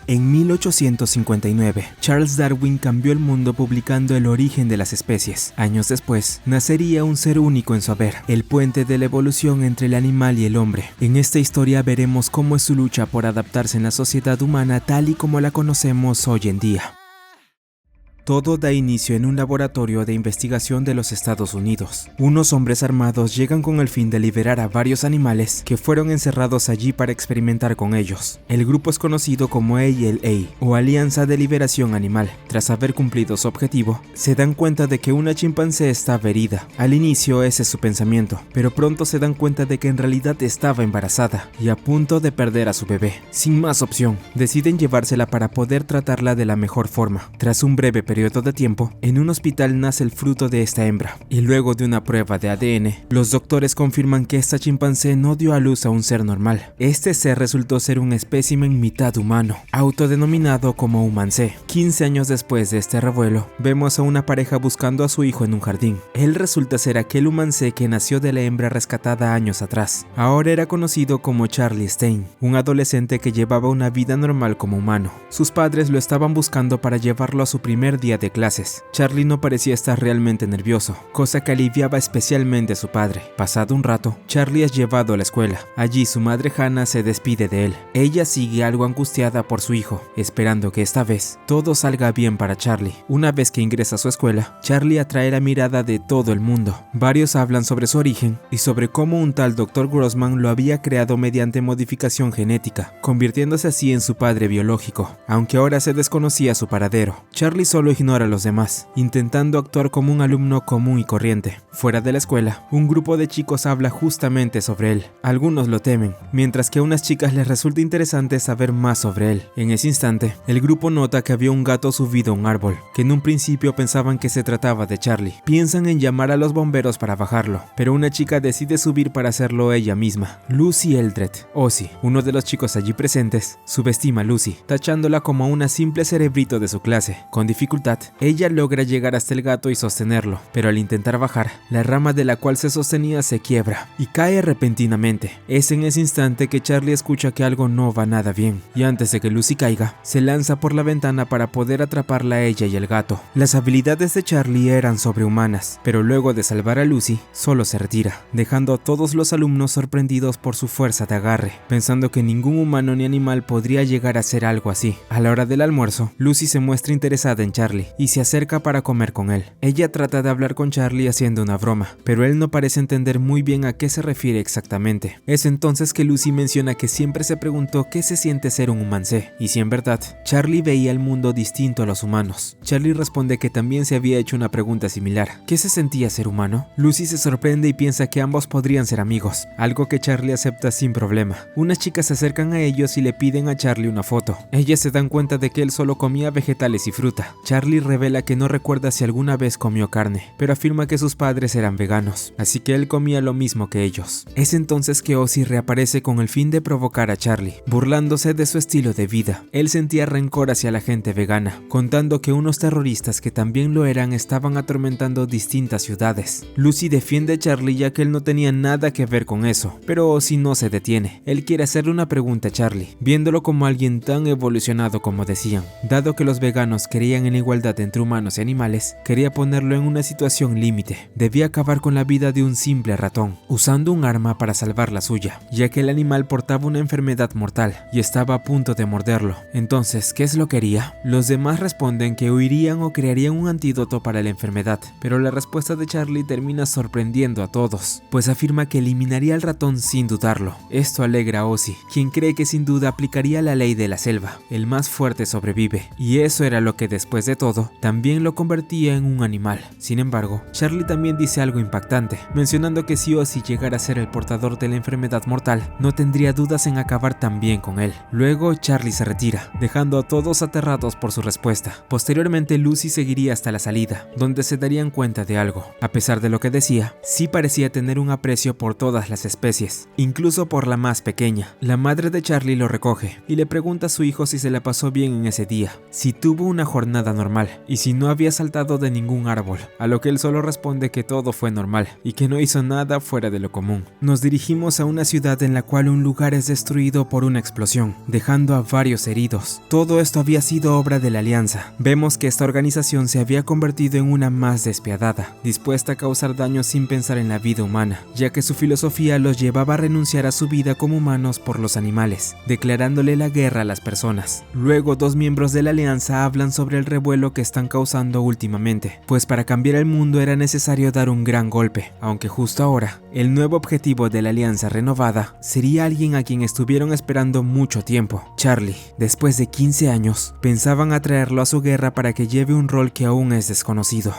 En 1859, Charles Darwin cambió el mundo publicando El origen de las especies. Años después, nacería un ser único en su haber, el puente de la evolución entre el animal y el hombre. En esta historia veremos cómo es su lucha por adaptarse en la sociedad humana tal y como la conocemos hoy en día. Todo da inicio en un laboratorio de investigación de los Estados Unidos. Unos hombres armados llegan con el fin de liberar a varios animales que fueron encerrados allí para experimentar con ellos. El grupo es conocido como ALA, o Alianza de Liberación Animal. Tras haber cumplido su objetivo, se dan cuenta de que una chimpancé estaba herida. Al inicio ese es su pensamiento, pero pronto se dan cuenta de que en realidad estaba embarazada y a punto de perder a su bebé. Sin más opción, deciden llevársela para poder tratarla de la mejor forma. Tras un breve periodo de tiempo, en un hospital nace el fruto de esta hembra, y luego de una prueba de ADN, los doctores confirman que esta chimpancé no dio a luz a un ser normal. Este ser resultó ser un espécimen mitad humano, autodenominado como humancé. 15 años después de este revuelo, vemos a una pareja buscando a su hijo en un jardín. Él resulta ser aquel humancé que nació de la hembra rescatada años atrás. Ahora era conocido como Charlie Stein, un adolescente que llevaba una vida normal como humano. Sus padres lo estaban buscando para llevarlo a su primer día de clases. Charlie no parecía estar realmente nervioso, cosa que aliviaba especialmente a su padre. Pasado un rato, Charlie es llevado a la escuela. Allí su madre Hannah se despide de él. Ella sigue algo angustiada por su hijo, esperando que esta vez todo salga bien para Charlie. Una vez que ingresa a su escuela, Charlie atrae la mirada de todo el mundo. Varios hablan sobre su origen y sobre cómo un tal Dr. Grossman lo había creado mediante modificación genética, convirtiéndose así en su padre biológico, aunque ahora se desconocía su paradero. Charlie solo ignora a los demás, intentando actuar como un alumno común y corriente. Fuera de la escuela, un grupo de chicos habla justamente sobre él. Algunos lo temen, mientras que a unas chicas les resulta interesante saber más sobre él. En ese instante, el grupo nota que había un gato subido a un árbol, que en un principio pensaban que se trataba de Charlie. Piensan en llamar a los bomberos para bajarlo, pero una chica decide subir para hacerlo ella misma. Lucy Eldred, Ozzy, uno de los chicos allí presentes, subestima a Lucy, tachándola como una simple cerebrito de su clase. Con dificultad, ella logra llegar hasta el gato y sostenerlo, pero al intentar bajar, la rama de la cual se sostenía se quiebra y cae repentinamente. Es en ese instante que Charlie escucha que algo no va nada bien, y antes de que Lucy caiga, se lanza por la ventana para poder atraparla a ella y el gato. Las habilidades de Charlie eran sobrehumanas, pero luego de salvar a Lucy, solo se retira, dejando a todos los alumnos sorprendidos por su fuerza de agarre, pensando que ningún humano ni animal podría llegar a hacer algo así. A la hora del almuerzo, Lucy se muestra interesada en Charlie y se acerca para comer con él. Ella trata de hablar con Charlie haciendo una broma, pero él no parece entender muy bien a qué se refiere exactamente. Es entonces que Lucy menciona que siempre se preguntó qué se siente ser un humancé, y si en verdad Charlie veía el mundo distinto a los humanos. Charlie responde que también se había hecho una pregunta similar: ¿qué se sentía ser humano? Lucy se sorprende y piensa que ambos podrían ser amigos, algo que Charlie acepta sin problema. Unas chicas se acercan a ellos y le piden a Charlie una foto. Ellas se dan cuenta de que él solo comía vegetales y fruta. Charlie revela que no recuerda si alguna vez comió carne, pero afirma que sus padres eran veganos, así que él comía lo mismo que ellos. Es entonces que Ozzy reaparece con el fin de provocar a Charlie, burlándose de su estilo de vida. Él sentía rencor hacia la gente vegana, contando que unos terroristas que también lo eran estaban atormentando distintas ciudades. Lucy defiende a Charlie ya que él no tenía nada que ver con eso, pero Ozzy no se detiene. Él quiere hacerle una pregunta a Charlie, viéndolo como alguien tan evolucionado como decían. Dado que los veganos creían en la igualdad entre humanos y animales, quería ponerlo en una situación límite. Debía acabar con la vida de un simple ratón, usando un arma para salvar la suya, ya que el animal portaba una enfermedad mortal y estaba a punto de morderlo. Entonces, ¿qué es lo que haría? Los demás responden que huirían o crearían un antídoto para la enfermedad, pero la respuesta de Charlie termina sorprendiendo a todos, pues afirma que eliminaría al ratón sin dudarlo. Esto alegra a Ozzy, quien cree que sin duda aplicaría la ley de la selva: el más fuerte sobrevive, y eso era lo que después de todo también lo convertía en un animal. Sin embargo, Charlie también dice algo impactante, mencionando que si Ozzy llegara a ser el portador de la enfermedad mortal, no tendría dudas en acabar también con él. Luego Charlie se retira, dejando a todos aterrados por su respuesta. Posteriormente Lucy seguiría hasta la salida, donde se darían cuenta de algo. A pesar de lo que decía, sí parecía tener un aprecio por todas las especies, incluso por la más pequeña. La madre de Charlie lo recoge y le pregunta a su hijo si se la pasó bien en ese día, si tuvo una jornada normal normal, y si no había saltado de ningún árbol, a lo que él solo responde que todo fue normal, y que no hizo nada fuera de lo común. Nos dirigimos a una ciudad en la cual un lugar es destruido por una explosión, dejando a varios heridos. Todo esto había sido obra de la Alianza. Vemos que esta organización se había convertido en una más despiadada, dispuesta a causar daño sin pensar en la vida humana, ya que su filosofía los llevaba a renunciar a su vida como humanos por los animales, declarándole la guerra a las personas. Luego, dos miembros de la Alianza hablan sobre el revuelo que están causando últimamente, pues para cambiar el mundo era necesario dar un gran golpe, aunque justo ahora, el nuevo objetivo de la Alianza renovada sería alguien a quien estuvieron esperando mucho tiempo, Charlie. Después de 15 años, pensaban atraerlo a su guerra para que lleve un rol que aún es desconocido.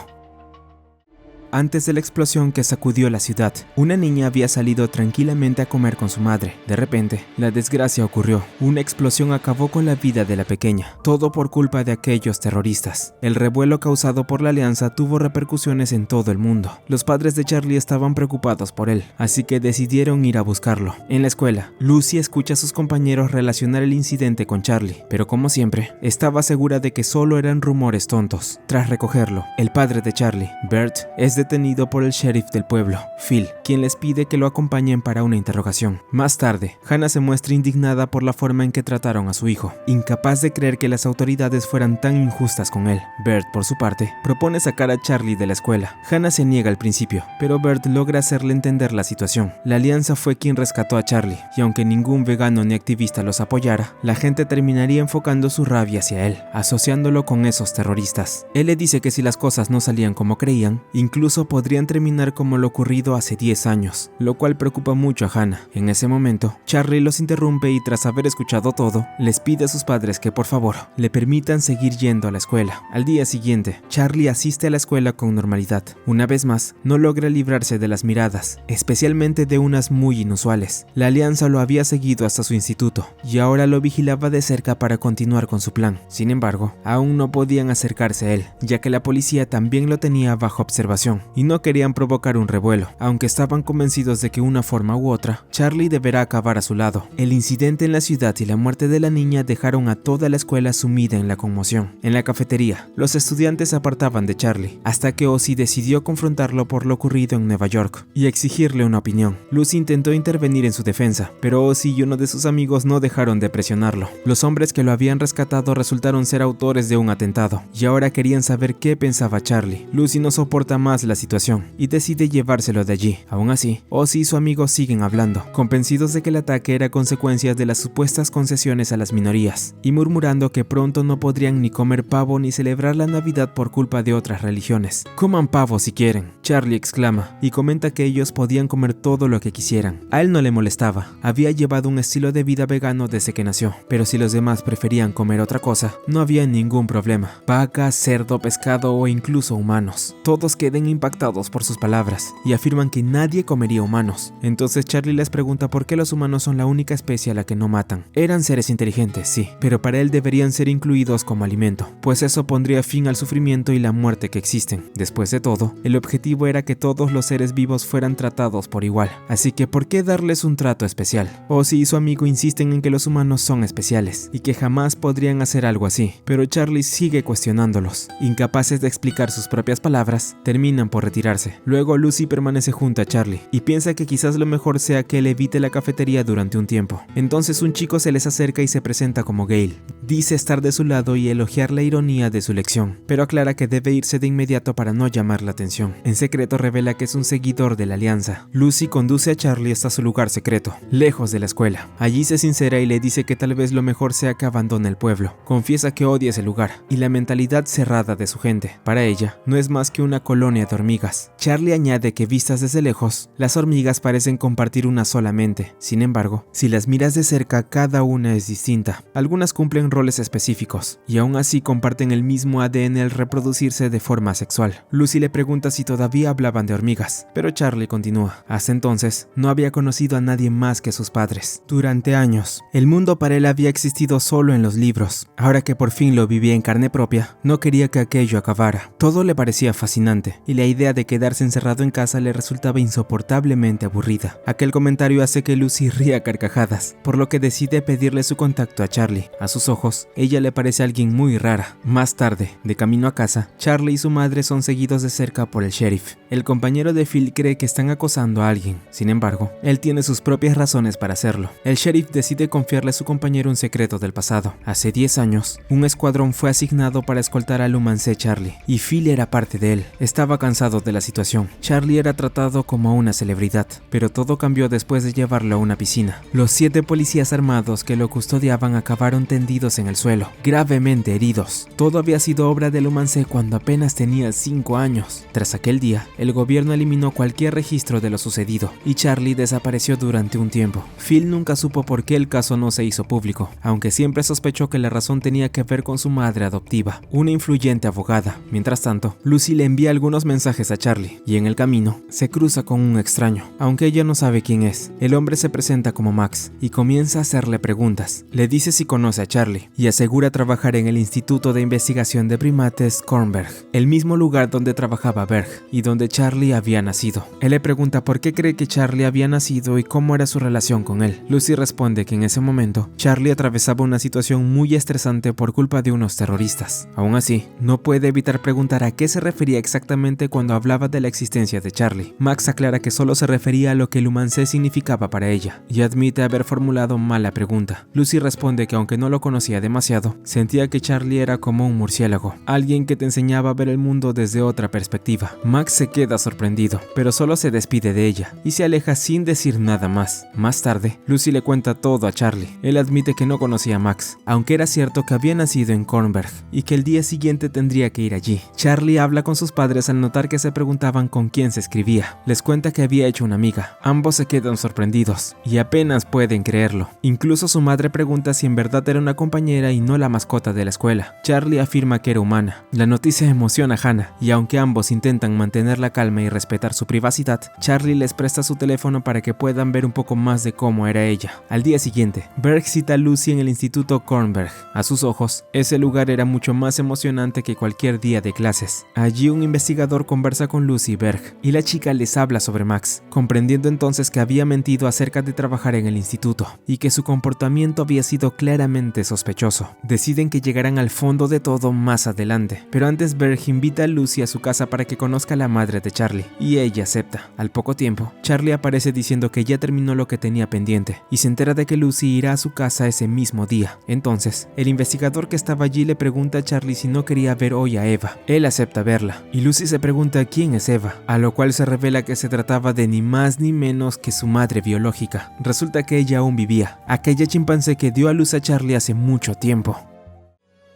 Antes de la explosión que sacudió la ciudad, una niña había salido tranquilamente a comer con su madre. De repente, la desgracia ocurrió. Una explosión acabó con la vida de la pequeña, todo por culpa de aquellos terroristas. El revuelo causado por la Alianza tuvo repercusiones en todo el mundo. Los padres de Charlie estaban preocupados por él, así que decidieron ir a buscarlo. En la escuela, Lucy escucha a sus compañeros relacionar el incidente con Charlie, pero como siempre, estaba segura de que solo eran rumores tontos. Tras recogerlo, el padre de Charlie, Bert, es detenido por el sheriff del pueblo, Phil, quien les pide que lo acompañen para una interrogación. Más tarde, Hannah se muestra indignada por la forma en que trataron a su hijo, incapaz de creer que las autoridades fueran tan injustas con él. Bert, por su parte, propone sacar a Charlie de la escuela. Hannah se niega al principio, pero Bert logra hacerle entender la situación. La Alianza fue quien rescató a Charlie, y aunque ningún vegano ni activista los apoyara, la gente terminaría enfocando su rabia hacia él, asociándolo con esos terroristas. Él le dice que si las cosas no salían como creían, incluso podrían terminar como lo ocurrido hace 10 años, lo cual preocupa mucho a Hannah. En ese momento, Charlie los interrumpe y tras haber escuchado todo, les pide a sus padres que por favor le permitan seguir yendo a la escuela. Al día siguiente, Charlie asiste a la escuela con normalidad. Una vez más, no logra librarse de las miradas, especialmente de unas muy inusuales. La Alianza lo había seguido hasta su instituto y ahora lo vigilaba de cerca para continuar con su plan. Sin embargo, aún no podían acercarse a él, ya que la policía también lo tenía bajo observación y no querían provocar un revuelo, aunque estaban convencidos de que una forma u otra, Charlie deberá acabar a su lado. El incidente en la ciudad y la muerte de la niña dejaron a toda la escuela sumida en la conmoción. En la cafetería, los estudiantes se apartaban de Charlie, hasta que Ozzy decidió confrontarlo por lo ocurrido en Nueva York y exigirle una opinión. Lucy intentó intervenir en su defensa, pero Ozzy y uno de sus amigos no dejaron de presionarlo. Los hombres que lo habían rescatado resultaron ser autores de un atentado, y ahora querían saber qué pensaba Charlie. Lucy no soporta más la situación y decide llevárselo de allí. Aún así, Ozzy y su amigo siguen hablando, convencidos de que el ataque era consecuencia de las supuestas concesiones a las minorías, y murmurando que pronto no podrían ni comer pavo ni celebrar la Navidad por culpa de otras religiones. Coman pavo si quieren, Charlie exclama, y comenta que ellos podían comer todo lo que quisieran. A él no le molestaba, había llevado un estilo de vida vegano desde que nació, pero si los demás preferían comer otra cosa, no había ningún problema. Vaca, cerdo, pescado o incluso humanos. Todos quedan impactados por sus palabras y afirman que nadie comería humanos. Entonces Charlie les pregunta por qué los humanos son la única especie a la que no matan. Eran seres inteligentes, sí, pero para él deberían ser incluidos como alimento, pues eso pondría fin al sufrimiento y la muerte que existen. Después de todo, el objetivo era que todos los seres vivos fueran tratados por igual, así que ¿por qué darles un trato especial? Ozzy y su amigo insisten en que los humanos son especiales y que jamás podrían hacer algo así, pero Charlie sigue cuestionándolos. Incapaces de explicar sus propias palabras, terminan por retirarse. Luego Lucy permanece junto a Charlie y piensa que quizás lo mejor sea que él evite la cafetería durante un tiempo. Entonces un chico se les acerca y se presenta como Gale. Dice estar de su lado y elogiar la ironía de su lección, pero aclara que debe irse de inmediato para no llamar la atención. En secreto revela que es un seguidor de la Alianza. Lucy conduce a Charlie hasta su lugar secreto, lejos de la escuela. Allí se sincera y le dice que tal vez lo mejor sea que abandone el pueblo. Confiesa que odia ese lugar y la mentalidad cerrada de su gente. Para ella, no es más que una colonia de hormigas. Charlie añade que vistas desde lejos, las hormigas parecen compartir una sola mente. Sin embargo, si las miras de cerca, cada una es distinta. Algunas cumplen roles específicos y aún así comparten el mismo ADN al reproducirse de forma sexual. Lucy le pregunta si todavía hablaban de hormigas, pero Charlie continúa. Hasta entonces, no había conocido a nadie más que sus padres. Durante años, el mundo para él había existido solo en los libros. Ahora que por fin lo vivía en carne propia, no quería que aquello acabara. Todo le parecía fascinante y la idea de quedarse encerrado en casa le resultaba insoportablemente aburrida. Aquel comentario hace que Lucy ría a carcajadas, por lo que decide pedirle su contacto a Charlie. A sus ojos, ella le parece alguien muy rara. Más tarde, de camino a casa, Charlie y su madre son seguidos de cerca por el sheriff. El compañero de Phil cree que están acosando a alguien. Sin embargo, él tiene sus propias razones para hacerlo. El sheriff decide confiarle a su compañero un secreto del pasado. Hace 10 años, un escuadrón fue asignado para escoltar al Lumancé Charlie, y Phil era parte de él. Estaba cansado de la situación. Charlie era tratado como una celebridad, pero todo cambió después de llevarlo a una piscina. Los 7 policías armados que lo custodiaban acabaron tendidos en el suelo, gravemente heridos. Todo había sido obra de Lumancé cuando apenas tenía 5 años. Tras aquel día, el gobierno eliminó cualquier registro de lo sucedido, y Charlie desapareció durante un tiempo. Phil nunca supo por qué el caso no se hizo público, aunque siempre sospechó que la razón tenía que ver con su madre adoptiva, una influyente abogada. Mientras tanto, Lucy le envía algunos mensajes a Charlie, y en el camino, se cruza con un extraño. Aunque ella no sabe quién es, el hombre se presenta como Max, y comienza a hacerle preguntas. Le dice si conoce a Charlie, y asegura trabajar en el Instituto de Investigación de Primates Kornberg, el mismo lugar donde trabajaba Berg, y donde Charlie había nacido. Él le pregunta por qué cree que Charlie había nacido y cómo era su relación con él. Lucy responde que en ese momento, Charlie atravesaba una situación muy estresante por culpa de unos terroristas. Aún así, no puede evitar preguntar a qué se refería exactamente cuando hablaba de la existencia de Charlie. Max aclara que solo se refería a lo que Lumancé significaba para ella, y admite haber formulado mal la pregunta. Lucy responde que aunque no lo conocía demasiado, sentía que Charlie era como un murciélago, alguien que te enseñaba a ver el mundo desde otra perspectiva. Max se queda sorprendido, pero solo se despide de ella, y se aleja sin decir nada más. Más tarde, Lucy le cuenta todo a Charlie. Él admite que no conocía a Max, aunque era cierto que había nacido en Kornberg, y que el día siguiente tendría que ir allí. Charlie habla con sus padres al notar que se preguntaban con quién se escribía. Les cuenta que había hecho una amiga. Ambos se quedan sorprendidos, y apenas pueden creerlo. Incluso su madre pregunta si en verdad era una compañera y no la mascota de la escuela. Charlie afirma que era humana. La noticia emociona a Hannah, y aunque ambos intentan mantener la calma y respetar su privacidad, Charlie les presta su teléfono para que puedan ver un poco más de cómo era ella. Al día siguiente, Berg cita a Lucy en el Instituto Kornberg. A sus ojos, ese lugar era mucho más emocionante que cualquier día de clases. Allí un investigador conversa con Lucy y Berg, y la chica les habla sobre Max, comprendiendo entonces que había mentido acerca de trabajar en el instituto, y que su comportamiento había sido claramente sospechoso. Deciden que llegarán al fondo de todo más adelante, pero antes Berg invita a Lucy a su casa para que conozca a la madre de Charlie, y ella acepta. Al poco tiempo, Charlie aparece diciendo que ya terminó lo que tenía pendiente, y se entera de que Lucy irá a su casa ese mismo día. Entonces, el investigador que estaba allí le pregunta a Charlie si no quería ver hoy a Eva. Él acepta verla, y Lucy se pregunta quién es Eva, a lo cual se revela que se trataba de ni más ni menos que su madre biológica. Resulta que ella aún vivía, aquella chimpancé que dio a luz a Charlie hace mucho tiempo.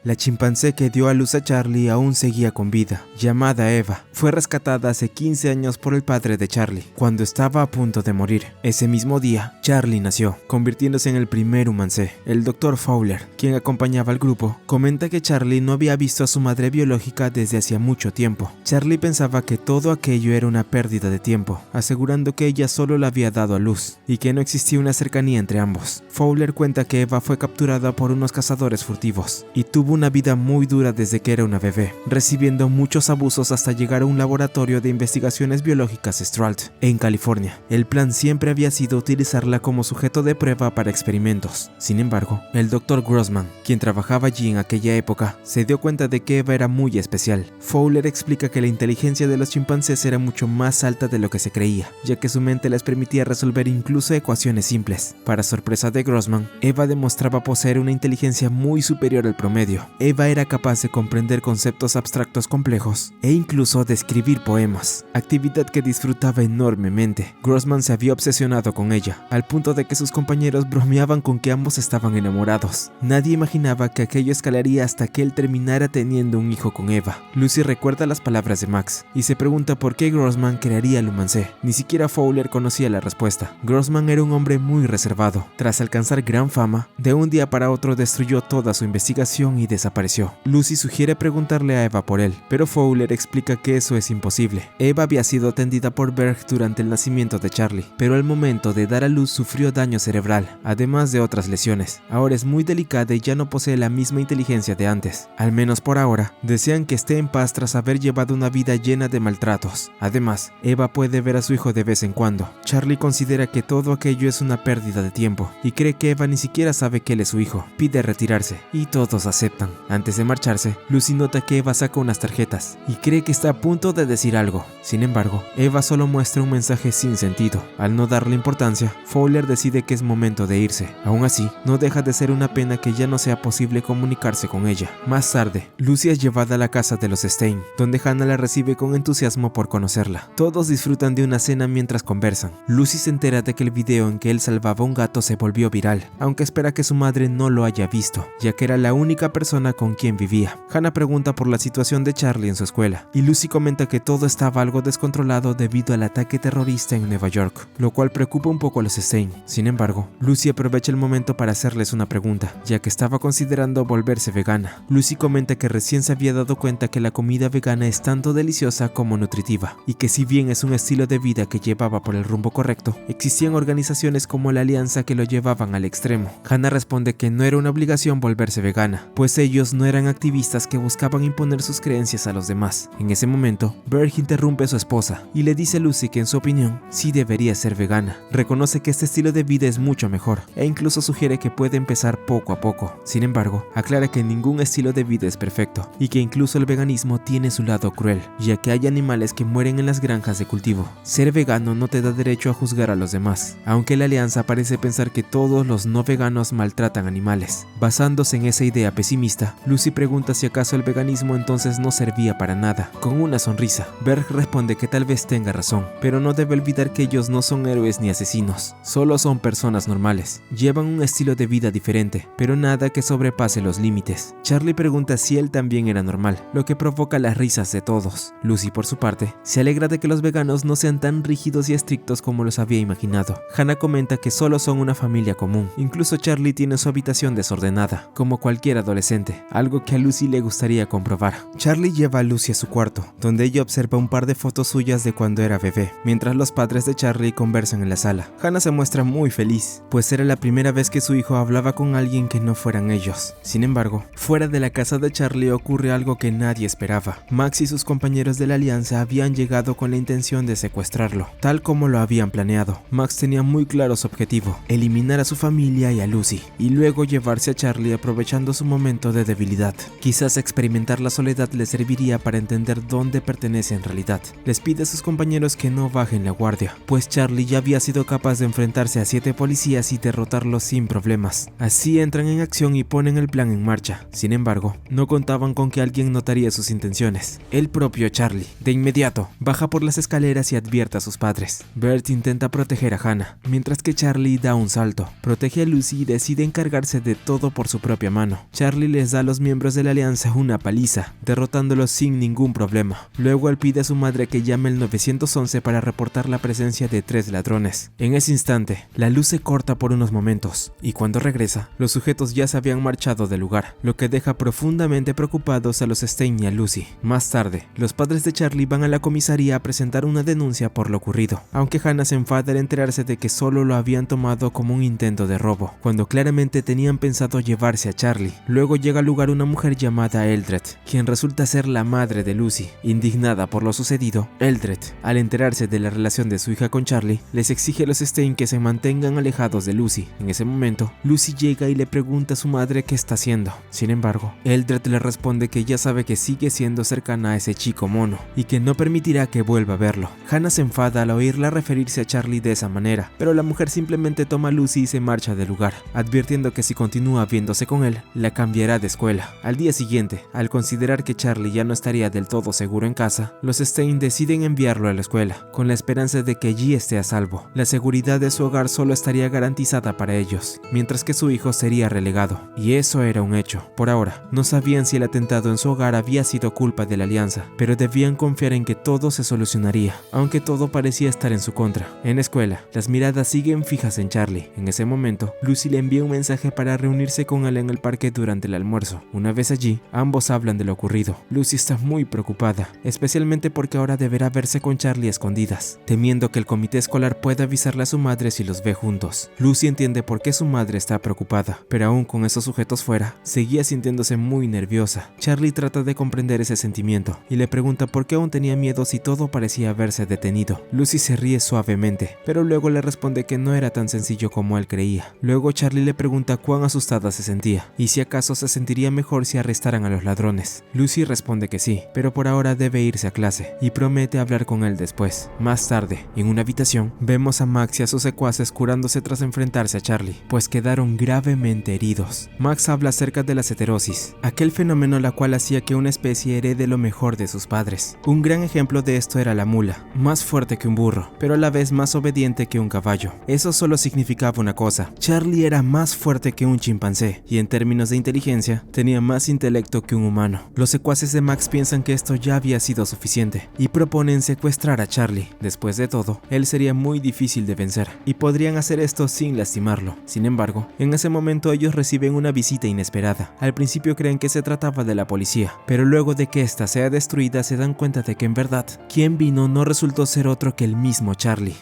La chimpancé que dio a luz a Charlie aún seguía con vida, llamada Eva. Fue rescatada hace 15 años por el padre de Charlie, cuando estaba a punto de morir. Ese mismo día, Charlie nació, convirtiéndose en el primer humancé. El Dr. Fowler, quien acompañaba al grupo, comenta que Charlie no había visto a su madre biológica desde hacía mucho tiempo. Charlie pensaba que todo aquello era una pérdida de tiempo, asegurando que ella solo la había dado a luz, y que no existía una cercanía entre ambos. Fowler cuenta que Eva fue capturada por unos cazadores furtivos, y tuvo una vida muy dura desde que era una bebé, recibiendo muchos abusos hasta llegar a un laboratorio de investigaciones biológicas Stralt, en California. El plan siempre había sido utilizarla como sujeto de prueba para experimentos. Sin embargo, el Dr. Grossman, quien trabajaba allí en aquella época, se dio cuenta de que Eva era muy especial. Fowler explica que la inteligencia de los chimpancés era mucho más alta de lo que se creía, ya que su mente les permitía resolver incluso ecuaciones simples. Para sorpresa de Grossman, Eva demostraba poseer una inteligencia muy superior al promedio. Eva era capaz de comprender conceptos abstractos complejos e incluso de escribir poemas, actividad que disfrutaba enormemente. Grossman se había obsesionado con ella, al punto de que sus compañeros bromeaban con que ambos estaban enamorados. Nadie imaginaba que aquello escalaría hasta que él terminara teniendo un hijo con Eva. Lucy recuerda las palabras de Max y se pregunta por qué Grossman crearía el humancé. Ni siquiera Fowler conocía la respuesta. Grossman era un hombre muy reservado. Tras alcanzar gran fama, de un día para otro destruyó toda su investigación y desapareció. Lucy sugiere preguntarle a Eva por él, pero Fowler explica que eso es imposible. Eva había sido atendida por Berg durante el nacimiento de Charlie, pero al momento de dar a luz sufrió daño cerebral, además de otras lesiones. Ahora es muy delicada y ya no posee la misma inteligencia de antes. Al menos por ahora, desean que esté en paz tras haber llevado una vida llena de maltratos. Además, Eva puede ver a su hijo de vez en cuando. Charlie considera que todo aquello es una pérdida de tiempo y cree que Eva ni siquiera sabe que él es su hijo. Pide retirarse y todos aceptan. Antes de marcharse, Lucy nota que Eva saca unas tarjetas y cree que está a punto de decir algo. Sin embargo, Eva solo muestra un mensaje sin sentido. Al no darle importancia, Fowler decide que es momento de irse. Aún así, no deja de ser una pena que ya no sea posible comunicarse con ella. Más tarde, Lucy es llevada a la casa de los Stein, donde Hannah la recibe con entusiasmo por conocerla. Todos disfrutan de una cena mientras conversan. Lucy se entera de que el video en que él salvaba a un gato se volvió viral, aunque espera que su madre no lo haya visto, ya que era la única persona con quien vivía. Hannah pregunta por la situación de Charlie en su escuela, y Lucy comenta que todo estaba algo descontrolado debido al ataque terrorista en Nueva York, lo cual preocupa un poco a los Stein. Sin embargo, Lucy aprovecha el momento para hacerles una pregunta, ya que estaba considerando volverse vegana. Lucy comenta que recién se había dado cuenta que la comida vegana es tanto deliciosa como nutritiva, y que si bien es un estilo de vida que llevaba por el rumbo correcto, existían organizaciones como la Alianza que lo llevaban al extremo. Hannah responde que no era una obligación volverse vegana, pues ellos no eran activistas que buscaban imponer sus creencias a los demás. En ese momento, Berg interrumpe a su esposa y le dice a Lucy que en su opinión sí debería ser vegana. Reconoce que este estilo de vida es mucho mejor e incluso sugiere que puede empezar poco a poco. Sin embargo, aclara que ningún estilo de vida es perfecto y que incluso el veganismo tiene su lado cruel, ya que hay animales que mueren en las granjas de cultivo. Ser vegano no te da derecho a juzgar a los demás, aunque la Alianza parece pensar que todos los no veganos maltratan animales. Basándose en esa idea pesimista, Lucy pregunta si acaso el veganismo entonces no servía para nada. Con una sonrisa, Berg responde que tal vez tenga razón, pero no debe olvidar que ellos no son héroes ni asesinos, solo son personas normales. Llevan un estilo de vida diferente, pero nada que sobrepase los límites. Charlie pregunta si él también era normal, lo que provoca las risas de todos. Lucy, por su parte, se alegra de que los veganos no sean tan rígidos y estrictos como los había imaginado. Hannah comenta que solo son una familia común. Incluso Charlie tiene su habitación desordenada, como cualquier adolescente, algo que a Lucy le gustaría comprobar. Charlie lleva a Lucy a su cuarto, donde ella observa un par de fotos suyas de cuando era bebé, mientras los padres de Charlie conversan en la sala. Hannah se muestra muy feliz, pues era la primera vez que su hijo hablaba con alguien que no fueran ellos. Sin embargo, fuera de la casa de Charlie ocurre algo que nadie esperaba. Max y sus compañeros de la Alianza habían llegado con la intención de secuestrarlo, tal como lo habían planeado. Max tenía muy claro su objetivo: eliminar a su familia y a Lucy, y luego llevarse a Charlie aprovechando su momento de debilidad. Quizás experimentar la soledad le serviría para entender dónde pertenece en realidad. Les pide a sus compañeros que no bajen la guardia, pues Charlie ya había sido capaz de enfrentarse a 7 policías y derrotarlos sin problemas. Así entran en acción y ponen el plan en marcha. Sin embargo, no contaban con que alguien notaría sus intenciones: el propio Charlie. De inmediato, baja por las escaleras y advierte a sus padres. Bert intenta proteger a Hannah, mientras que Charlie da un salto, protege a Lucy y decide encargarse de todo por su propia mano. Charlie les da a los miembros de la Alianza una paliza, derrotándolos sin ningún problema. Luego él pide a su madre que llame al 911 para reportar la presencia de 3 ladrones. En ese instante, la luz se corta por unos momentos, y cuando regresa, los sujetos ya se habían marchado del lugar, lo que deja profundamente preocupados a los Stein y a Lucy. Más tarde, los padres de Charlie van a la comisaría a presentar una denuncia por lo ocurrido, aunque Hannah se enfada al enterarse de que solo lo habían tomado como un intento de robo, cuando claramente tenían pensado llevarse a Charlie. Luego llega al lugar una mujer llamada Eldred, quien resulta ser la madre de Lucy. Indignada por lo sucedido, Eldred, al enterarse de la relación de su hija con Charlie, les exige a los Stein que se mantengan alejados de Lucy. En ese momento, Lucy llega y le pregunta a su madre qué está haciendo. Sin embargo, Eldred le responde que ya sabe que sigue siendo cercana a ese chico mono y que no permitirá que vuelva a verlo. Hannah se enfada al oírla referirse a Charlie de esa manera, pero la mujer simplemente toma a Lucy y se marcha del lugar, advirtiendo que si continúa viéndose con él, la cambiará de escuela. Al día siguiente, al considerar que Charlie ya no estaría del todo seguro en casa, los Stein deciden enviarlo a la escuela, con la esperanza de que allí esté a salvo. La seguridad de su hogar solo estaría garantizada para ellos, mientras que su hijo sería relegado, y eso era un hecho. Por ahora, no sabían si el atentado en su hogar había sido culpa de la Alianza, pero debían confiar en que todo se solucionaría, aunque todo parecía estar en su contra. En la escuela, las miradas siguen fijas en Charlie. En ese momento, Lucy le envía un mensaje para reunirse con él en el parque durante el almuerzo. Una vez allí, ambos hablan de lo ocurrido. Lucy está muy preocupada, especialmente porque ahora deberá verse con Charlie a escondidas, temiendo que el comité escolar pueda avisarle a su madre si los ve juntos. Lucy entiende por qué su madre está preocupada, pero aún con esos sujetos fuera, seguía sintiéndose muy nerviosa. Charlie trata de comprender ese sentimiento y le pregunta por qué aún tenía miedo si todo parecía haberse detenido. Lucy se ríe suavemente, pero luego le responde que no era tan sencillo como él creía. Luego Charlie le pregunta cuán asustada se sentía y si acaso se sentiría mejor si arrestaran a los ladrones. Lucy responde que sí, pero por ahora debe irse a clase y promete hablar con él después. Más tarde, en una habitación, vemos a Max y a sus secuaces curándose tras enfrentarse a Charlie, pues quedaron gravemente heridos. Max habla acerca de la ceterosis, aquel fenómeno la cual hacía que una especie herede lo mejor de sus padres. Un gran ejemplo de esto era la mula, más fuerte que un burro, pero a la vez más obediente que un caballo. Eso solo significaba una cosa: Charlie era más fuerte que un chimpancé y en términos de inteligencia tenía más intelecto que un humano. Los secuaces de Max piensan que esto ya había sido suficiente y proponen secuestrar a Charlie. Después de todo, él sería muy difícil de vencer y podrían hacer esto sin lastimarlo. Sin embargo, en ese momento ellos reciben una visita inesperada. Al principio creen que se trataba de la policía, pero luego de que ésta sea destruida se dan cuenta de que en verdad, quien vino no resultó ser otro que el mismo Charlie.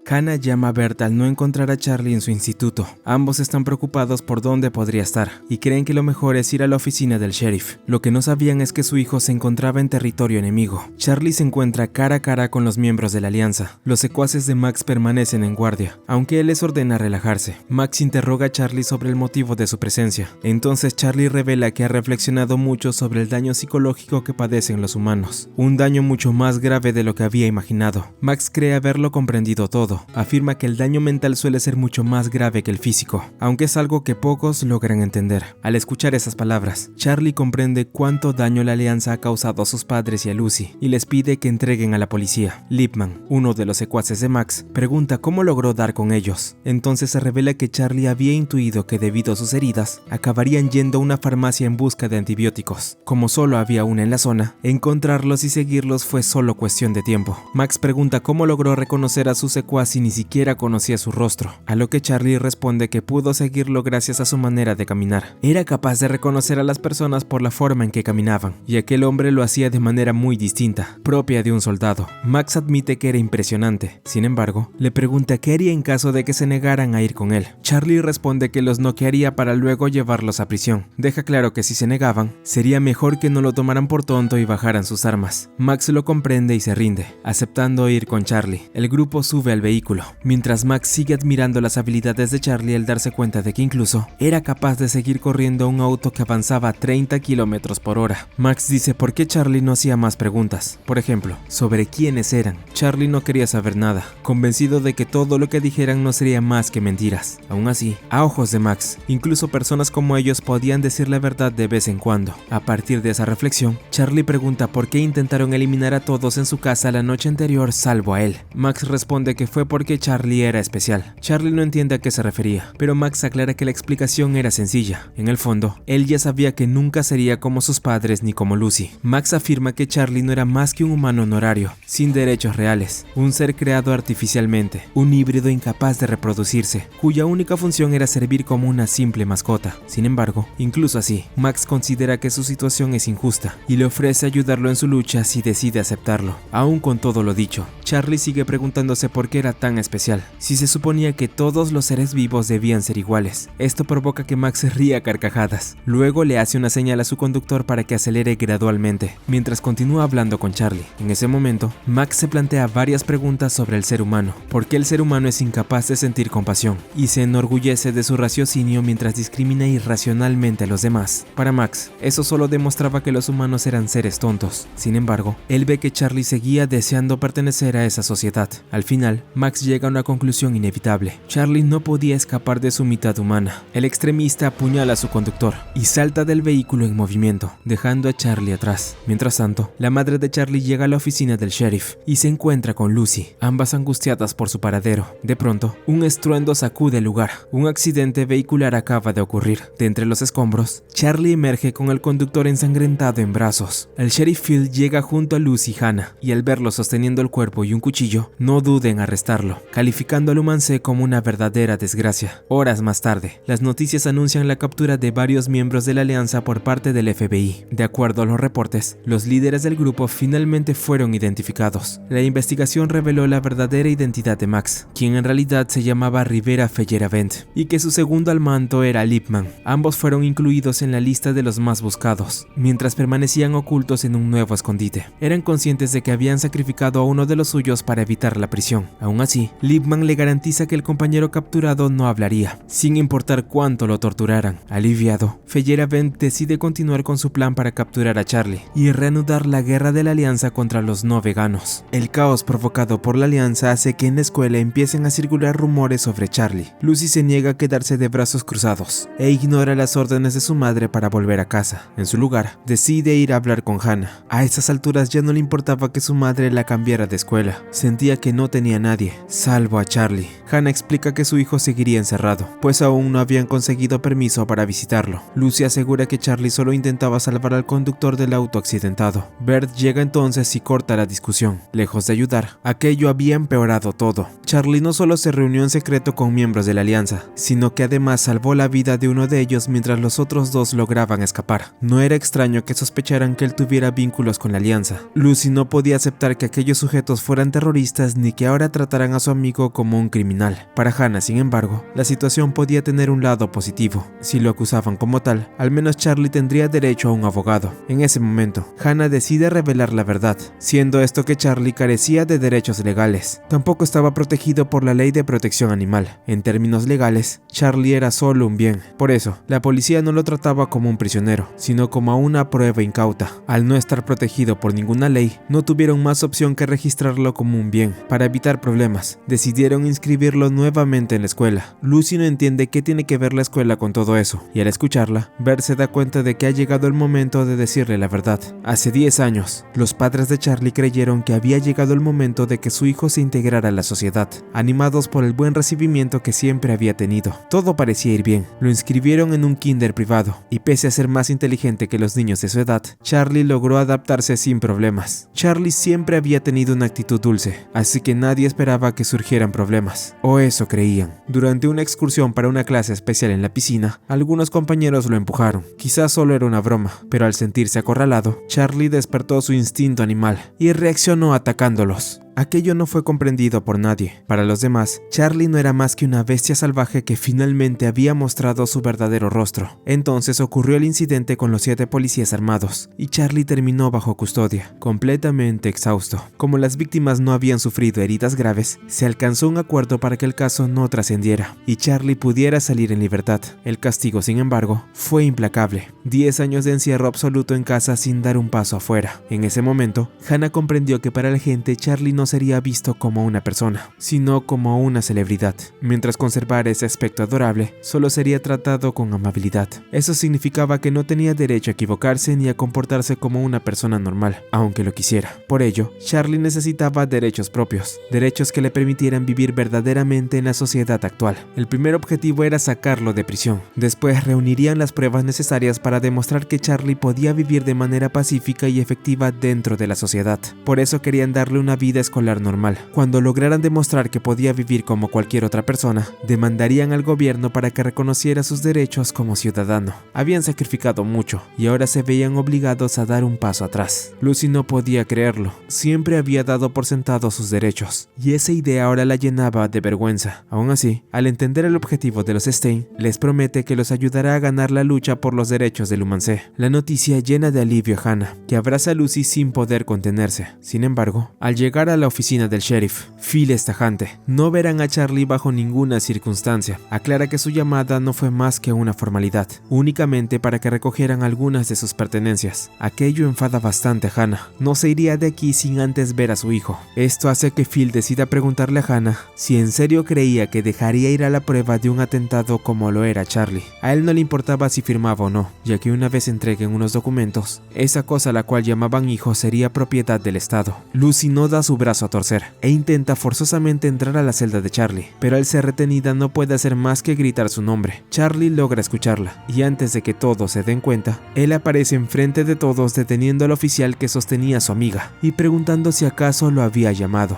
Hannah llama a Bert al no encontrar a Charlie en su instituto. Ambos están preocupados por dónde podría estar y creen que lo mejor es ir a la oficina del sheriff. Lo que no sabían es que su hijo se encontraba en territorio enemigo. Charlie se encuentra cara a cara con los miembros de la alianza. Los secuaces de Max permanecen en guardia, aunque él les ordena relajarse. Max interroga a Charlie sobre el motivo de su presencia. Entonces Charlie revela que ha reflexionado mucho sobre el daño psicológico que padecen los humanos, un daño mucho más grave de lo que había imaginado. Max cree haberlo comprendido todo. Afirma que el daño mental suele ser mucho más grave que el físico, aunque es algo que pocos logran entender. Al escuchar esas palabras, Charlie comprende cuánto daño la alianza ha causado a sus padres y a Lucy, y les pide que entreguen a la policía. Lipman, uno de los secuaces de Max, pregunta cómo logró dar con ellos. Entonces se revela que Charlie había intuido que debido a sus heridas, acabarían yendo a una farmacia en busca de antibióticos. Como solo había una en la zona, encontrarlos y seguirlos fue solo cuestión de tiempo. Max pregunta cómo logró reconocer a su secuaz y ni siquiera conocía su rostro, a lo que Charlie responde que pudo seguirlo gracias a su manera de caminar. Era capaz de reconocer a las personas por la forma en que caminaban, y aquel hombre lo hacía de manera muy distinta, propia de un soldado. Max admite que era impresionante. Sin embargo, le pregunta qué haría en caso de que se negaran a ir con él. Charlie responde que los noquearía para luego llevarlos a prisión. Deja claro que si se negaban, sería mejor que no lo tomaran por tonto y bajaran sus armas. Max lo comprende y se rinde, aceptando ir con Charlie. El grupo sube al vehículo, mientras Max sigue admirando las habilidades de Charlie al darse cuenta de que incluso era capaz de seguir corriendo un auto que avanzaba a 30 km por hora. Max dice por qué Charlie no hacía más preguntas, por ejemplo, sobre quiénes eran. Charlie no quería saber nada, convencido de que todo lo que dijeran no sería más que mentiras. Aún así, a ojos de Max, incluso personas como ellos podían decir la verdad de vez en cuando. A partir de esa reflexión, Charlie pregunta por qué intentaron eliminar a todos en su casa la noche anterior salvo a él. Max responde que fue porque Charlie era especial. Charlie no entiende a qué se refería, pero Max aclara que la explicación era sencilla. En el fondo, él ya sabía que nunca sería como sus padres ni como Lucy. Max afirma que Charlie no era más que un humano honorario, sin derechos reales, un ser creado artificialmente, un híbrido incapaz de reproducirse, cuya única función era servir como una simple mascota. Sin embargo, incluso así, Max considera que su situación es injusta y le ofrece ayudarlo en su lucha si decide aceptarlo. Aún con todo lo dicho, Charlie sigue preguntándose por qué era tan especial, si se suponía que todos los seres vivos debían ser iguales. Esto provoca que Max ríe a carcajadas. Luego le hace una señal a su conductor para que acelere gradualmente, mientras continúa hablando con Charlie. En ese momento, Max se plantea varias preguntas sobre el ser humano, por qué el ser humano es incapaz de sentir compasión, y se enorgullece de su raciocinio mientras discrimina irracionalmente a los demás. Para Max, eso solo demostraba que los humanos eran seres tontos. Sin embargo, él ve que Charlie seguía deseando pertenecer a esa sociedad. Al final, Max llega a una conclusión inevitable. Charlie no podía escapar de su mitad humana. El extremista apuñala a su conductor y salta del vehículo en movimiento, dejando a Charlie atrás. Mientras tanto, la madre de Charlie llega a la oficina del sheriff y se encuentra con Lucy, ambas angustiadas por su paradero. De pronto, un estruendo sacude el lugar. Un accidente vehicular acaba de ocurrir. De entre los escombros, Charlie emerge con el conductor ensangrentado en brazos. El sheriff Phil llega junto a Lucy y Hannah, y al verlo sosteniendo el cuerpo arco y un cuchillo, no duden en arrestarlo, calificando a Lumancé como una verdadera desgracia. Horas más tarde, las noticias anuncian la captura de varios miembros de la alianza por parte del FBI. De acuerdo a los reportes, los líderes del grupo finalmente fueron identificados. La investigación reveló la verdadera identidad de Max, quien en realidad se llamaba Rivera Feyerabend, y que su segundo al mando era Lippmann. Ambos fueron incluidos en la lista de los más buscados, mientras permanecían ocultos en un nuevo escondite. Eran conscientes de que habían sacrificado a uno de los suyos para evitar la prisión. Aún así, Lippmann le garantiza que el compañero capturado no hablaría, sin importar cuánto lo torturaran. Aliviado, Feyerabend decide continuar con su plan para capturar a Charlie y reanudar la guerra de la alianza contra los no veganos. El caos provocado por la alianza hace que en la escuela empiecen a circular rumores sobre Charlie. Lucy se niega a quedarse de brazos cruzados e ignora las órdenes de su madre para volver a casa. En su lugar, decide ir a hablar con Hannah. A esas alturas ya no le importaba que su madre la cambiara de escuela. Sentía que no tenía a nadie, salvo a Charlie. Hannah explica que su hijo seguiría encerrado, pues aún no habían conseguido permiso para visitarlo. Lucy asegura que Charlie solo intentaba salvar al conductor del auto accidentado. Bert llega entonces y corta la discusión. Lejos de ayudar, aquello había empeorado todo. Charlie no solo se reunió en secreto con miembros de la alianza, sino que además salvó la vida de uno de ellos mientras los otros dos lograban escapar. No era extraño que sospecharan que él tuviera vínculos con la alianza. Lucy no podía aceptar que aquellos sujetos fueran terroristas ni que ahora trataran a su amigo como un criminal. Para Hannah, sin embargo, la situación podía tener un lado positivo. Si lo acusaban como tal, al menos Charlie tendría derecho a un abogado. En ese momento, Hannah decide revelar la verdad, siendo esto que Charlie carecía de derechos legales. Tampoco estaba protegido por la ley de protección animal. En términos legales, Charlie era solo un bien. Por eso, la policía no lo trataba como un prisionero, sino como a una prueba incauta. Al no estar protegido por ninguna ley, no tuvieron más opción que registrarlo como un bien. Para evitar problemas, decidieron inscribirlo nuevamente en la escuela. Lucy no entiende qué tiene que ver la escuela con todo eso, y al escucharla, Bert se da cuenta de que ha llegado el momento de decirle la verdad. Hace 10 años, los padres de Charlie creyeron que había llegado el momento de que su hijo se integrara a la sociedad, animados por el buen recibimiento que siempre había tenido. Todo parecía ir bien. Lo inscribieron en un kinder privado, y pese a ser más inteligente que los niños de su edad, Charlie logró adaptarse sin problemas. Charlie siempre había tenido una actitud dulce, así que nadie esperaba que surgieran problemas, o eso creían. Durante una excursión para una clase especial en la piscina, algunos compañeros lo empujaron. Quizás solo era una broma, pero al sentirse acorralado, Charlie despertó su instinto animal y reaccionó atacándolos. Aquello no fue comprendido por nadie. Para los demás, Charlie no era más que una bestia salvaje que finalmente había mostrado su verdadero rostro. Entonces ocurrió el incidente con los 7 policías armados, y Charlie terminó bajo custodia, completamente exhausto. Como las víctimas no habían sufrido heridas graves, se alcanzó un acuerdo para que el caso no trascendiera, y Charlie pudiera salir en libertad. El castigo, sin embargo, fue implacable. 10 años de encierro absoluto en casa sin dar un paso afuera. En ese momento, Hannah comprendió que para la gente Charlie no sería visto como una persona, sino como una celebridad. Mientras conservara ese aspecto adorable, solo sería tratado con amabilidad. Eso significaba que no tenía derecho a equivocarse ni a comportarse como una persona normal, aunque lo quisiera. Por ello, Charlie necesitaba derechos propios, derechos que le permitieran vivir verdaderamente en la sociedad actual. El primer objetivo era sacarlo de prisión. Después reunirían las pruebas necesarias para demostrar que Charlie podía vivir de manera pacífica y efectiva dentro de la sociedad. Por eso querían darle una vida escolar normal. Cuando lograran demostrar que podía vivir como cualquier otra persona, demandarían al gobierno para que reconociera sus derechos como ciudadano. Habían sacrificado mucho y ahora se veían obligados a dar un paso atrás. Lucy no podía creerlo. Siempre había dado por sentado sus derechos, y esa idea ahora la llenaba de vergüenza. Aún así, al entender el objetivo de los Stein, les promete que los ayudará a ganar la lucha por los derechos de Lumancé. La noticia llena de alivio a Hannah, que abraza a Lucy sin poder contenerse. Sin embargo, al llegar a la oficina del sheriff, Phil es tajante. No verán a Charlie bajo ninguna circunstancia. Aclara que su llamada no fue más que una formalidad, únicamente para que recogieran algunas de sus pertenencias. Aquello enfada bastante a Hannah. No se iría de aquí sin antes ver a su hijo. Esto hace que Phil decida preguntarle a Hannah si en serio creía que dejaría ir a la prueba de un atentado como lo era Charlie. A él no le importaba si firmaba o no, ya que una vez entreguen unos documentos, esa cosa a la cual llamaban hijo sería propiedad del Estado. Lucy no da su brazo a torcer e intenta forzosamente entrar a la celda de Charlie, pero al ser retenida no puede hacer más que gritar su nombre. Charlie logra escucharla, y antes de que todos se den cuenta, él aparece enfrente de todos deteniendo al oficial que sostenía a su amiga y preguntando si acaso lo había llamado.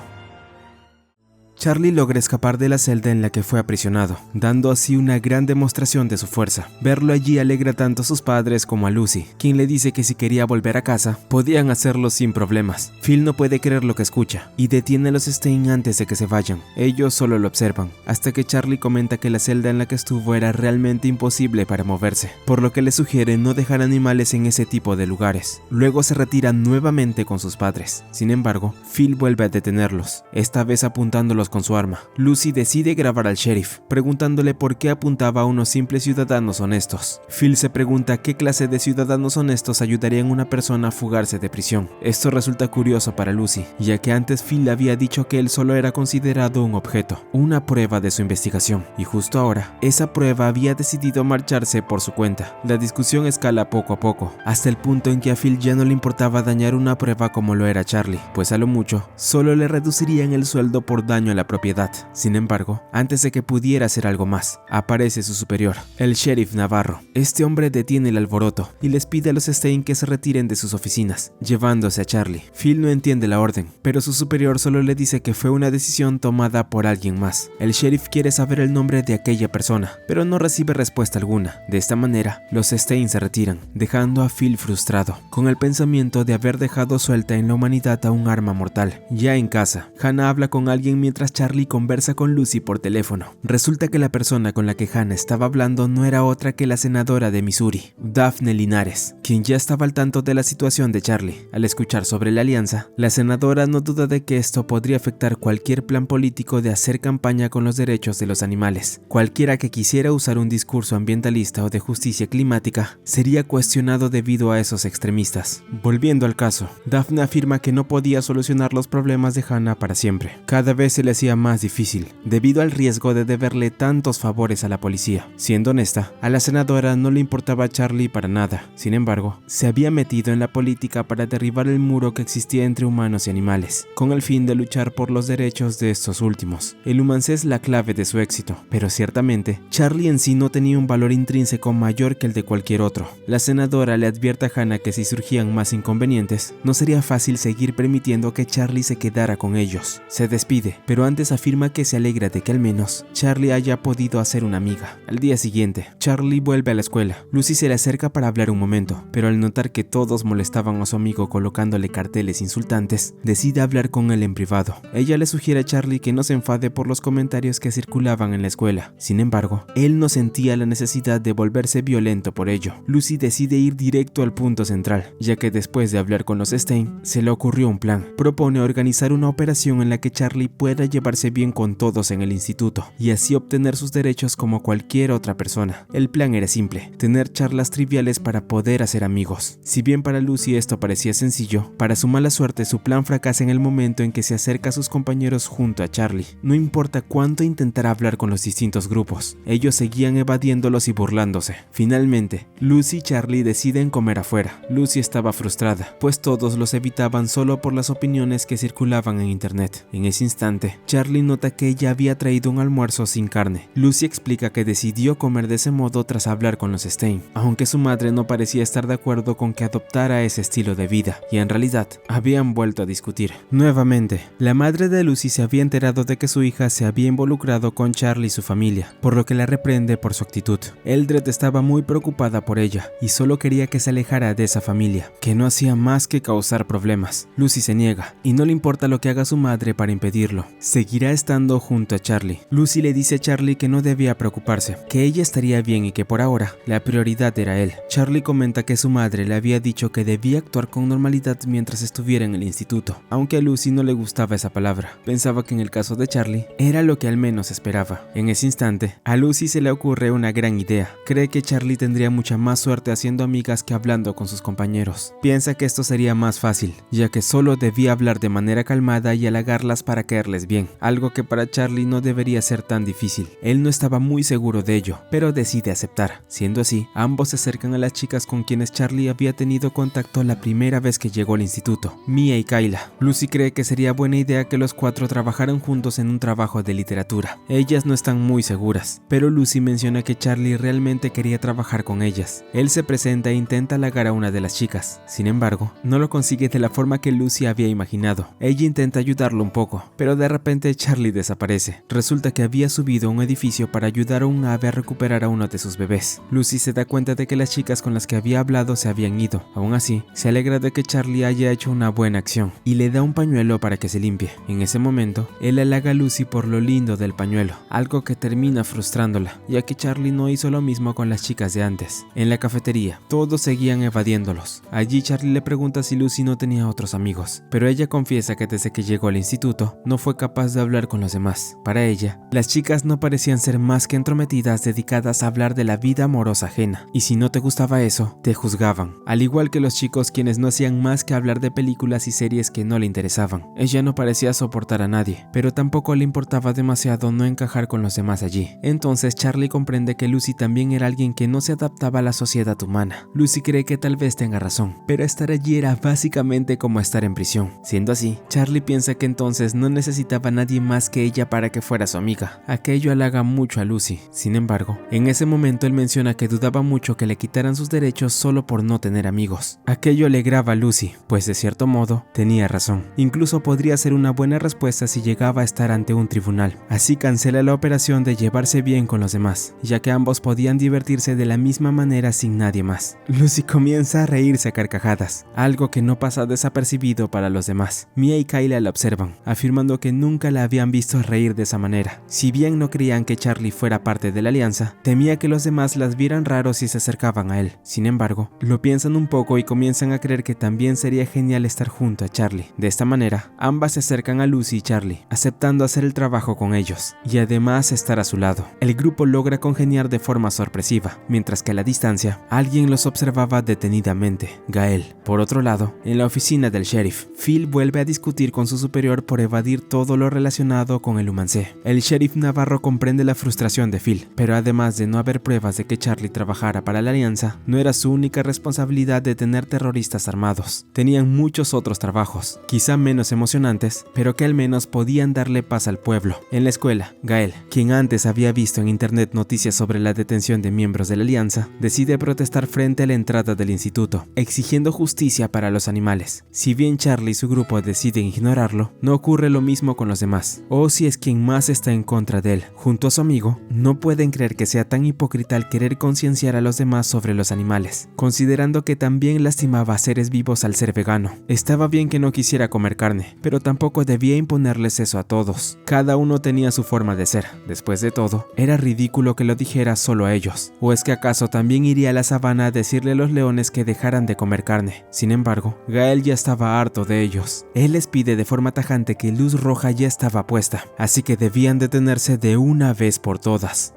Charlie logra escapar de la celda en la que fue aprisionado, dando así una gran demostración de su fuerza. Verlo allí alegra tanto a sus padres como a Lucy, quien le dice que si quería volver a casa, podían hacerlo sin problemas. Phil no puede creer lo que escucha, y detiene a los Stein antes de que se vayan. Ellos solo lo observan, hasta que Charlie comenta que la celda en la que estuvo era realmente imposible para moverse, por lo que le sugiere no dejar animales en ese tipo de lugares. Luego se retira nuevamente con sus padres. Sin embargo, Phil vuelve a detenerlos, esta vez apuntándolos con su arma. Lucy decide grabar al sheriff, preguntándole por qué apuntaba a unos simples ciudadanos honestos. Phil se pregunta qué clase de ciudadanos honestos ayudarían a una persona a fugarse de prisión. Esto resulta curioso para Lucy, ya que antes Phil había dicho que él solo era considerado un objeto, una prueba de su investigación, y justo ahora, esa prueba había decidido marcharse por su cuenta. La discusión escala poco a poco, hasta el punto en que a Phil ya no le importaba dañar una prueba como lo era Charlie, pues a lo mucho, solo le reducirían el sueldo por daño a la propiedad. Sin embargo, antes de que pudiera hacer algo más, aparece su superior, el sheriff Navarro. Este hombre detiene el alboroto y les pide a los Stein que se retiren de sus oficinas, llevándose a Charlie. Phil no entiende la orden, pero su superior solo le dice que fue una decisión tomada por alguien más. El sheriff quiere saber el nombre de aquella persona, pero no recibe respuesta alguna. De esta manera, los Stein se retiran, dejando a Phil frustrado, con el pensamiento de haber dejado suelta en la humanidad a un arma mortal. Ya en casa, Hannah habla con alguien mientras Charlie conversa con Lucy por teléfono. Resulta que la persona con la que Hannah estaba hablando no era otra que la senadora de Missouri, Daphne Linares, quien ya estaba al tanto de la situación de Charlie. Al escuchar sobre la alianza, la senadora no duda de que esto podría afectar cualquier plan político de hacer campaña con los derechos de los animales. Cualquiera que quisiera usar un discurso ambientalista o de justicia climática sería cuestionado debido a esos extremistas. Volviendo al caso, Daphne afirma que no podía solucionar los problemas de Hannah para siempre. Cada vez se le hacía más difícil, debido al riesgo de deberle tantos favores a la policía. Siendo honesta, a la senadora no le importaba a Charlie para nada. Sin embargo, se había metido en la política para derribar el muro que existía entre humanos y animales, con el fin de luchar por los derechos de estos últimos. El humancé es la clave de su éxito, pero ciertamente, Charlie en sí no tenía un valor intrínseco mayor que el de cualquier otro. La senadora le advierte a Hannah que si surgían más inconvenientes, no sería fácil seguir permitiendo que Charlie se quedara con ellos. Se despide, pero antes afirma que se alegra de que al menos Charlie haya podido hacer una amiga. Al día siguiente, Charlie vuelve a la escuela. Lucy se le acerca para hablar un momento, pero al notar que todos molestaban a su amigo colocándole carteles insultantes, decide hablar con él en privado. Ella le sugiere a Charlie que no se enfade por los comentarios que circulaban en la escuela. Sin embargo, él no sentía la necesidad de volverse violento por ello. Lucy decide ir directo al punto central, ya que después de hablar con los Stein, se le ocurrió un plan. Propone organizar una operación en la que Charlie pueda llevarse bien con todos en el instituto, y así obtener sus derechos como cualquier otra persona. El plan era simple, tener charlas triviales para poder hacer amigos. Si bien para Lucy esto parecía sencillo, para su mala suerte su plan fracasa en el momento en que se acerca a sus compañeros junto a Charlie. No importa cuánto intentara hablar con los distintos grupos, ellos seguían evadiéndolos y burlándose. Finalmente, Lucy y Charlie deciden comer afuera. Lucy estaba frustrada, pues todos los evitaban solo por las opiniones que circulaban en internet. En ese instante, Charlie nota que ella había traído un almuerzo sin carne. Lucy explica que decidió comer de ese modo tras hablar con los Stein, aunque su madre no parecía estar de acuerdo con que adoptara ese estilo de vida, y en realidad habían vuelto a discutir. Nuevamente, la madre de Lucy se había enterado de que su hija se había involucrado con Charlie y su familia, por lo que la reprende por su actitud. Eldred estaba muy preocupada por ella, y solo quería que se alejara de esa familia, que no hacía más que causar problemas. Lucy se niega, y no le importa lo que haga su madre para impedirlo. Seguirá estando junto a Charlie. Lucy le dice a Charlie que no debía preocuparse, que ella estaría bien y que por ahora la prioridad era él. Charlie comenta que su madre le había dicho que debía actuar con normalidad mientras estuviera en el instituto, aunque a Lucy no le gustaba esa palabra. Pensaba que en el caso de Charlie era lo que al menos esperaba. En ese instante, a Lucy se le ocurre una gran idea. Cree que Charlie tendría mucha más suerte haciendo amigas que hablando con sus compañeros. Piensa que esto sería más fácil, ya que solo debía hablar de manera calmada y halagarlas para caerles bien, algo que para Charlie no debería ser tan difícil. Él no estaba muy seguro de ello, pero decide aceptar. Siendo así, ambos se acercan a las chicas con quienes Charlie había tenido contacto la primera vez que llegó al instituto, Mia y Kayla. Lucy cree que sería buena idea que los cuatro trabajaran juntos en un trabajo de literatura. Ellas no están muy seguras, pero Lucy menciona que Charlie realmente quería trabajar con ellas. Él se presenta e intenta halagar a una de las chicas. Sin embargo, no lo consigue de la forma que Lucy había imaginado. Ella intenta ayudarlo un poco, pero de repente repente Charlie desaparece. Resulta que había subido a un edificio para ayudar a un ave a recuperar a uno de sus bebés. Lucy se da cuenta de que las chicas con las que había hablado se habían ido. Aún así, se alegra de que Charlie haya hecho una buena acción y le da un pañuelo para que se limpie. En ese momento, él halaga a Lucy por lo lindo del pañuelo, algo que termina frustrándola, ya que Charlie no hizo lo mismo con las chicas de antes. En la cafetería, todos seguían evadiéndolos. Allí Charlie le pregunta si Lucy no tenía otros amigos, pero ella confiesa que desde que llegó al instituto no fue capaz de hablar con los demás. Para ella, las chicas no parecían ser más que entrometidas dedicadas a hablar de la vida amorosa ajena, y si no te gustaba eso, te juzgaban, al igual que los chicos quienes no hacían más que hablar de películas y series que no le interesaban. Ella no parecía soportar a nadie, pero tampoco le importaba demasiado no encajar con los demás allí. Entonces Charlie comprende que Lucy también era alguien que no se adaptaba a la sociedad humana. Lucy cree que tal vez tenga razón, pero estar allí era básicamente como estar en prisión. Siendo así, Charlie piensa que entonces no necesitaba a nadie más que ella para que fuera su amiga. Aquello halaga mucho a Lucy. Sin embargo, en ese momento él menciona que dudaba mucho que le quitaran sus derechos solo por no tener amigos. Aquello alegraba a Lucy, pues de cierto modo tenía razón. Incluso podría ser una buena respuesta si llegaba a estar ante un tribunal. Así cancela la operación de llevarse bien con los demás, ya que ambos podían divertirse de la misma manera sin nadie más. Lucy comienza a reírse a carcajadas, algo que no pasa desapercibido para los demás. Mia y Kayla la observan, afirmando que nunca la habían visto reír de esa manera. Si bien no creían que Charlie fuera parte de la alianza, temía que los demás las vieran raros si se acercaban a él. Sin embargo, lo piensan un poco y comienzan a creer que también sería genial estar junto a Charlie. De esta manera, ambas se acercan a Lucy y Charlie, aceptando hacer el trabajo con ellos, y además estar a su lado. El grupo logra congeniar de forma sorpresiva, mientras que a la distancia, alguien los observaba detenidamente, Gael. Por otro lado, en la oficina del sheriff, Phil vuelve a discutir con su superior por evadir todo lo relacionado con el Humancé. El sheriff Navarro comprende la frustración de Phil, pero además de no haber pruebas de que Charlie trabajara para la alianza, no era su única responsabilidad detener terroristas armados. Tenían muchos otros trabajos, quizá menos emocionantes, pero que al menos podían darle paz al pueblo. En la escuela, Gael, quien antes había visto en internet noticias sobre la detención de miembros de la alianza, decide protestar frente a la entrada del instituto, exigiendo justicia para los animales. Si bien Charlie y su grupo deciden ignorarlo, no ocurre lo mismo con los demás. Ozzy es quien más está en contra de él. Junto a su amigo, no pueden creer que sea tan hipócrita al querer concienciar a los demás sobre los animales, considerando que también lastimaba a seres vivos al ser vegano. Estaba bien que no quisiera comer carne, pero tampoco debía imponerles eso a todos. Cada uno tenía su forma de ser. Después de todo, era ridículo que lo dijera solo a ellos. ¿O es que acaso también iría a la sabana a decirle a los leones que dejaran de comer carne? Sin embargo, Gael ya estaba harto de ellos. Él les pide de forma tajante que luz roja ya estaba puesta, así que debían detenerse de una vez por todas.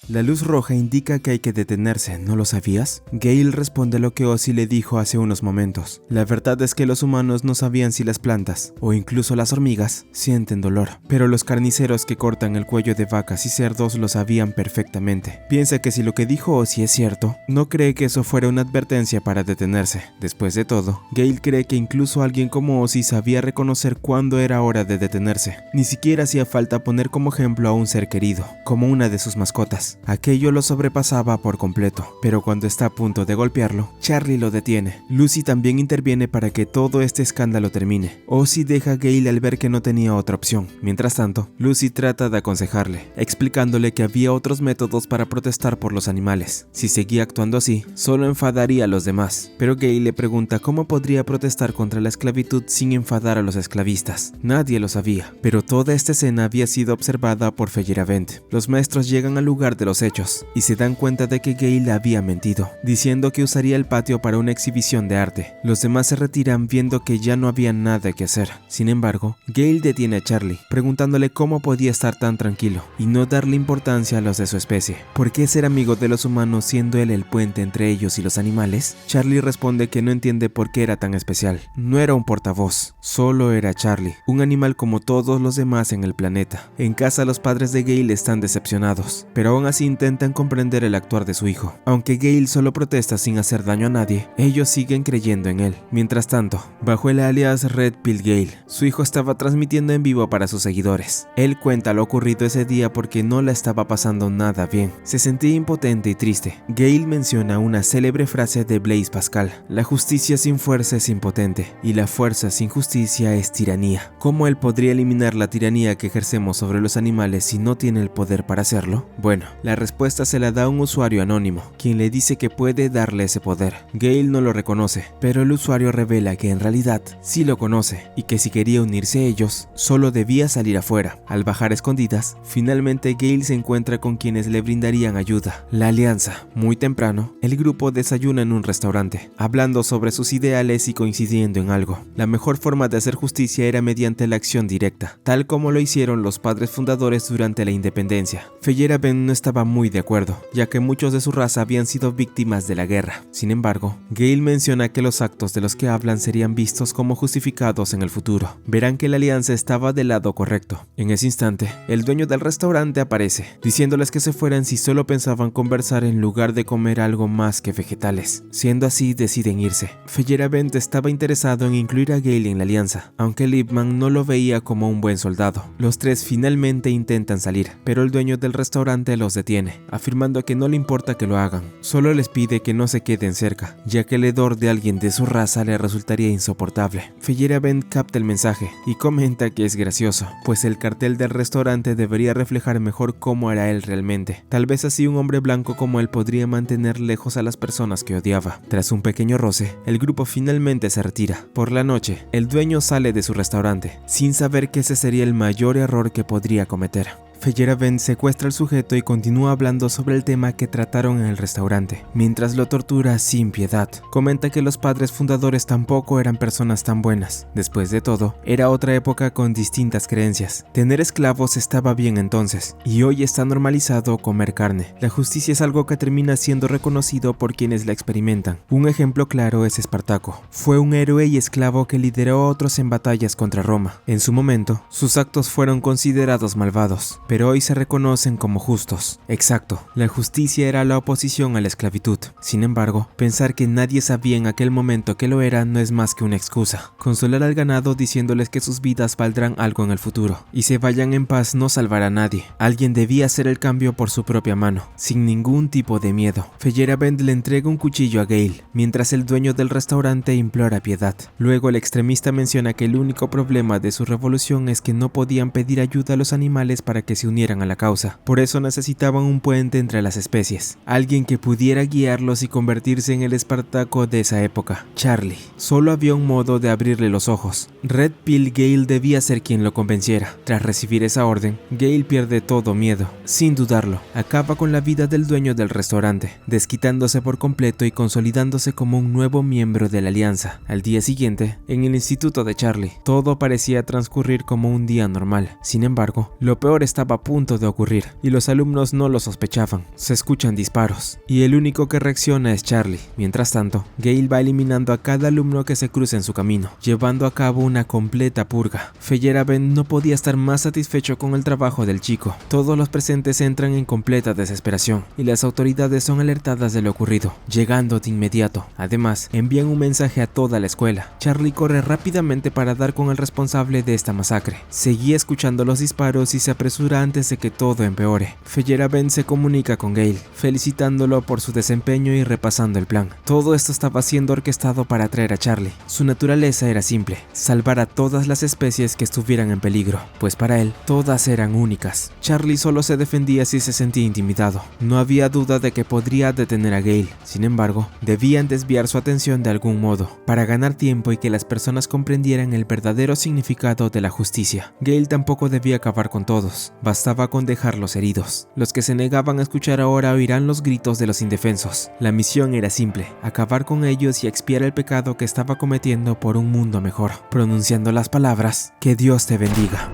La luz roja indica que hay que detenerse, ¿no lo sabías? Gail responde lo que Ozzy le dijo hace unos momentos. La verdad es que los humanos no sabían si las plantas, o incluso las hormigas, sienten dolor, pero los carniceros que cortan el cuello de vacas y cerdos lo sabían perfectamente. Piensa que si lo que dijo Ozzy es cierto, no cree que eso fuera una advertencia para detenerse. Después de todo, Gail cree que incluso alguien como Ozzy sabía reconocer cuándo era hora de detenerse. Ni siquiera hacía falta poner como ejemplo a un ser querido, como una de sus mascotas. Aquello lo sobrepasaba por completo, pero cuando está a punto de golpearlo, Charlie lo detiene. Lucy también interviene para que todo este escándalo termine. Ozzy deja a Gail al ver que no tenía otra opción. Mientras tanto, Lucy trata de aconsejarle, explicándole que había otros métodos para protestar por los animales. Si seguía actuando así, solo enfadaría a los demás. Pero Gail le pregunta cómo podría protestar contra la esclavitud sin enfadar a los esclavistas. Nadie lo sabía, pero toda esta escena había sido observada por Feyerabend. Los maestros llegan al lugar de los hechos y se dan cuenta de que Gail había mentido, diciendo que usaría el patio para una exhibición de arte. Los demás se retiran viendo que ya no había nada que hacer. Sin embargo, Gail detiene a Charlie, preguntándole cómo podía estar tan tranquilo y no darle importancia a los de su especie. ¿Por qué ser amigo de los humanos siendo él el puente entre ellos y los animales? Charlie responde que no entiende por qué era tan especial. No era un portavoz, solo era Charlie, un animal como todos los demás en el planeta. En casa los padres de Gail están decepcionados, pero aún así Todos intentan comprender el actuar de su hijo. Aunque Gale solo protesta sin hacer daño a nadie, ellos siguen creyendo en él. Mientras tanto, bajo el alias Red Pill Gale, su hijo estaba transmitiendo en vivo para sus seguidores. Él cuenta lo ocurrido ese día porque no la estaba pasando nada bien. Se sentía impotente y triste. Gale menciona una célebre frase de Blaise Pascal: la justicia sin fuerza es impotente y la fuerza sin justicia es tiranía. ¿Cómo él podría eliminar la tiranía que ejercemos sobre los animales si no tiene el poder para hacerlo? Bueno, la respuesta se la da un usuario anónimo, quien le dice que puede darle ese poder. Gale no lo reconoce, pero el usuario revela que en realidad sí lo conoce y que si quería unirse a ellos, solo debía salir afuera. Al bajar a escondidas, finalmente Gale se encuentra con quienes le brindarían ayuda: la Alianza. Muy temprano, el grupo desayuna en un restaurante, hablando sobre sus ideales y coincidiendo en algo: la mejor forma de hacer justicia era mediante la acción directa, tal como lo hicieron los padres fundadores durante la independencia. Feyerabend no estaba muy de acuerdo, ya que muchos de su raza habían sido víctimas de la guerra. Sin embargo, Gale menciona que los actos de los que hablan serían vistos como justificados en el futuro. Verán que la Alianza estaba del lado correcto. En ese instante, el dueño del restaurante aparece, diciéndoles que se fueran si solo pensaban conversar en lugar de comer algo más que vegetales. Siendo así, deciden irse. Feyerabend estaba interesado en incluir a Gale en la Alianza, aunque Lipman no lo veía como un buen soldado. Los tres finalmente intentan salir, pero el dueño del restaurante los detiene, afirmando que no le importa que lo hagan, solo les pide que no se queden cerca, ya que el hedor de alguien de su raza le resultaría insoportable. Feyerabend capta el mensaje y comenta que es gracioso, pues el cartel del restaurante debería reflejar mejor cómo era él realmente. Tal vez así un hombre blanco como él podría mantener lejos a las personas que odiaba. Tras un pequeño roce, el grupo finalmente se retira. Por la noche, el dueño sale de su restaurante, sin saber que ese sería el mayor error que podría cometer. Feyerabend secuestra al sujeto y continúa hablando sobre el tema que trataron en el restaurante, mientras lo tortura sin piedad. Comenta que los padres fundadores tampoco eran personas tan buenas. Después de todo, era otra época con distintas creencias. Tener esclavos estaba bien entonces, y hoy está normalizado comer carne. La justicia es algo que termina siendo reconocido por quienes la experimentan. Un ejemplo claro es Espartaco. Fue un héroe y esclavo que lideró a otros en batallas contra Roma. En su momento, sus actos fueron considerados malvados, pero hoy se reconocen como justos. Exacto, la justicia era la oposición a la esclavitud. Sin embargo, pensar que nadie sabía en aquel momento que lo era no es más que una excusa. Consolar al ganado diciéndoles que sus vidas valdrán algo en el futuro y se vayan en paz no salvará a nadie. Alguien debía hacer el cambio por su propia mano, sin ningún tipo de miedo. Feyerabend le entrega un cuchillo a Gale, mientras el dueño del restaurante implora piedad. Luego el extremista menciona que el único problema de su revolución es que no podían pedir ayuda a los animales para que se unieran a la causa. Por eso necesitaban un puente entre las especies, alguien que pudiera guiarlos y convertirse en el Espartaco de esa época: Charlie. Solo había un modo de abrirle los ojos. Red Pill Gale debía ser quien lo convenciera. Tras recibir esa orden, Gale pierde todo miedo. Sin dudarlo, acaba con la vida del dueño del restaurante, desquitándose por completo y consolidándose como un nuevo miembro de la Alianza. Al día siguiente, en el instituto de Charlie, todo parecía transcurrir como un día normal. Sin embargo, lo peor estaba a punto de ocurrir, y los alumnos no lo sospechaban. Se escuchan disparos, y el único que reacciona es Charlie. Mientras tanto, Gale va eliminando a cada alumno que se cruza en su camino, llevando a cabo una completa purga. Feyerabend no podía estar más satisfecho con el trabajo del chico. Todos los presentes entran en completa desesperación, y las autoridades son alertadas de lo ocurrido, llegando de inmediato. Además, envían un mensaje a toda la escuela. Charlie corre rápidamente para dar con el responsable de esta masacre. Seguía escuchando los disparos y se apresura antes de que todo empeore. Feyerabend se comunica con Gale, felicitándolo por su desempeño y repasando el plan. Todo esto estaba siendo orquestado para atraer a Charlie. Su naturaleza era simple: salvar a todas las especies que estuvieran en peligro, pues para él, todas eran únicas. Charlie solo se defendía si se sentía intimidado. No había duda de que podría detener a Gale. Sin embargo, debían desviar su atención de algún modo, para ganar tiempo y que las personas comprendieran el verdadero significado de la justicia. Gale tampoco debía acabar con todos, bastaba con dejarlos heridos. Los que se negaban a escuchar ahora oirán los gritos de los indefensos. La misión era simple: acabar con ellos y expiar el pecado que estaba cometiendo por un mundo mejor, pronunciando las palabras: que Dios te bendiga.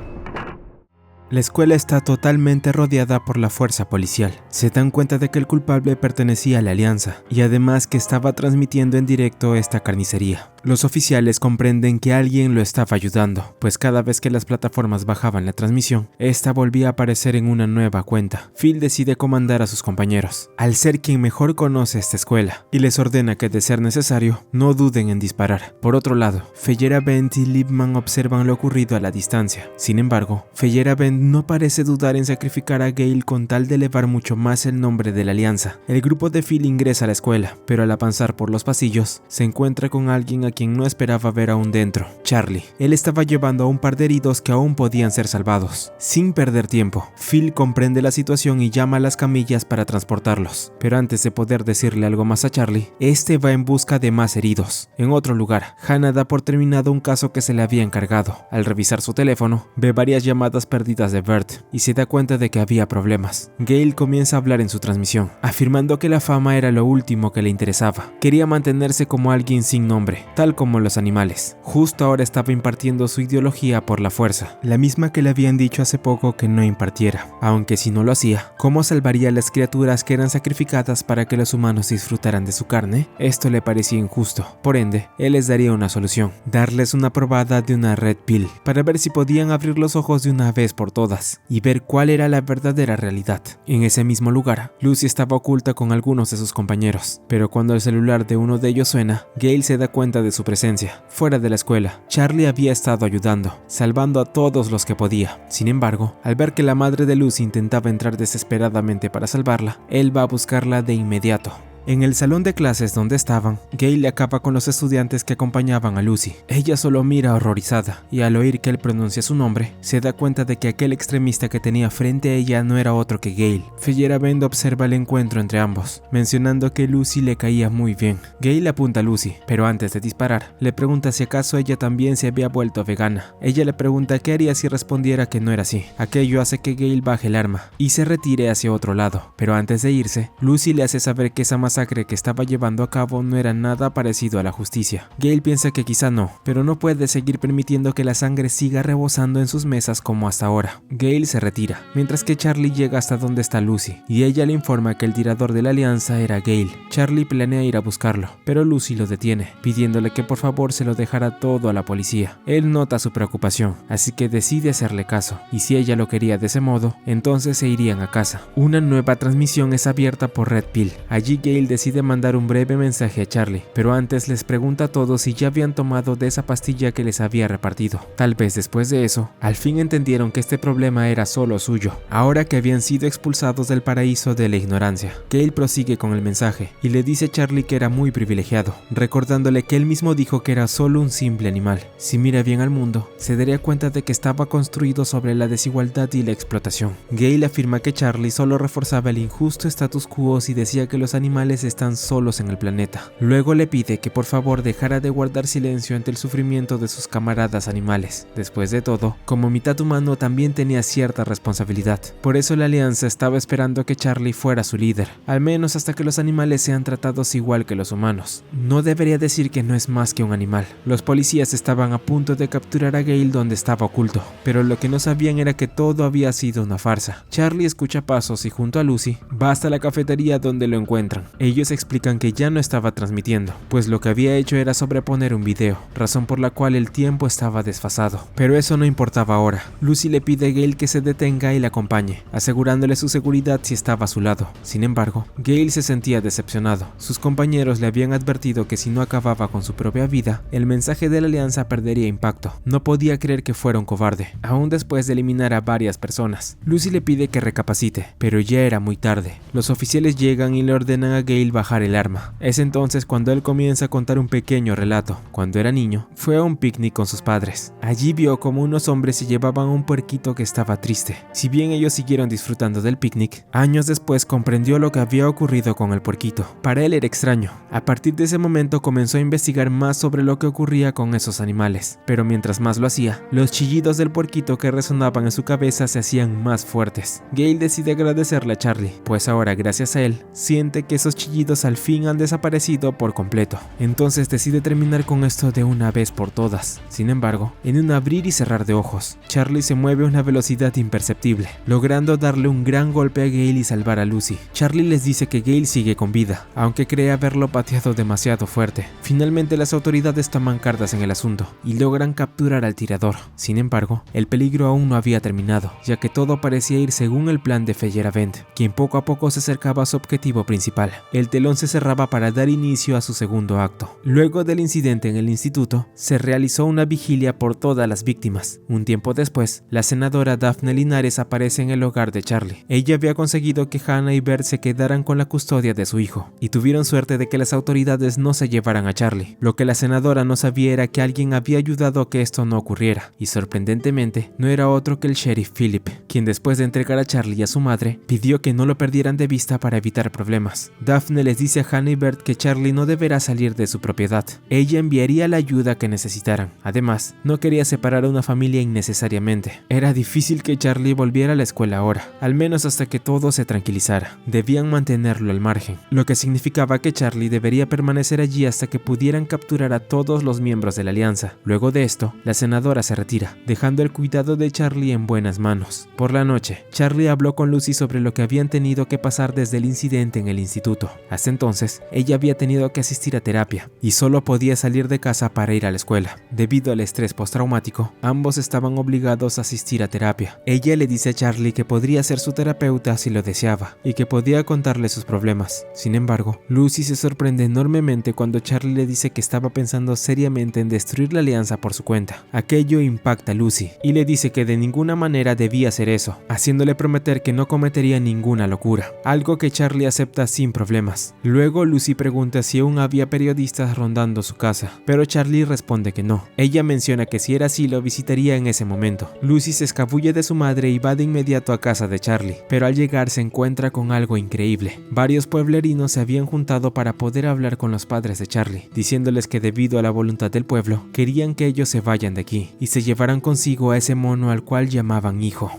La escuela está totalmente rodeada por la fuerza policial. Se dan cuenta de que el culpable pertenecía a la Alianza y además que estaba transmitiendo en directo esta carnicería. Los oficiales comprenden que alguien lo estaba ayudando, pues cada vez que las plataformas bajaban la transmisión, esta volvía a aparecer en una nueva cuenta. Phil decide comandar a sus compañeros, al ser quien mejor conoce esta escuela, y les ordena que de ser necesario, no duden en disparar. Por otro lado, Feyerabend y Liebman observan lo ocurrido a la distancia. Sin embargo, Feyerabend no parece dudar en sacrificar a Gale con tal de elevar mucho más el nombre de la Alianza. El grupo de Phil ingresa a la escuela, pero al avanzar por los pasillos, se encuentra con alguien a quien no esperaba ver aún dentro, Charlie. Él estaba llevando a un par de heridos que aún podían ser salvados. Sin perder tiempo, Phil comprende la situación y llama a las camillas para transportarlos. Pero antes de poder decirle algo más a Charlie, este va en busca de más heridos. En otro lugar, Hannah da por terminado un caso que se le había encargado. Al revisar su teléfono, ve varias llamadas perdidas de Bert y se da cuenta de que había problemas. Gale comienza a hablar en su transmisión, afirmando que la fama era lo último que le interesaba. Quería mantenerse como alguien sin nombre, tal como los animales. Justo ahora estaba impartiendo su ideología por la fuerza, la misma que le habían dicho hace poco que no impartiera. Aunque si no lo hacía, ¿cómo salvaría a las criaturas que eran sacrificadas para que los humanos disfrutaran de su carne? Esto le parecía injusto. Por ende, él les daría una solución: darles una probada de una Red Pill, para ver si podían abrir los ojos de una vez por todas y ver cuál era la verdadera realidad. En ese mismo lugar, Lucy estaba oculta con algunos de sus compañeros, pero cuando el celular de uno de ellos suena, Gale se da cuenta de su presencia. Fuera de la escuela, Charlie había estado ayudando, salvando a todos los que podía. Sin embargo, al ver que la madre de Lucy intentaba entrar desesperadamente para salvarla, él va a buscarla de inmediato. En el salón de clases donde estaban, Gale acaba con los estudiantes que acompañaban a Lucy. Ella solo mira horrorizada y al oír que él pronuncia su nombre, se da cuenta de que aquel extremista que tenía frente a ella no era otro que Gale. Feyerabend observa el encuentro entre ambos, mencionando que Lucy le caía muy bien. Gale apunta a Lucy, pero antes de disparar, le pregunta si acaso ella también se había vuelto vegana. Ella le pregunta qué haría si respondiera que no era así. Aquello hace que Gale baje el arma y se retire hacia otro lado, pero antes de irse, Lucy le hace saber que esa masacre que estaba llevando a cabo no era nada parecido a la justicia. Gale piensa que quizá no, pero no puede seguir permitiendo que la sangre siga rebosando en sus mesas como hasta ahora. Gale se retira, mientras que Charlie llega hasta donde está Lucy, y ella le informa que el tirador de la Alianza era Gale. Charlie planea ir a buscarlo, pero Lucy lo detiene, pidiéndole que por favor se lo dejara todo a la policía. Él nota su preocupación, así que decide hacerle caso, y si ella lo quería de ese modo, entonces se irían a casa. Una nueva transmisión es abierta por Red Pill. Allí Gale decide mandar un breve mensaje a Charlie, pero antes les pregunta a todos si ya habían tomado de esa pastilla que les había repartido. Tal vez después de eso, al fin entendieron que este problema era solo suyo, ahora que habían sido expulsados del paraíso de la ignorancia. Gale prosigue con el mensaje y le dice a Charlie que era muy privilegiado, recordándole que él mismo dijo que era solo un simple animal. Si mira bien al mundo, se daría cuenta de que estaba construido sobre la desigualdad y la explotación. Gale afirma que Charlie solo reforzaba el injusto status quo y decía que los animales están solos en el planeta. Luego le pide que por favor dejara de guardar silencio ante el sufrimiento de sus camaradas animales. Después de todo, como mitad humano también tenía cierta responsabilidad. Por eso la Alianza estaba esperando que Charlie fuera su líder, al menos hasta que los animales sean tratados igual que los humanos. No debería decir que no es más que un animal. Los policías estaban a punto de capturar a Gale donde estaba oculto, pero lo que no sabían era que todo había sido una farsa. Charlie escucha pasos y junto a Lucy va hasta la cafetería donde lo encuentran. Ellos explican que ya no estaba transmitiendo, pues lo que había hecho era sobreponer un video, razón por la cual el tiempo estaba desfasado. Pero eso no importaba ahora. Lucy le pide a Gale que se detenga y la acompañe, asegurándole su seguridad si estaba a su lado. Sin embargo, Gale se sentía decepcionado. Sus compañeros le habían advertido que si no acababa con su propia vida, el mensaje de la Alianza perdería impacto. No podía creer que fuera un cobarde, aún después de eliminar a varias personas. Lucy le pide que recapacite, pero ya era muy tarde. Los oficiales llegan y le ordenan a Gale bajar el arma. Es entonces cuando él comienza a contar un pequeño relato. Cuando era niño, fue a un picnic con sus padres. Allí vio como unos hombres se llevaban a un puerquito que estaba triste. Si bien ellos siguieron disfrutando del picnic, años después comprendió lo que había ocurrido con el puerquito. Para él era extraño. A partir de ese momento comenzó a investigar más sobre lo que ocurría con esos animales. Pero mientras más lo hacía, los chillidos del puerquito que resonaban en su cabeza se hacían más fuertes. Gale decide agradecerle a Charlie, pues ahora gracias a él, siente que esos esos chillidos al fin han desaparecido por completo. Entonces decide terminar con esto de una vez por todas. Sin embargo, en un abrir y cerrar de ojos, Charlie se mueve a una velocidad imperceptible, logrando darle un gran golpe a Gale y salvar a Lucy. Charlie les dice que Gale sigue con vida, aunque cree haberlo pateado demasiado fuerte. Finalmente las autoridades toman cartas en el asunto y logran capturar al tirador. Sin embargo, el peligro aún no había terminado, ya que todo parecía ir según el plan de Feyerabend, quien poco a poco se acercaba a su objetivo principal. El telón se cerraba para dar inicio a su segundo acto. Luego del incidente en el instituto, se realizó una vigilia por todas las víctimas. Un tiempo después, la senadora Daphne Linares aparece en el hogar de Charlie. Ella había conseguido que Hannah y Bert se quedaran con la custodia de su hijo, y tuvieron suerte de que las autoridades no se llevaran a Charlie. Lo que la senadora no sabía era que alguien había ayudado a que esto no ocurriera, y sorprendentemente no era otro que el sheriff Philip, quien después de entregar a Charlie y a su madre, pidió que no lo perdieran de vista para evitar problemas. Daphne les dice a Hannah y Bert que Charlie no deberá salir de su propiedad. Ella enviaría la ayuda que necesitaran. Además, no quería separar a una familia innecesariamente. Era difícil que Charlie volviera a la escuela ahora, al menos hasta que todo se tranquilizara. Debían mantenerlo al margen, lo que significaba que Charlie debería permanecer allí hasta que pudieran capturar a todos los miembros de la alianza. Luego de esto, la senadora se retira, dejando el cuidado de Charlie en buenas manos. Por la noche, Charlie habló con Lucy sobre lo que habían tenido que pasar desde el incidente en el instituto. Hasta entonces, ella había tenido que asistir a terapia y solo podía salir de casa para ir a la escuela. Debido al estrés postraumático, ambos estaban obligados a asistir a terapia. Ella le dice a Charlie que podría ser su terapeuta si lo deseaba y que podía contarle sus problemas. Sin embargo, Lucy se sorprende enormemente cuando Charlie le dice que estaba pensando seriamente en destruir la alianza por su cuenta. Aquello impacta a Lucy y le dice que de ninguna manera debía hacer eso, haciéndole prometer que no cometería ninguna locura, algo que Charlie acepta sin problemas. Luego Lucy pregunta si aún había periodistas rondando su casa, pero Charlie responde que no. Ella menciona que si era así lo visitaría en ese momento. Lucy se escabulle de su madre y va de inmediato a casa de Charlie, pero al llegar se encuentra con algo increíble. Varios pueblerinos se habían juntado para poder hablar con los padres de Charlie, diciéndoles que debido a la voluntad del pueblo, querían que ellos se vayan de aquí y se llevaran consigo a ese mono al cual llamaban hijo.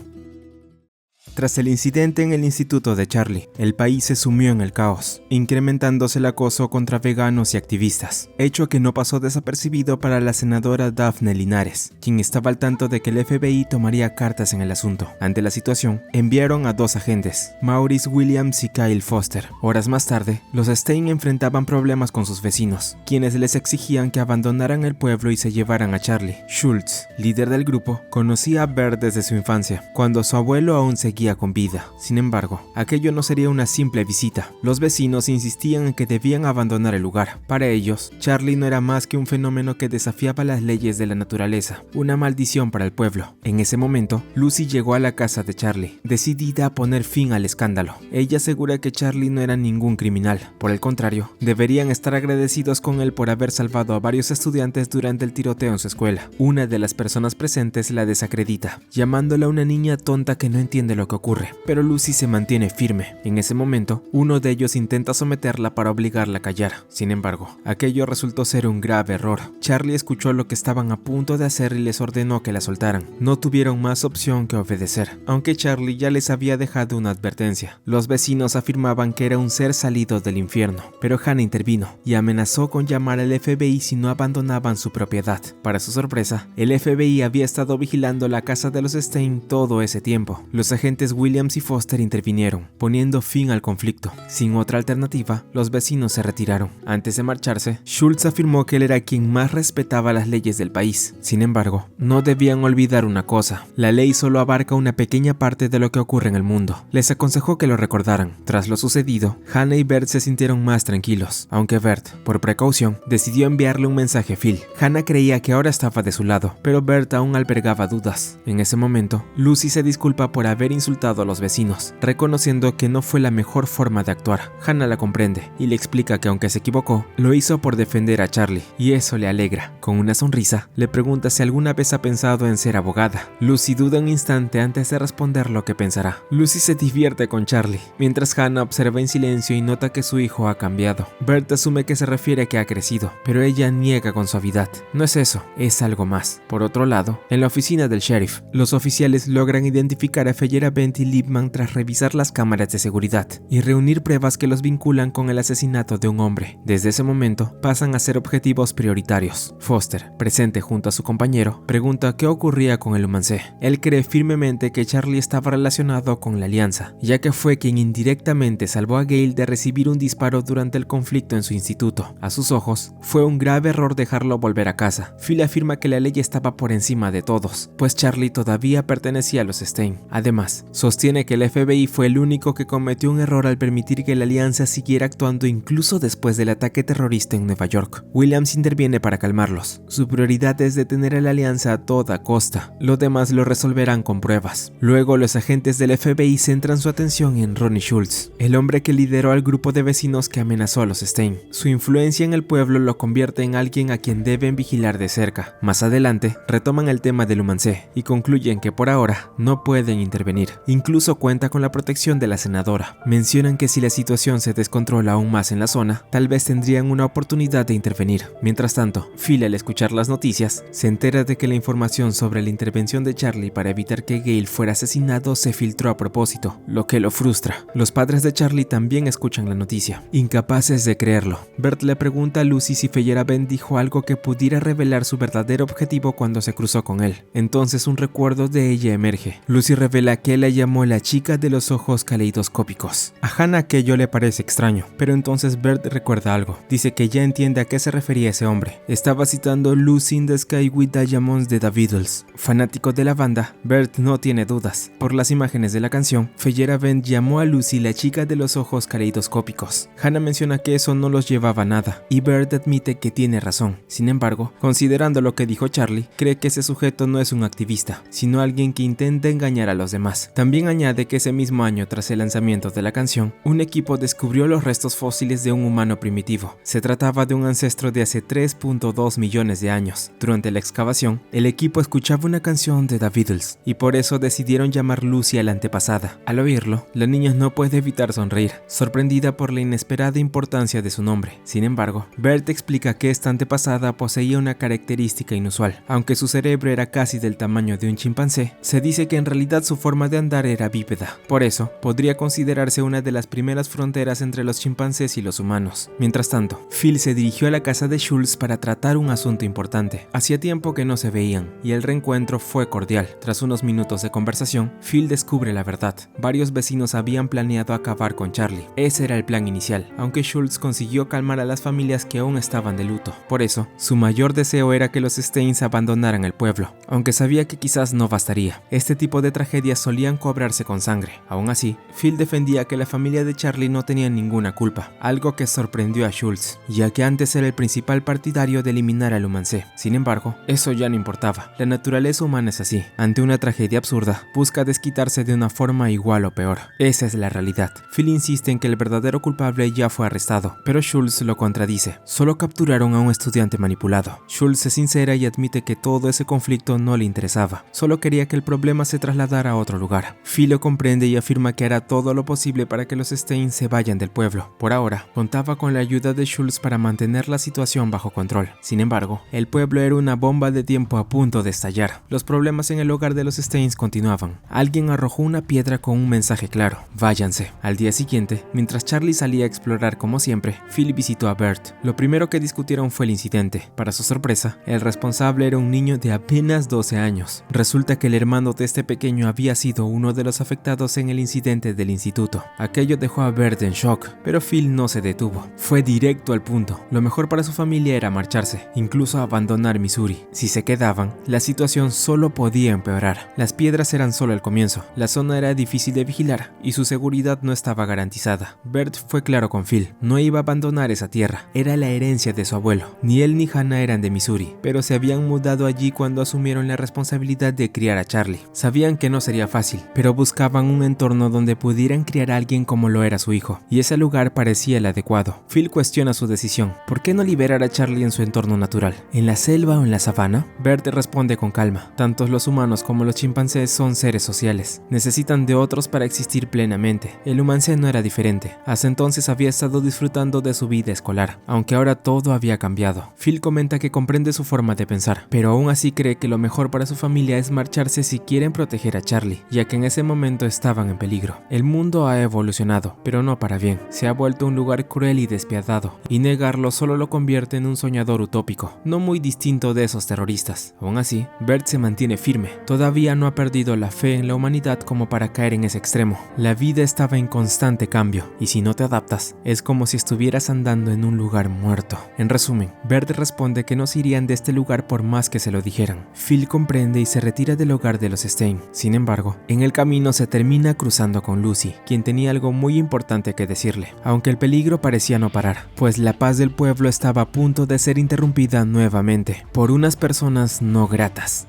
Tras el incidente en el instituto de Charlie, el país se sumió en el caos, incrementándose el acoso contra veganos y activistas, hecho que no pasó desapercibido para la senadora Daphne Linares, quien estaba al tanto de que el FBI tomaría cartas en el asunto. Ante la situación, enviaron a dos agentes, Maurice Williams y Kyle Foster. Horas más tarde, los Stein enfrentaban problemas con sus vecinos, quienes les exigían que abandonaran el pueblo y se llevaran a Charlie. Schultz, líder del grupo, conocía a Bert desde su infancia, cuando su abuelo aún seguía con vida. Sin embargo, aquello no sería una simple visita. Los vecinos insistían en que debían abandonar el lugar. Para ellos, Charlie no era más que un fenómeno que desafiaba las leyes de la naturaleza, una maldición para el pueblo. En ese momento, Lucy llegó a la casa de Charlie, decidida a poner fin al escándalo. Ella asegura que Charlie no era ningún criminal. Por el contrario, deberían estar agradecidos con él por haber salvado a varios estudiantes durante el tiroteo en su escuela. Una de las personas presentes la desacredita, llamándola una niña tonta que no entiende lo que ocurre, pero Lucy se mantiene firme. En ese momento, uno de ellos intenta someterla para obligarla a callar. Sin embargo, aquello resultó ser un grave error. Charlie escuchó lo que estaban a punto de hacer y les ordenó que la soltaran. No tuvieron más opción que obedecer, aunque Charlie ya les había dejado una advertencia. Los vecinos afirmaban que era un ser salido del infierno, pero Hannah intervino y amenazó con llamar al FBI si no abandonaban su propiedad. Para su sorpresa, el FBI había estado vigilando la casa de los Stein todo ese tiempo. Los agentes Williams y Foster intervinieron, poniendo fin al conflicto. Sin otra alternativa, los vecinos se retiraron. Antes de marcharse, Schultz afirmó que él era quien más respetaba las leyes del país. Sin embargo, no debían olvidar una cosa: la ley solo abarca una pequeña parte de lo que ocurre en el mundo. Les aconsejó que lo recordaran. Tras lo sucedido, Hannah y Bert se sintieron más tranquilos, aunque Bert, por precaución, decidió enviarle un mensaje a Phil. Hannah creía que ahora estaba de su lado, pero Bert aún albergaba dudas. En ese momento, Lucy se disculpa por haber insultado a los vecinos, reconociendo que no fue la mejor forma de actuar. Hannah la comprende y le explica que aunque se equivocó, lo hizo por defender a Charlie, y eso le alegra. Con una sonrisa, le pregunta si alguna vez ha pensado en ser abogada. Lucy duda un instante antes de responder lo que pensará. Lucy se divierte con Charlie, mientras Hannah observa en silencio y nota que su hijo ha cambiado. Bert asume que se refiere a que ha crecido, pero ella niega con suavidad. No es eso, es algo más. Por otro lado, en la oficina del sheriff, los oficiales logran identificar a Feyerabend Bent y Lipman tras revisar las cámaras de seguridad y reunir pruebas que los vinculan con el asesinato de un hombre. Desde ese momento pasan a ser objetivos prioritarios. Foster, presente junto a su compañero, pregunta qué ocurría con el Humancé. Él cree firmemente que Charlie estaba relacionado con la Alianza, ya que fue quien indirectamente salvó a Gale de recibir un disparo durante el conflicto en su instituto. A sus ojos, fue un grave error dejarlo volver a casa. Phil afirma que la ley estaba por encima de todos, pues Charlie todavía pertenecía a los Stein. Además, sostiene que el FBI fue el único que cometió un error al permitir que la Alianza siguiera actuando incluso después del ataque terrorista en Nueva York. Williams interviene para calmarlos. Su prioridad es detener a la Alianza a toda costa. Lo demás lo resolverán con pruebas. Luego, los agentes del FBI centran su atención en Ronnie Schultz, el hombre que lideró al grupo de vecinos que amenazó a los Stein. Su influencia en el pueblo lo convierte en alguien a quien deben vigilar de cerca. Más adelante, retoman el tema del Humancé y concluyen que por ahora no pueden intervenir. Incluso cuenta con la protección de la senadora. Mencionan que si la situación se descontrola aún más en la zona, tal vez tendrían una oportunidad de intervenir. Mientras tanto, Phil, al escuchar las noticias, se entera de que la información sobre la intervención de Charlie para evitar que Gale fuera asesinado se filtró a propósito, lo que lo frustra. Los padres de Charlie también escuchan la noticia, incapaces de creerlo. Bert le pregunta a Lucy si Feyerabend dijo algo que pudiera revelar su verdadero objetivo cuando se cruzó con él. Entonces un recuerdo de ella emerge. Lucy revela que él la llamó la chica de los ojos caleidoscópicos. A Hannah aquello le parece extraño, pero entonces Bert recuerda algo. Dice que ya entiende a qué se refería ese hombre. Estaba citando Lucy in the Sky with Diamonds de The Beatles. Fanático de la banda, Bert no tiene dudas. Por las imágenes de la canción, Feyerabend llamó a Lucy la chica de los ojos caleidoscópicos. Hannah menciona que eso no los llevaba a nada, y Bert admite que tiene razón. Sin embargo, considerando lo que dijo Charlie, cree que ese sujeto no es un activista, sino alguien que intenta engañar a los demás. También añade que ese mismo año, tras el lanzamiento de la canción, un equipo descubrió los restos fósiles de un humano primitivo. Se trataba de un ancestro de hace 3.2 millones de años. Durante la excavación, el equipo escuchaba una canción de The Beatles, y por eso decidieron llamar Lucy a la antepasada. Al oírlo, la niña no puede evitar sonreír, sorprendida por la inesperada importancia de su nombre. Sin embargo, Bert explica que esta antepasada poseía una característica inusual. Aunque su cerebro era casi del tamaño de un chimpancé, se dice que en realidad su forma de andar era bípeda. Por eso, podría considerarse una de las primeras fronteras entre los chimpancés y los humanos. Mientras tanto, Phil se dirigió a la casa de Schultz para tratar un asunto importante. Hacía tiempo que no se veían, y el reencuentro fue cordial. Tras unos minutos de conversación, Phil descubre la verdad. Varios vecinos habían planeado acabar con Charlie. Ese era el plan inicial, aunque Schultz consiguió calmar a las familias que aún estaban de luto. Por eso, su mayor deseo era que los Steins abandonaran el pueblo, aunque sabía que quizás no bastaría. Este tipo de tragedias solían cobrarse con sangre. Aún así, Phil defendía que la familia de Charlie no tenía ninguna culpa, algo que sorprendió a Schultz, ya que antes era el principal partidario de eliminar al Humancé. Sin embargo, eso ya no importaba. La naturaleza humana es así. Ante una tragedia absurda, busca desquitarse de una forma igual o peor. Esa es la realidad. Phil insiste en que el verdadero culpable ya fue arrestado, pero Schultz lo contradice. Solo capturaron a un estudiante manipulado. Schultz se sincera y admite que todo ese conflicto no le interesaba. Solo quería que el problema se trasladara a otro lugar. Phil lo comprende y afirma que hará todo lo posible para que los Stein se vayan del pueblo. Por ahora, contaba con la ayuda de Schultz para mantener la situación bajo control. Sin embargo, el pueblo era una bomba de tiempo a punto de estallar. Los problemas en el hogar de los Steins continuaban. Alguien arrojó una piedra con un mensaje claro: váyanse. Al día siguiente, mientras Charlie salía a explorar como siempre, Phil visitó a Bert. Lo primero que discutieron fue el incidente. Para su sorpresa, el responsable era un niño de apenas 12 años. Resulta que el hermano de este pequeño había sido uno de los afectados en el incidente del instituto. Aquello dejó a Bert en shock, pero Phil no se detuvo. Fue directo al punto. Lo mejor para su familia era marcharse, incluso abandonar Missouri. Si se quedaban, la situación solo podía empeorar. Las piedras eran solo el comienzo. La zona era difícil de vigilar y su seguridad no estaba garantizada. Bert fue claro con Phil: no iba a abandonar esa tierra. Era la herencia de su abuelo. Ni él ni Hannah eran de Missouri, pero se habían mudado allí cuando asumieron la responsabilidad de criar a Charlie. Sabían que no sería fácil, pero buscaban un entorno donde pudieran criar a alguien como lo era su hijo, y ese lugar parecía el adecuado. Phil cuestiona su decisión. ¿Por qué no liberar a Charlie en su entorno natural? ¿En la selva o en la sabana? Bert responde con calma: tanto los humanos como los chimpancés son seres sociales. Necesitan de otros para existir plenamente. El Humancé no era diferente. Hasta entonces había estado disfrutando de su vida escolar, aunque ahora todo había cambiado. Phil comenta que comprende su forma de pensar, pero aún así cree que lo mejor para su familia es marcharse si quieren proteger a Charlie, ya que en ese momento estaban en peligro. El mundo ha evolucionado, pero no para bien. Se ha vuelto un lugar cruel y despiadado, y negarlo solo lo convierte en un soñador utópico, no muy distinto de esos terroristas. Aún así, Bert se mantiene firme. Todavía no ha perdido la fe en la humanidad como para caer en ese extremo. La vida estaba en constante cambio, y si no te adaptas, es como si estuvieras andando en un lugar muerto. En resumen, Bert responde que no se irían de este lugar por más que se lo dijeran. Phil comprende y se retira del hogar de los Stein. Sin embargo, en el camino se termina cruzando con Lucy, quien tenía algo muy importante que decirle, aunque el peligro parecía no parar, pues la paz del pueblo estaba a punto de ser interrumpida nuevamente por unas personas no gratas.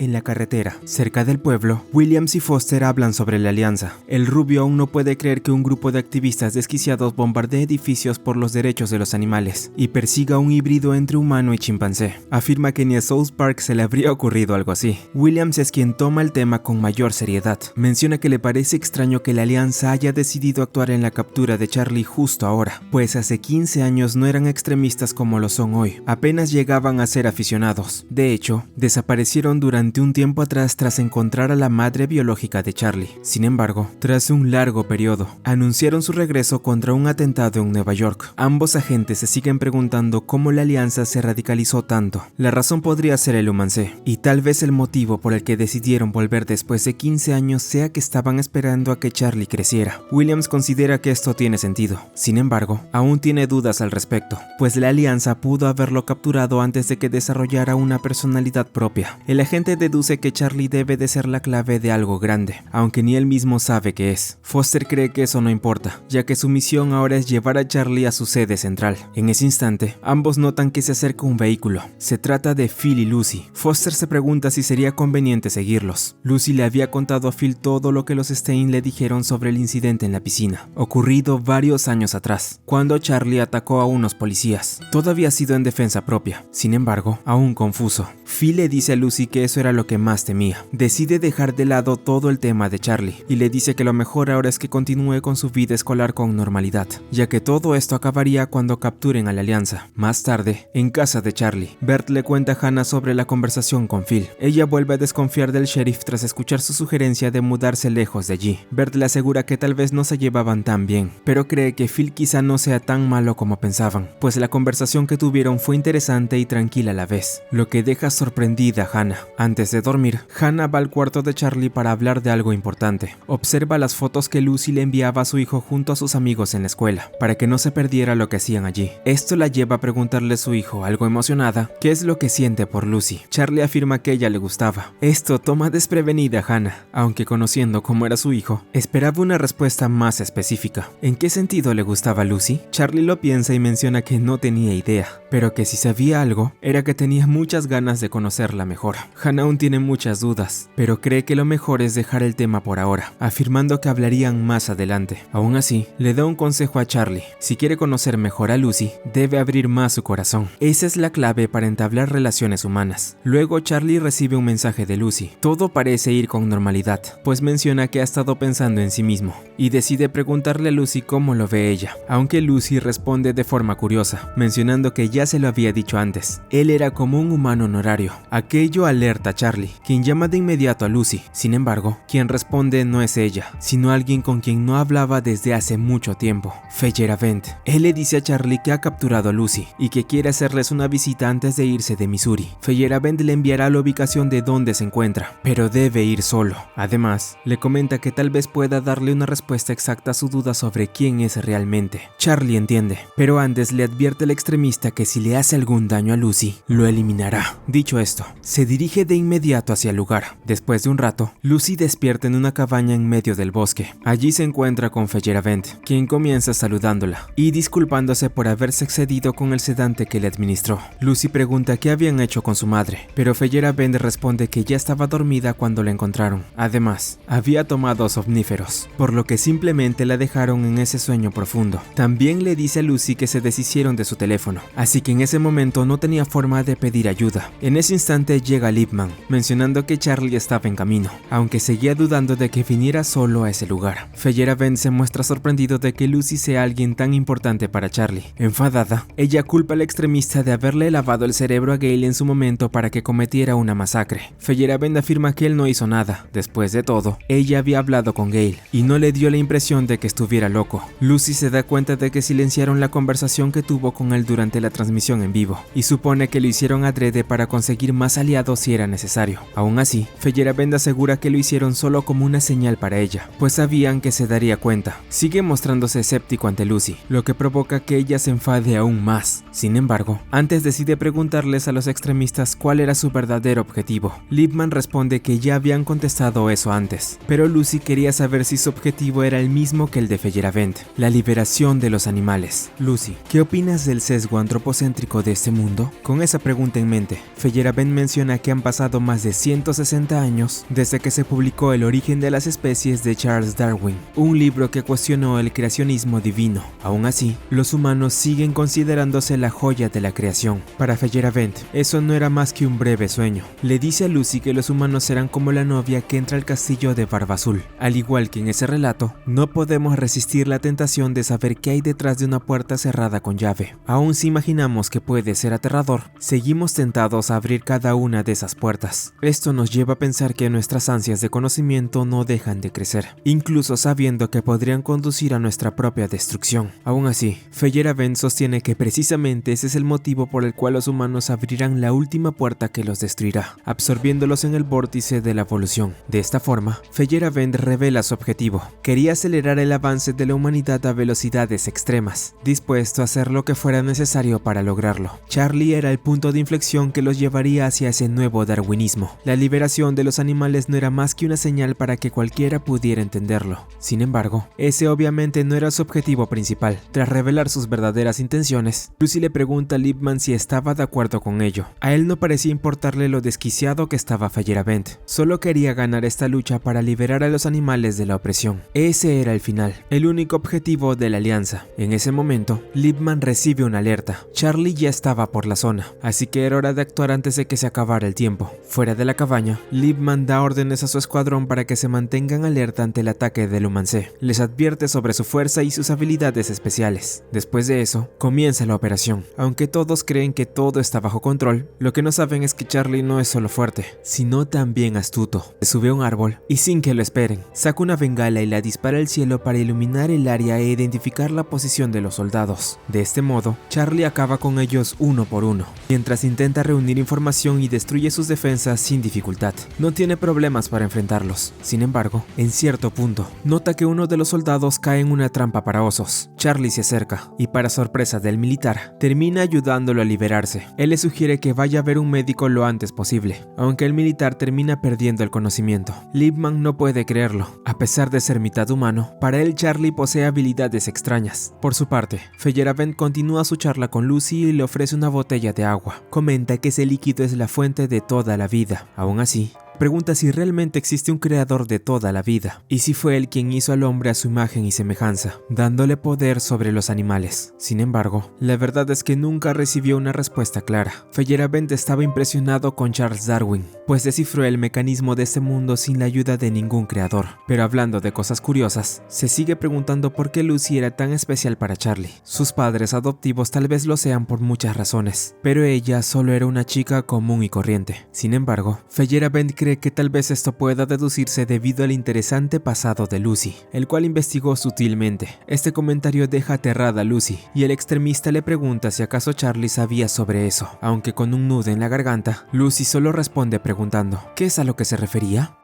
En la carretera, cerca del pueblo, Williams y Foster hablan sobre la alianza. El rubio aún no puede creer que un grupo de activistas desquiciados bombardee edificios por los derechos de los animales y persiga un híbrido entre humano y chimpancé. Afirma que ni a South Park se le habría ocurrido algo así. Williams es quien toma el tema con mayor seriedad. Menciona que le parece extraño que la alianza haya decidido actuar en la captura de Charlie justo ahora, pues hace 15 años no eran extremistas como lo son hoy. Apenas llegaban a ser aficionados. De hecho, desaparecieron durante un tiempo atrás tras encontrar a la madre biológica de Charlie. Sin embargo, tras un largo periodo, anunciaron su regreso contra un atentado en Nueva York. Ambos agentes se siguen preguntando cómo la alianza se radicalizó tanto. La razón podría ser el humancé, y tal vez el motivo por el que decidieron volver después de 15 años sea que estaban esperando a que Charlie creciera. Williams considera que esto tiene sentido. Sin embargo, aún tiene dudas al respecto, pues la alianza pudo haberlo capturado antes de que desarrollara una personalidad propia. El agente deduce que Charlie debe de ser la clave de algo grande, aunque ni él mismo sabe qué es. Foster cree que eso no importa, ya que su misión ahora es llevar a Charlie a su sede central. En ese instante, ambos notan que se acerca un vehículo. Se trata de Phil y Lucy. Foster se pregunta si sería conveniente seguirlos. Lucy le había contado a Phil todo lo que los Stein le dijeron sobre el incidente en la piscina, ocurrido varios años atrás, cuando Charlie atacó a unos policías. Todo había sido en defensa propia. Sin embargo, aún confuso, Phil le dice a Lucy que eso era lo que más temía. Decide dejar de lado todo el tema de Charlie y le dice que lo mejor ahora es que continúe con su vida escolar con normalidad, ya que todo esto acabaría cuando capturen a la alianza. Más tarde, en casa de Charlie, Bert le cuenta a Hannah sobre la conversación con Phil. Ella vuelve a desconfiar del sheriff tras escuchar su sugerencia de mudarse lejos de allí. Bert le asegura que tal vez no se llevaban tan bien, pero cree que Phil quizá no sea tan malo como pensaban, pues la conversación que tuvieron fue interesante y tranquila a la vez, lo que deja sorprendida a Hannah. Antes de dormir, Hannah va al cuarto de Charlie para hablar de algo importante. Observa las fotos que Lucy le enviaba a su hijo junto a sus amigos en la escuela, para que no se perdiera lo que hacían allí. Esto la lleva a preguntarle a su hijo, algo emocionada, qué es lo que siente por Lucy. Charlie afirma que ella le gustaba. Esto toma desprevenida a Hannah, aunque conociendo cómo era su hijo, esperaba una respuesta más específica. ¿En qué sentido le gustaba a Lucy? Charlie lo piensa y menciona que no tenía idea, pero que si sabía algo, era que tenía muchas ganas de conocerla mejor. Hannah aún tiene muchas dudas, pero cree que lo mejor es dejar el tema por ahora, afirmando que hablarían más adelante. Aún así, le da un consejo a Charlie. Si quiere conocer mejor a Lucy, debe abrir más su corazón. Esa es la clave para entablar relaciones humanas. Luego Charlie recibe un mensaje de Lucy. Todo parece ir con normalidad, pues menciona que ha estado pensando en sí mismo, y decide preguntarle a Lucy cómo lo ve ella, aunque Lucy responde de forma curiosa, mencionando que ya se lo había dicho antes. Él era como un humano honorario. Aquello alerta a Charlie, quien llama de inmediato a Lucy. Sin embargo, quien responde no es ella, sino alguien con quien no hablaba desde hace mucho tiempo, Feyerabend. Él le dice a Charlie que ha capturado a Lucy y que quiere hacerles una visita antes de irse de Missouri. Feyerabend le enviará la ubicación de dónde se encuentra, pero debe ir solo. Además, le comenta que tal vez pueda darle una respuesta exacta a su duda sobre quién es realmente. Charlie entiende, pero antes le advierte al extremista que si le hace algún daño a Lucy, lo eliminará. Dicho esto, se dirige de inmediato hacia el lugar. Después de un rato, Lucy despierta en una cabaña en medio del bosque. Allí se encuentra con Feyerabend, quien comienza saludándola y disculpándose por haberse excedido con el sedante que le administró. Lucy pregunta qué habían hecho con su madre, pero Feyerabend responde que ya estaba dormida cuando la encontraron. Además, había tomado somníferos, por lo que simplemente la dejaron en ese sueño profundo. También le dice a Lucy que se deshicieron de su teléfono, así así que en ese momento no tenía forma de pedir ayuda. En ese instante llega Lipman, mencionando que Charlie estaba en camino, aunque seguía dudando de que viniera solo a ese lugar. Feyerabend se muestra sorprendido de que Lucy sea alguien tan importante para Charlie. Enfadada, ella culpa al extremista de haberle lavado el cerebro a Gale en su momento para que cometiera una masacre. Feyerabend afirma que él no hizo nada. Después de todo, ella había hablado con Gale y no le dio la impresión de que estuviera loco. Lucy se da cuenta de que silenciaron la conversación que tuvo con él durante la transmisión en vivo y supone que lo hicieron adrede para conseguir más aliados si era necesario. Aún así, Feyerabend asegura que lo hicieron solo como una señal para ella, pues sabían que se daría cuenta. Sigue mostrándose escéptico ante Lucy, lo que provoca que ella se enfade aún más. Sin embargo, antes decide preguntarles a los extremistas cuál era su verdadero objetivo. Lipman responde que ya habían contestado eso antes, pero Lucy quería saber si su objetivo era el mismo que el de Feyerabend, la liberación de los animales. Lucy, ¿qué opinas del sesgo antropocéntrico de este mundo? Con esa pregunta en mente, Feyerabend menciona que han pasado más de 160 años desde que se publicó El origen de las especies de Charles Darwin, un libro que cuestionó el creacionismo divino. Aún así, los humanos siguen considerándose la joya de la creación. Para Feyerabend, eso no era más que un breve sueño. Le dice a Lucy que los humanos serán como la novia que entra al castillo de Barba Azul. Al igual que en ese relato, no podemos resistir la tentación de saber qué hay detrás de una puerta cerrada con llave. Aun si imaginamos que puede ser aterrador, seguimos tentados a abrir cada una de esas puertas. Esto nos lleva a pensar que nuestras ansias de conocimiento no dejan de crecer, incluso sabiendo que podrían conducir a nuestra propia destrucción. Aún así, Feyerabend sostiene que precisamente ese es el motivo por el cual los humanos abrirán la última puerta que los destruirá, absorbiéndolos en el vórtice de la evolución. De esta forma, Feyerabend revela su objetivo. Quería acelerar el avance de la humanidad a velocidades extremas, dispuesto a hacer lo que fuera necesario para lograrlo. Charlie era el punto de inflexión que los llevaría hacia ese nuevo darwinismo. La liberación de los animales no era más que una señal para que cualquiera pudiera entenderlo. Sin embargo, ese obviamente no era su objetivo principal. Tras revelar sus verdaderas intenciones, Lucy le pregunta a Lipman si estaba de acuerdo con ello. A él no parecía importarle lo desquiciado que estaba Feyerabend, solo quería ganar esta lucha para liberar a los animales de la opresión. Ese era el final, el único objetivo de la alianza. En ese momento, Lipman recibe una alerta. Charlie ya estaba por la zona, así que era hora de actuar antes de que se acabara el tiempo. Fuera de la cabaña, Lipman da órdenes a su escuadrón para que se mantengan alerta ante el ataque del Humancé. Les advierte sobre su fuerza y sus habilidades especiales. Después de eso, comienza la operación. Aunque todos creen que todo está bajo control, lo que no saben es que Charlie no es solo fuerte, sino también astuto. Se sube a un árbol y sin que lo esperen, saca una bengala y la dispara al cielo para iluminar el área e identificar la posición de los soldados. De este modo, Charlie acaba con ellos uno por uno, mientras intenta reunir información y destruye sus defensas sin dificultad. No tiene problemas para enfrentarlos. Sin embargo, en cierto punto, nota que uno de los soldados cae en una trampa para osos. Charlie se acerca y, para sorpresa del militar, termina ayudándolo a liberarse. Él le sugiere que vaya a ver un médico lo antes posible, aunque el militar termina perdiendo el conocimiento. Lipman no puede creerlo. A pesar de ser mitad humano, para él Charlie posee habilidades extrañas. Por su parte, Feyerabend continúa su charla con Lucy y le ofrece una botella de agua. Comenta que ese líquido es la fuente de toda la vida. Aún así, pregunta si realmente existe un creador de toda la vida, y si fue él quien hizo al hombre a su imagen y semejanza, dándole poder sobre los animales. Sin embargo, la verdad es que nunca recibió una respuesta clara. Feyerabend estaba impresionado con Charles Darwin, pues descifró el mecanismo de este mundo sin la ayuda de ningún creador. Pero hablando de cosas curiosas, se sigue preguntando por qué Lucy era tan especial para Charlie. Sus padres adoptivos tal vez lo sean por muchas razones, pero ella solo era una chica común y corriente. Sin embargo, Feyerabend cree que tal vez esto pueda deducirse debido al interesante pasado de Lucy, el cual investigó sutilmente. Este comentario deja aterrada a Lucy, y el extremista le pregunta si acaso Charlie sabía sobre eso. Aunque con un nudo en la garganta, Lucy solo responde preguntando ¿qué es a lo que se refería?